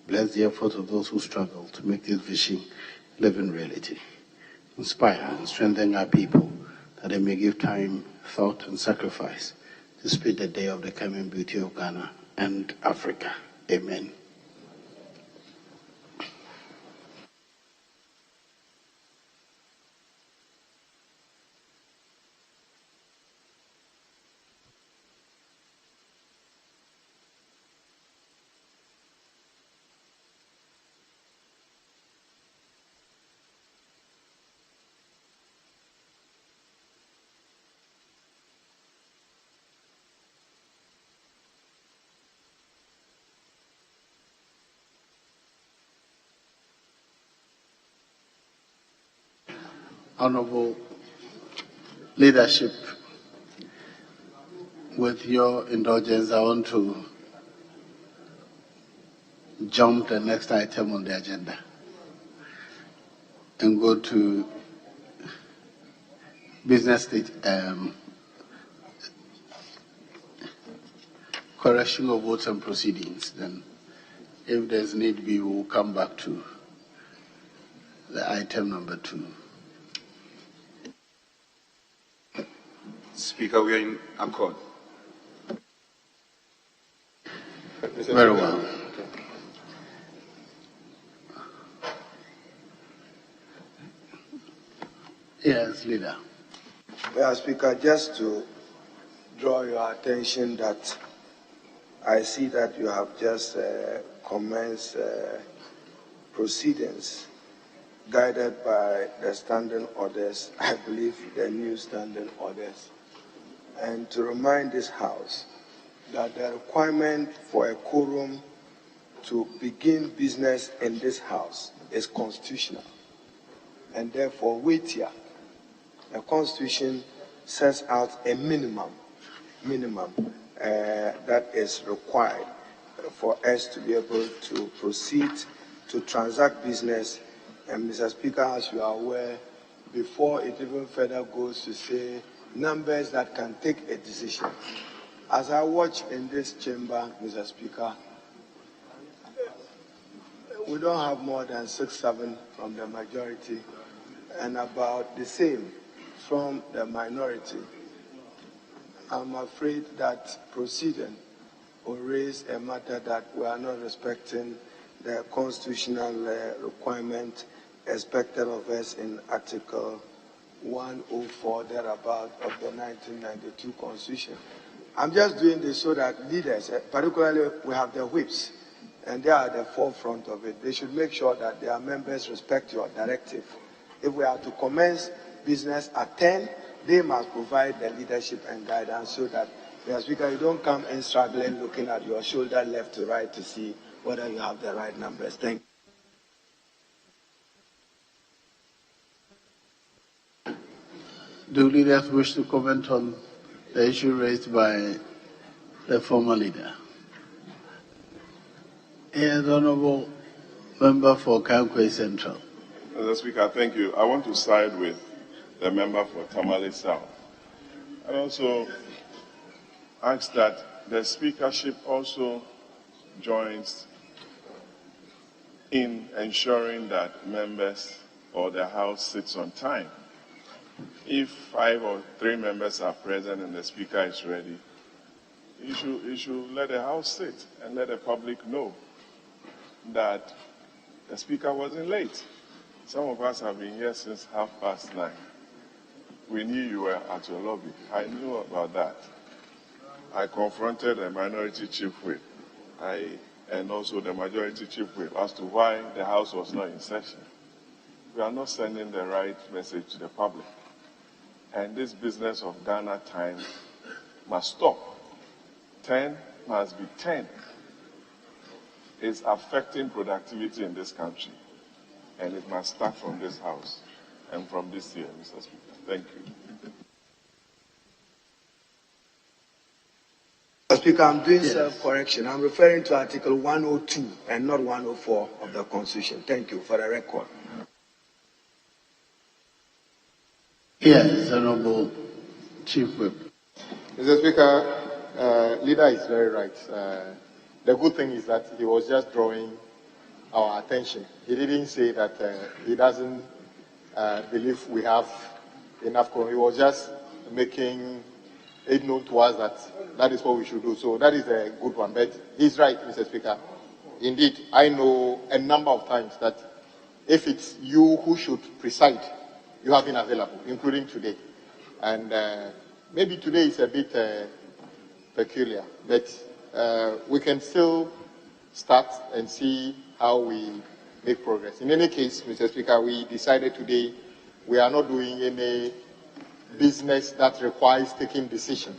Bless the efforts of those who struggle to make this vision live in reality. Inspire and strengthen our people, that they may give time, thought, and sacrifice to speed the day of the coming beauty of Ghana and Africa. Amen. Honorable leadership, with your indulgence, I want to jump the next item on the agenda and go to business state correction of votes and proceedings. Then, if there's need be, we'll come back to the item number 2. Speaker, we are in accord. Very well. Yes, leader. Well, Speaker, just to draw your attention that I see that you have just commenced proceedings guided by the standing orders, I believe the new standing orders. And to remind this House that the requirement for a quorum to begin business in this House is constitutional. And therefore, wait here. The Constitution sets out a minimum that is required for us to be able to proceed to transact business. And Mr. Speaker, as you are aware, before it even further goes to say numbers that can take a decision. As I watch in this chamber, Mr. Speaker, we don't have more than 6-7 from the majority and about the same from the minority. I'm afraid that proceeding will raise a matter that we are not respecting the constitutional requirement expected of us in Article 104 thereabout of the 1992 Constitution. I'm just doing this so that leaders, particularly we have the whips, and they are at the forefront of it. They should make sure that their members respect your directive. If we are to commence business at 10, they must provide the leadership and guidance so that, Mr. Speaker, you don't come in struggling, looking at your shoulder left to right to see whether you have the right numbers. Thank you. Do leaders wish to comment on the issue raised by the former leader? Yes, Honourable Member for Kankwe Central. Mr. Speaker, thank you. I want to side with the member for Tamale South. And also ask that the speakership also joins in ensuring that members or the House sits on time. If 5 or 3 members are present and the speaker is ready, you should let the House sit and let the public know that the speaker wasn't late. Some of us have been here since 9:30. We knew you were at your lobby. I knew about that. I confronted the minority chief whip and also the majority chief whip as to why the House was not in session. We are not sending the right message to the public. And this business of Ghana time must stop. 10 must be 10. It's affecting productivity in this country. And it must start from this House and from this year, Mr. Speaker. Thank you. Mr. Speaker, I'm doing self-correction. I'm referring to Article 102 and not 104 of the Constitution. Thank you for the record. Yes, Honourable Chief Whip. Mr. Speaker, leader is very right. The good thing is that he was just drawing our attention. He didn't say that he doesn't believe we have enough. He was just making it known to us that that is what we should do. So that is a good one. But he's right, Mr. Speaker. Indeed, I know a number of times that if it's you who should preside, you have been available, including today. And maybe today is a bit peculiar, but we can still start and see how we make progress. In any case, Mr. Speaker, we decided today we are not doing any business that requires taking decision.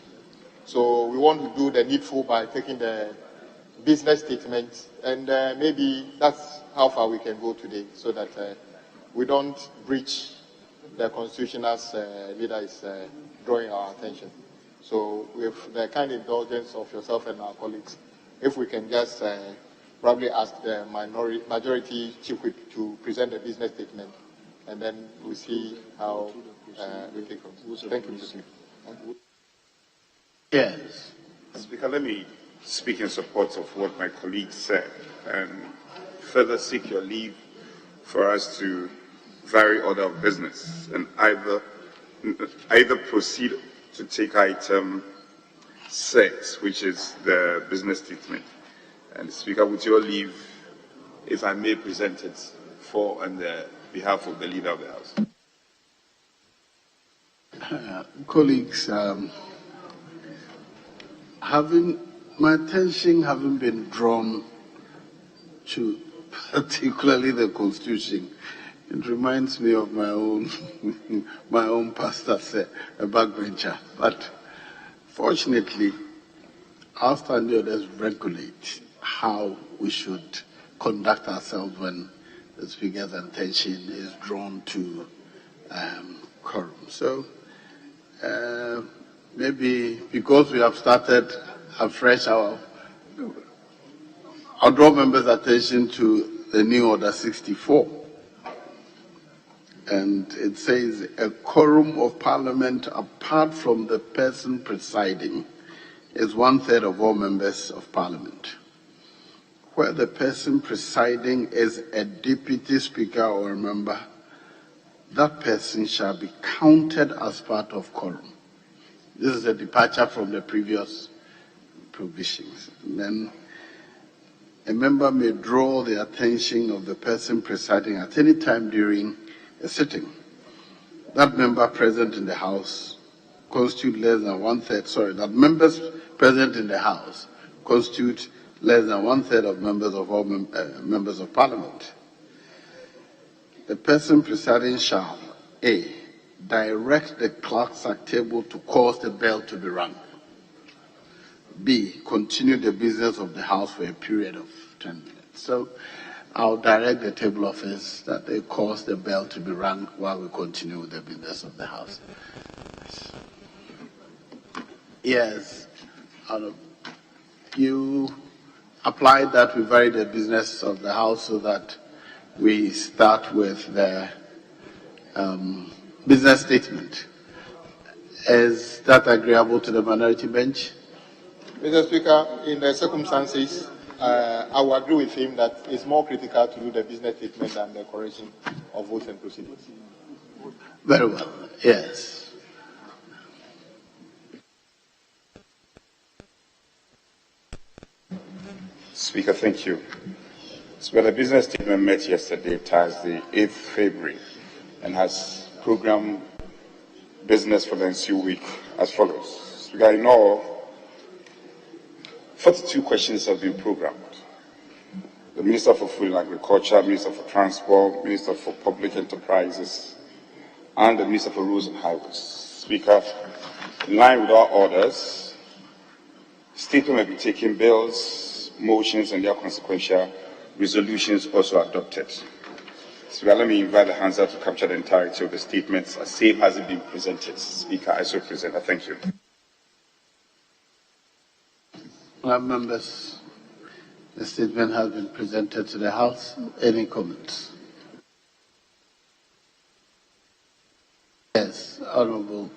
So we want to do the needful by taking the business statement, and maybe that's how far we can go today, so that we don't breach the Constitution as leader is drawing our attention. So with the kind indulgence of yourself and our colleagues, if we can just probably ask the majority chief whip to present the business statement, and then we'll see how we take on. Thank you, Mr. Speaker. Yes. Speaker, let me speak in support of what my colleague said and further seek your leave for us to vary order of business and either proceed to take item 6, which is the business statement. And Speaker, with your leave, if I may present it on the behalf of the Leader of the House. Colleagues, my attention having been drawn to particularly the Constitution, it reminds me of my own pastor, a backbencher. But fortunately, our standing orders regulate how we should conduct ourselves when the Speaker's attention is drawn to quorum. So maybe because we have started afresh, I'll draw members' attention to the new Order 64. And it says a quorum of Parliament apart from the person presiding is 1/3 of all members of Parliament. where the person presiding is a deputy speaker or a member, that person shall be counted as part of quorum. This is a departure from the previous provisions. And then a member may draw the attention of the person presiding at any time during a sitting. That member present in the House constitute less than that members present in the House constitute less than 1/3 of members of all members of Parliament. The person presiding shall, A, direct the clerks at table to cause the bell to be rung. B, continue the business of the House for a period of 10 minutes. So I'll direct the table office that they cause the bell to be rung while we continue with the business of the House. Yes, you applied that we vary the business of the House so that we start with the business statement. Is that agreeable to the minority bench? Mr. Speaker, in the circumstances, I will agree with him that it's more critical to do the business statement than the correction of votes and proceedings. Very well, yes. Speaker, thank you. So the business statement met yesterday, Thursday, 8th February, and has programmed business for the ensuing week as follows. Speaker, in all, 42 questions have been programmed. The Minister for Food and Agriculture, Minister for Transport, Minister for Public Enterprises, and the Minister for Roads and Highways. Speaker, in line with our orders, statement will be taken, bills, motions, and their consequential resolutions also adopted. Speaker, let me invite the Hansa to capture the entirety of the statements as same has it been presented. Speaker, I so present. Thank you. Members, the statement has been presented to the House. Any comments? Yes, Honorable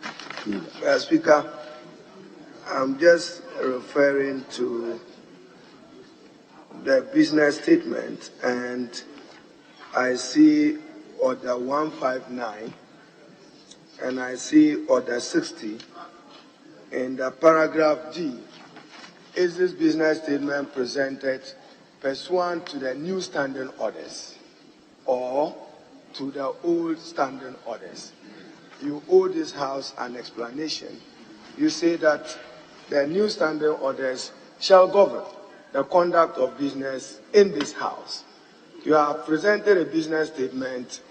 Leader. Speaker, I'm just referring to the business statement, and I see Order 159 and I see Order 60 in the paragraph D. Is this business statement presented pursuant to the new standing orders or to the old standing orders? You owe this House an explanation. You say that the new standing orders shall govern the conduct of business in this House. You have presented a business statement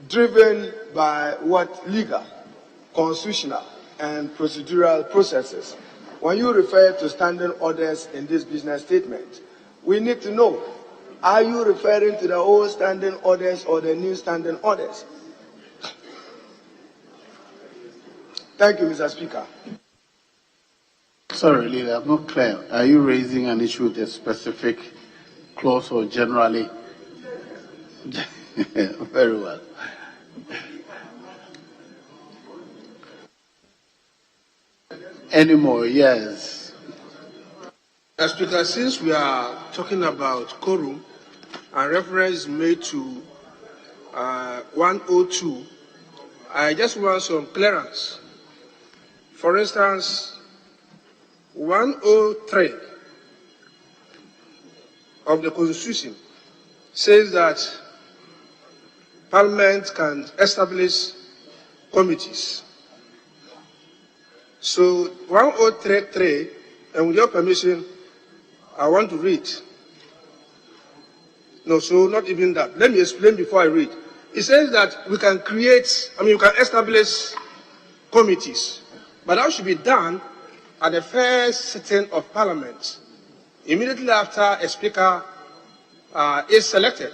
driven by what legal, constitutional, and procedural processes. When you refer to standing orders in this business statement, we need to know, are you referring to the old standing orders or the new standing orders? Thank you, Mr. Speaker. Sorry, Leader, I'm not clear. Are you raising an issue with a specific clause or generally? Very well. Any more? Yes. Mr. Speaker, since we are talking about quorum and reference made to 102, I just want some clearance. For instance, 103 of the Constitution says that Parliament can establish committees. So 103, and with your permission, I want to read. No, so not even that. Let me explain before I read. It says that we can we can establish committees, but that should be done at the first sitting of Parliament, immediately after a speaker is selected.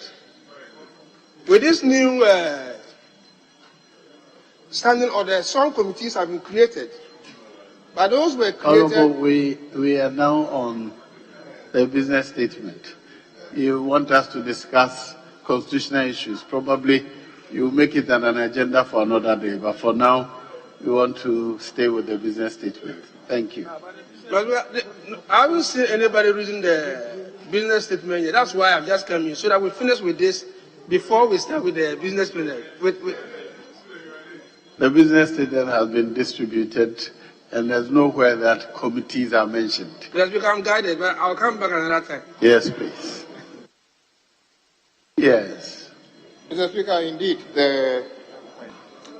With this new standing order, some committees have been created. But those were created. Honorable, we are now on the business statement. You want us to discuss constitutional issues. Probably you make it an agenda for another day. But for now, we want to stay with the business statement. Thank you. But I haven't seen anybody reading the business statement yet. That's why I've just come in, so that we finish with this before we start with the business plenary. The business statement has been distributed, and there's nowhere that committees are mentioned. Because we become guided, but I'll come back another time. Yes, please. Yes. Mr. Speaker, indeed, the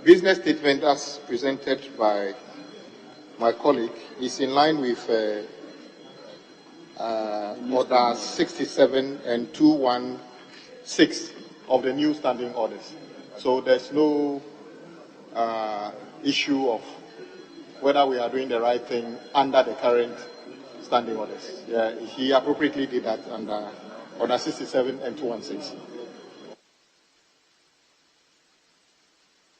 business statement as presented by my colleague is in line with Order 67 and 216 of the new standing orders. So there's no issue of whether we are doing the right thing under the current standing orders. Yeah, he appropriately did that under Order 67 and 216.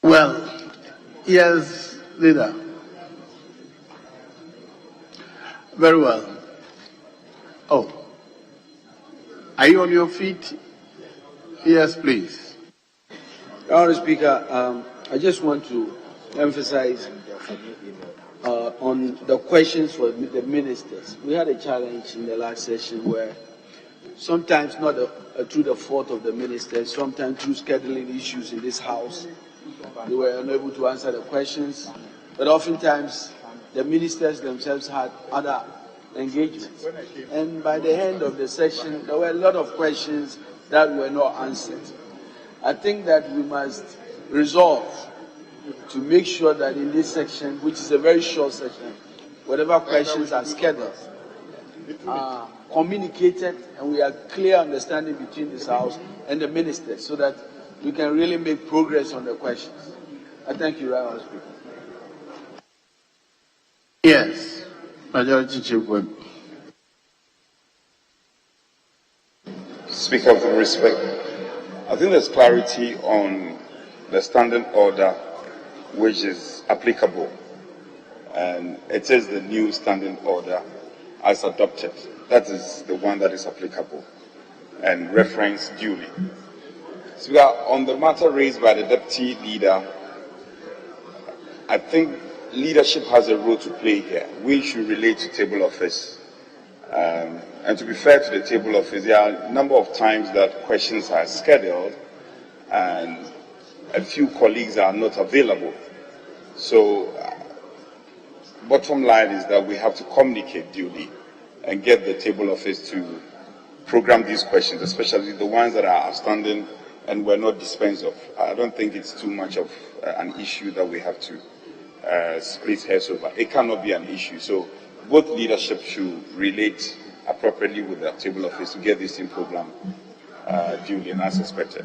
Well, yes, Leader. Very well. Oh, are you on your feet? Yes, please. Honourable Speaker, I just want to emphasize on the questions for the ministers. We had a challenge in the last session where sometimes not through the fault of the ministers, sometimes through scheduling issues in this House, they were unable to answer the questions. But oftentimes, the ministers themselves had other engagements. And by the end of the session, there were a lot of questions that were not answered. I think that we must resolve to make sure that in this section, which is a very short section, whatever questions are scheduled, are communicated, and we have clear understanding between this House and the ministers so that we can really make progress on the questions. I thank you, Honourable Speaker. Yes, Majority Chief Whip. Speaker, with respect, I think there's clarity on the standing order which is applicable, and it is the new standing order as adopted. That is the one that is applicable and referenced duly. Speaker, on the matter raised by the Deputy Leader, I think leadership has a role to play here. We should relate to table office. And to be fair to the table office, there are a number of times that questions are scheduled and a few colleagues are not available. So, bottom line is that we have to communicate duly and get the table office to program these questions, especially the ones that are outstanding and were not dispensed of. I don't think it's too much of an issue that we have to split hairs over. It cannot be an issue. So both leadership should relate appropriately with the table office to get this in program duly and as expected.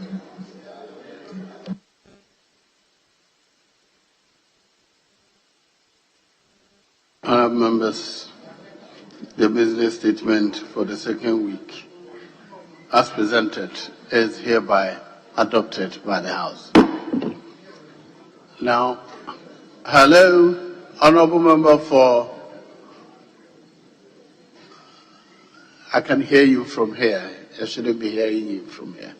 Honourable members, the business statement for the second week, as presented, is hereby adopted by the House. Now, hello, Honourable Member for. I can hear you from here. I shouldn't be hearing you from here.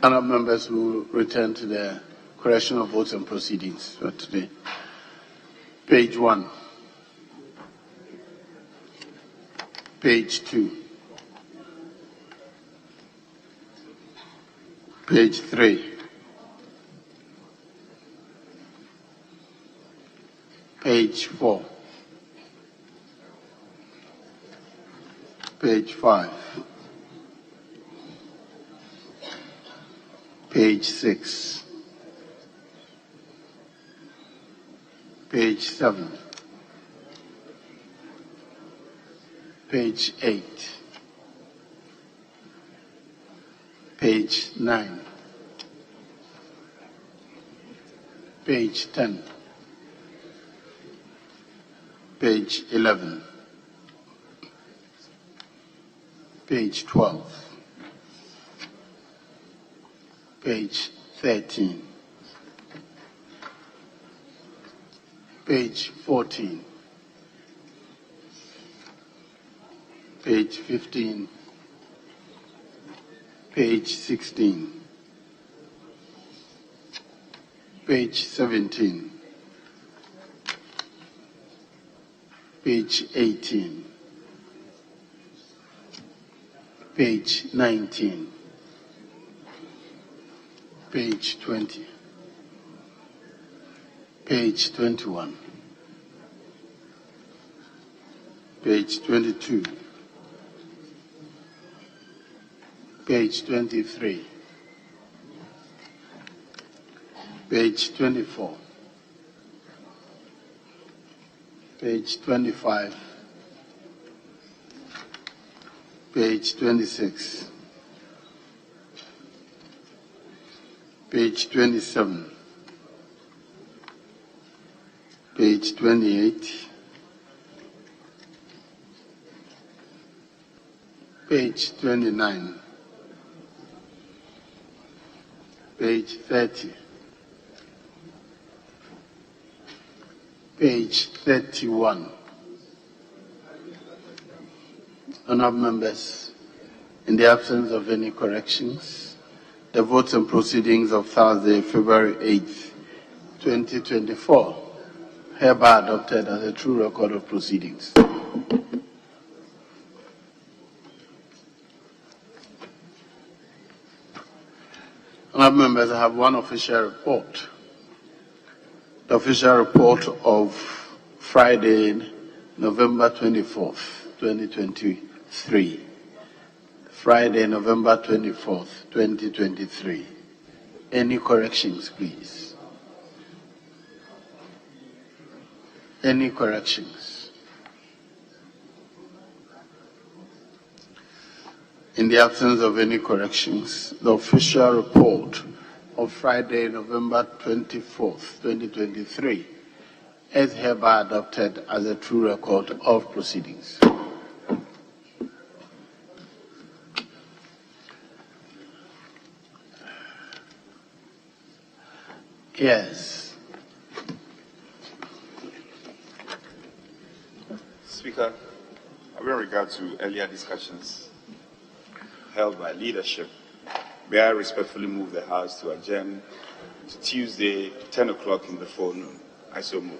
Honourable members who return to the correction of votes and proceedings for today. Page 1. Page 2. Page 3. Page 4. Page 5. Page 6. Page 7. Page 8. Page 9. Page 10. Page 11. Page 12. Page 13. Page 14. Page 15. Page 16. page 17, page 18, page 19, page 20, page 21, page 22, page 23, page 24, page 25, page 26, page 27, page 28, page 29, page 30, page 31. Honourable members, in the absence of any corrections, the votes and proceedings of Thursday, February 8th, 2024, hereby adopted as a true record of proceedings. Honourable members, I have one official report. The official report of Friday, November 24th, 2023. Friday, November 24th, 2023. Any corrections, please? Any corrections? In the absence of any corrections, the official report of Friday, November 24th, 2023 is hereby adopted as a true record of proceedings. Yes. Speaker, having regard to earlier discussions held by leadership, may I respectfully move the House to adjourn to Tuesday, 10 o'clock in the forenoon. I so move.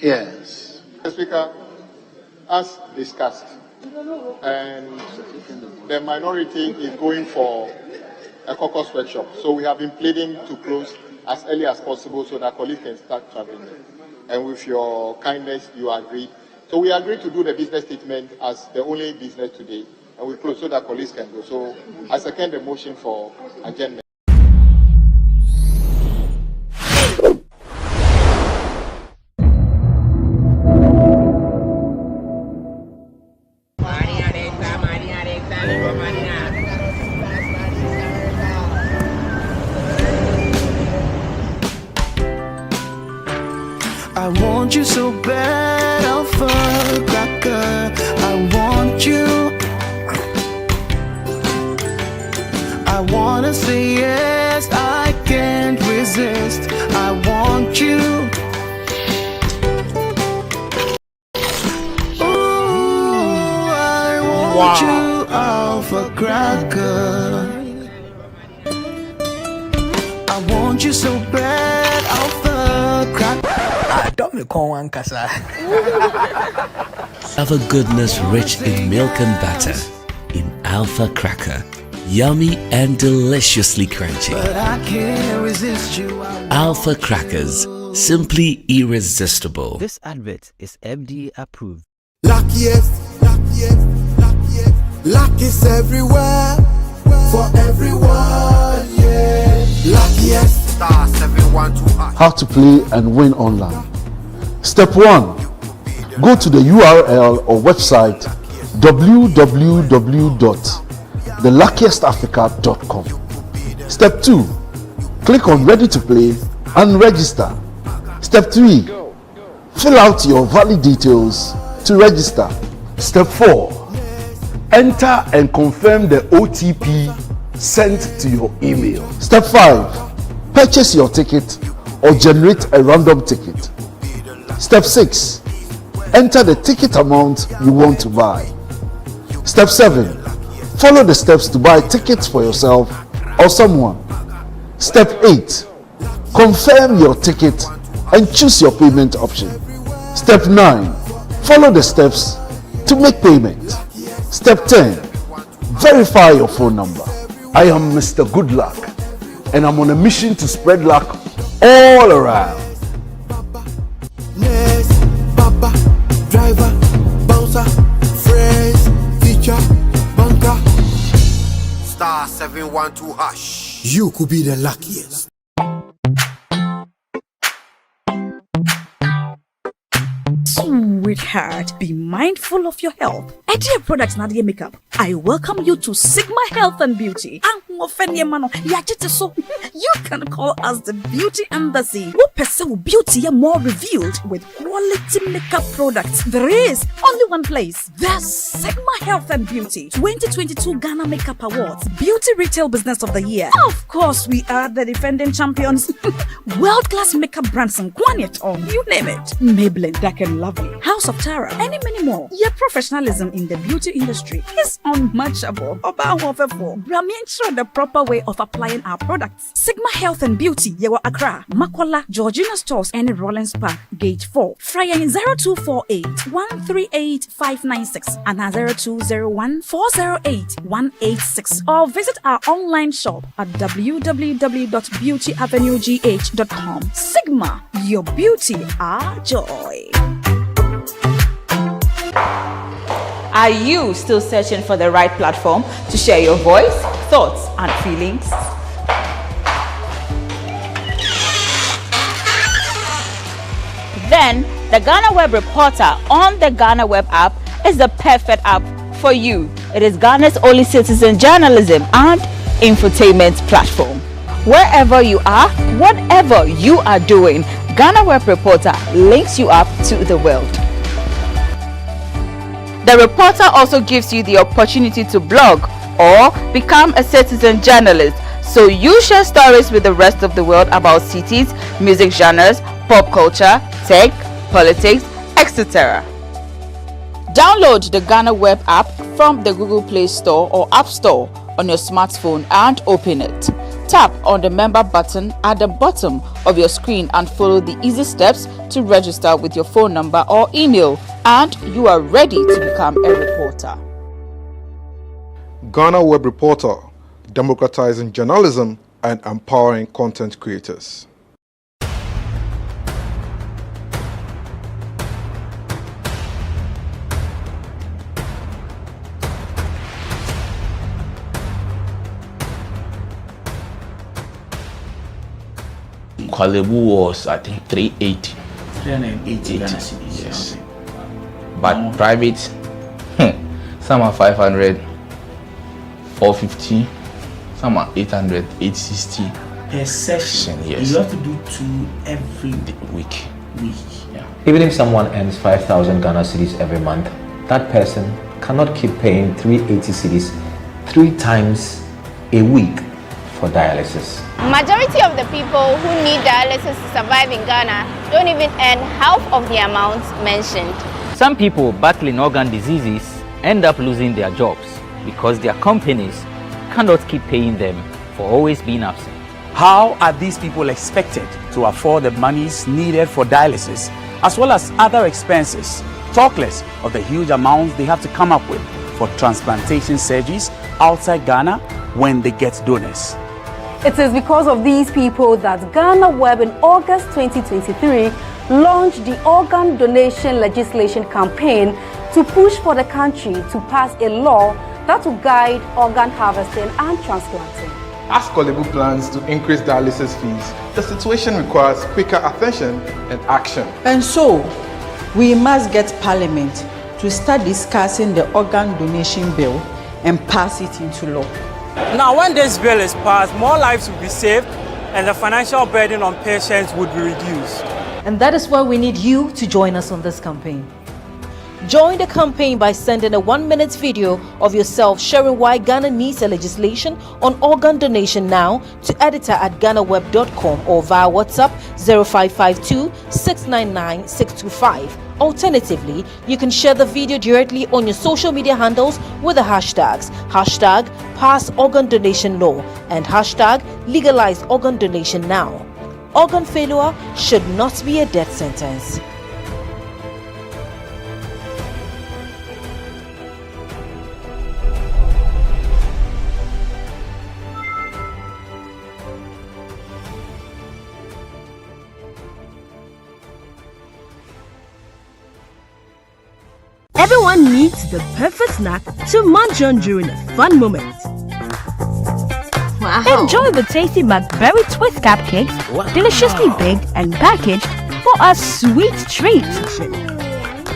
Yes. Mr. Speaker, as discussed, and the minority is going for a caucus workshop. So we have been pleading to close as early as possible so that colleagues can start traveling. And with your kindness, you agreed. So we agreed to do the business statement as the only business today, and we close so that colleagues can go. So I second the motion for adjournment. I want you so bad, Alpha-Cracker. I want you. I wanna say yes, I can't resist. I want you. Ooh, I want you, Alpha-Cracker. I want you so bad, Alpha-Cracker. Don't me call one casa. Have a goodness rich in milk and butter in Alpha Cracker. Yummy and deliciously crunchy. But I can't resist you. Alpha Crackers, simply irresistible. This advert is FDA approved. Luckiest, luckiest, luckiest. Luck is everywhere for everyone, yeah. Luckiest. Star 712. How to play and win online. Step 1. Go to the URL or website www.theluckiestafrica.com. Step 2. Click on Ready to Play and register. Step 3. Fill out your valid details to register. Step 4. Enter and confirm the OTP sent to your email. Step 5. Purchase your ticket or generate a random ticket. Step 6. Enter the ticket amount you want to buy. Step 7. Follow the steps to buy tickets for yourself or someone. Step 8. Confirm your ticket and choose your payment option. Step 9. Follow the steps to make payment. Step 10. Verify your phone number. I am Mr. Good Luck and I'm on a mission to spread luck all around. Baba, driver, bouncer, phrase, teacher, banker. Star 712 hash. You could be the luckiest. Sweetheart, be mindful of your health. Dear products na dear makeup. I welcome you to Sigma Health and Beauty. You can call us the Beauty Embassy. We pursue beauty more revealed with quality makeup products. There is only one place. The Sigma Health and Beauty 2022 Ghana Makeup Awards Beauty Retail Business of the Year. Of course, we are the defending champions. World-class makeup brands and Quaniton, you name it. Maybelline, Dark and Lovely, House of Tara, and many more. Your professionalism in the beauty industry is unmatchable. The proper way of applying our products. Sigma Health and Beauty, Yewa Accra, Makola, Georgina Stores, and Rollins Park, Gate 4. Fryer 0248 138 596 and 0201 408 186. Or visit our online shop at www.beautyavenuegh.com. Sigma, your beauty, our joy. Are you still searching for the right platform to share your voice, thoughts, and feelings? Then, the GhanaWeb Reporter on the GhanaWeb app is the perfect app for you. It is Ghana's only citizen journalism and infotainment platform. Wherever you are, whatever you are doing, GhanaWeb Reporter links you up to the world. The reporter also gives you the opportunity to blog or become a citizen journalist, so you share stories with the rest of the world about cities, music genres, pop culture, tech, politics, etc. Download the GhanaWeb app from the Google Play Store or App Store on your smartphone and open it. Tap on the member button at the bottom of your screen and follow the easy steps to register with your phone number or email, and you are ready to become a reporter. GhanaWeb Reporter, democratizing journalism and empowering content creators. Kwalebu was, I think, 380. 380 Ghana cedis. Yes. But private, some are 500, 450, some are 800, 860. Per session, yes. You have to do 2 every week. Yeah. Even if someone earns 5,000 Ghana cedis every month, that person cannot keep paying 380 cedis 3 times a week for dialysis. Majority of the people who need dialysis to survive in Ghana don't even earn half of the amount mentioned. Some people battling organ diseases end up losing their jobs because their companies cannot keep paying them for always being absent. How are these people expected to afford the monies needed for dialysis as well as other expenses, talk less of the huge amounts they have to come up with for transplantation surgeries outside Ghana when they get donors? It is because of these people that GhanaWeb in August 2023 launched the organ donation legislation campaign to push for the country to pass a law that will guide organ harvesting and transplanting. As Kolebu plans to increase dialysis fees, the situation requires quicker attention and action. And so, we must get Parliament to start discussing the organ donation bill and pass it into law. Now, when this bill is passed, more lives will be saved and the financial burden on patients would be reduced. And that is why we need you to join us on this campaign. Join the campaign by sending a 1-minute video of yourself sharing why Ghana needs a legislation on organ donation now to editor@GhanaWeb.com or via WhatsApp 0552 699 625. Alternatively, you can share the video directly on your social media handles with the hashtags #PassOrganDonationLaw and #LegalizeOrganDonationNow. Organ failure should not be a death sentence. Everyone needs the perfect snack to munch on during a fun moment. Wow. Enjoy the tasty McBerry Twist cupcakes, deliciously baked and packaged for a sweet treat.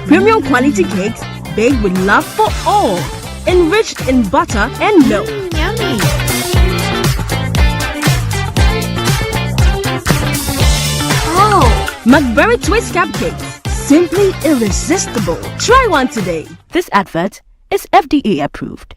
Premium quality cakes baked with love for all, enriched in butter and milk. Yummy. Oh, McBerry Twist cupcakes. Simply irresistible. Try one today. This advert is FDA approved.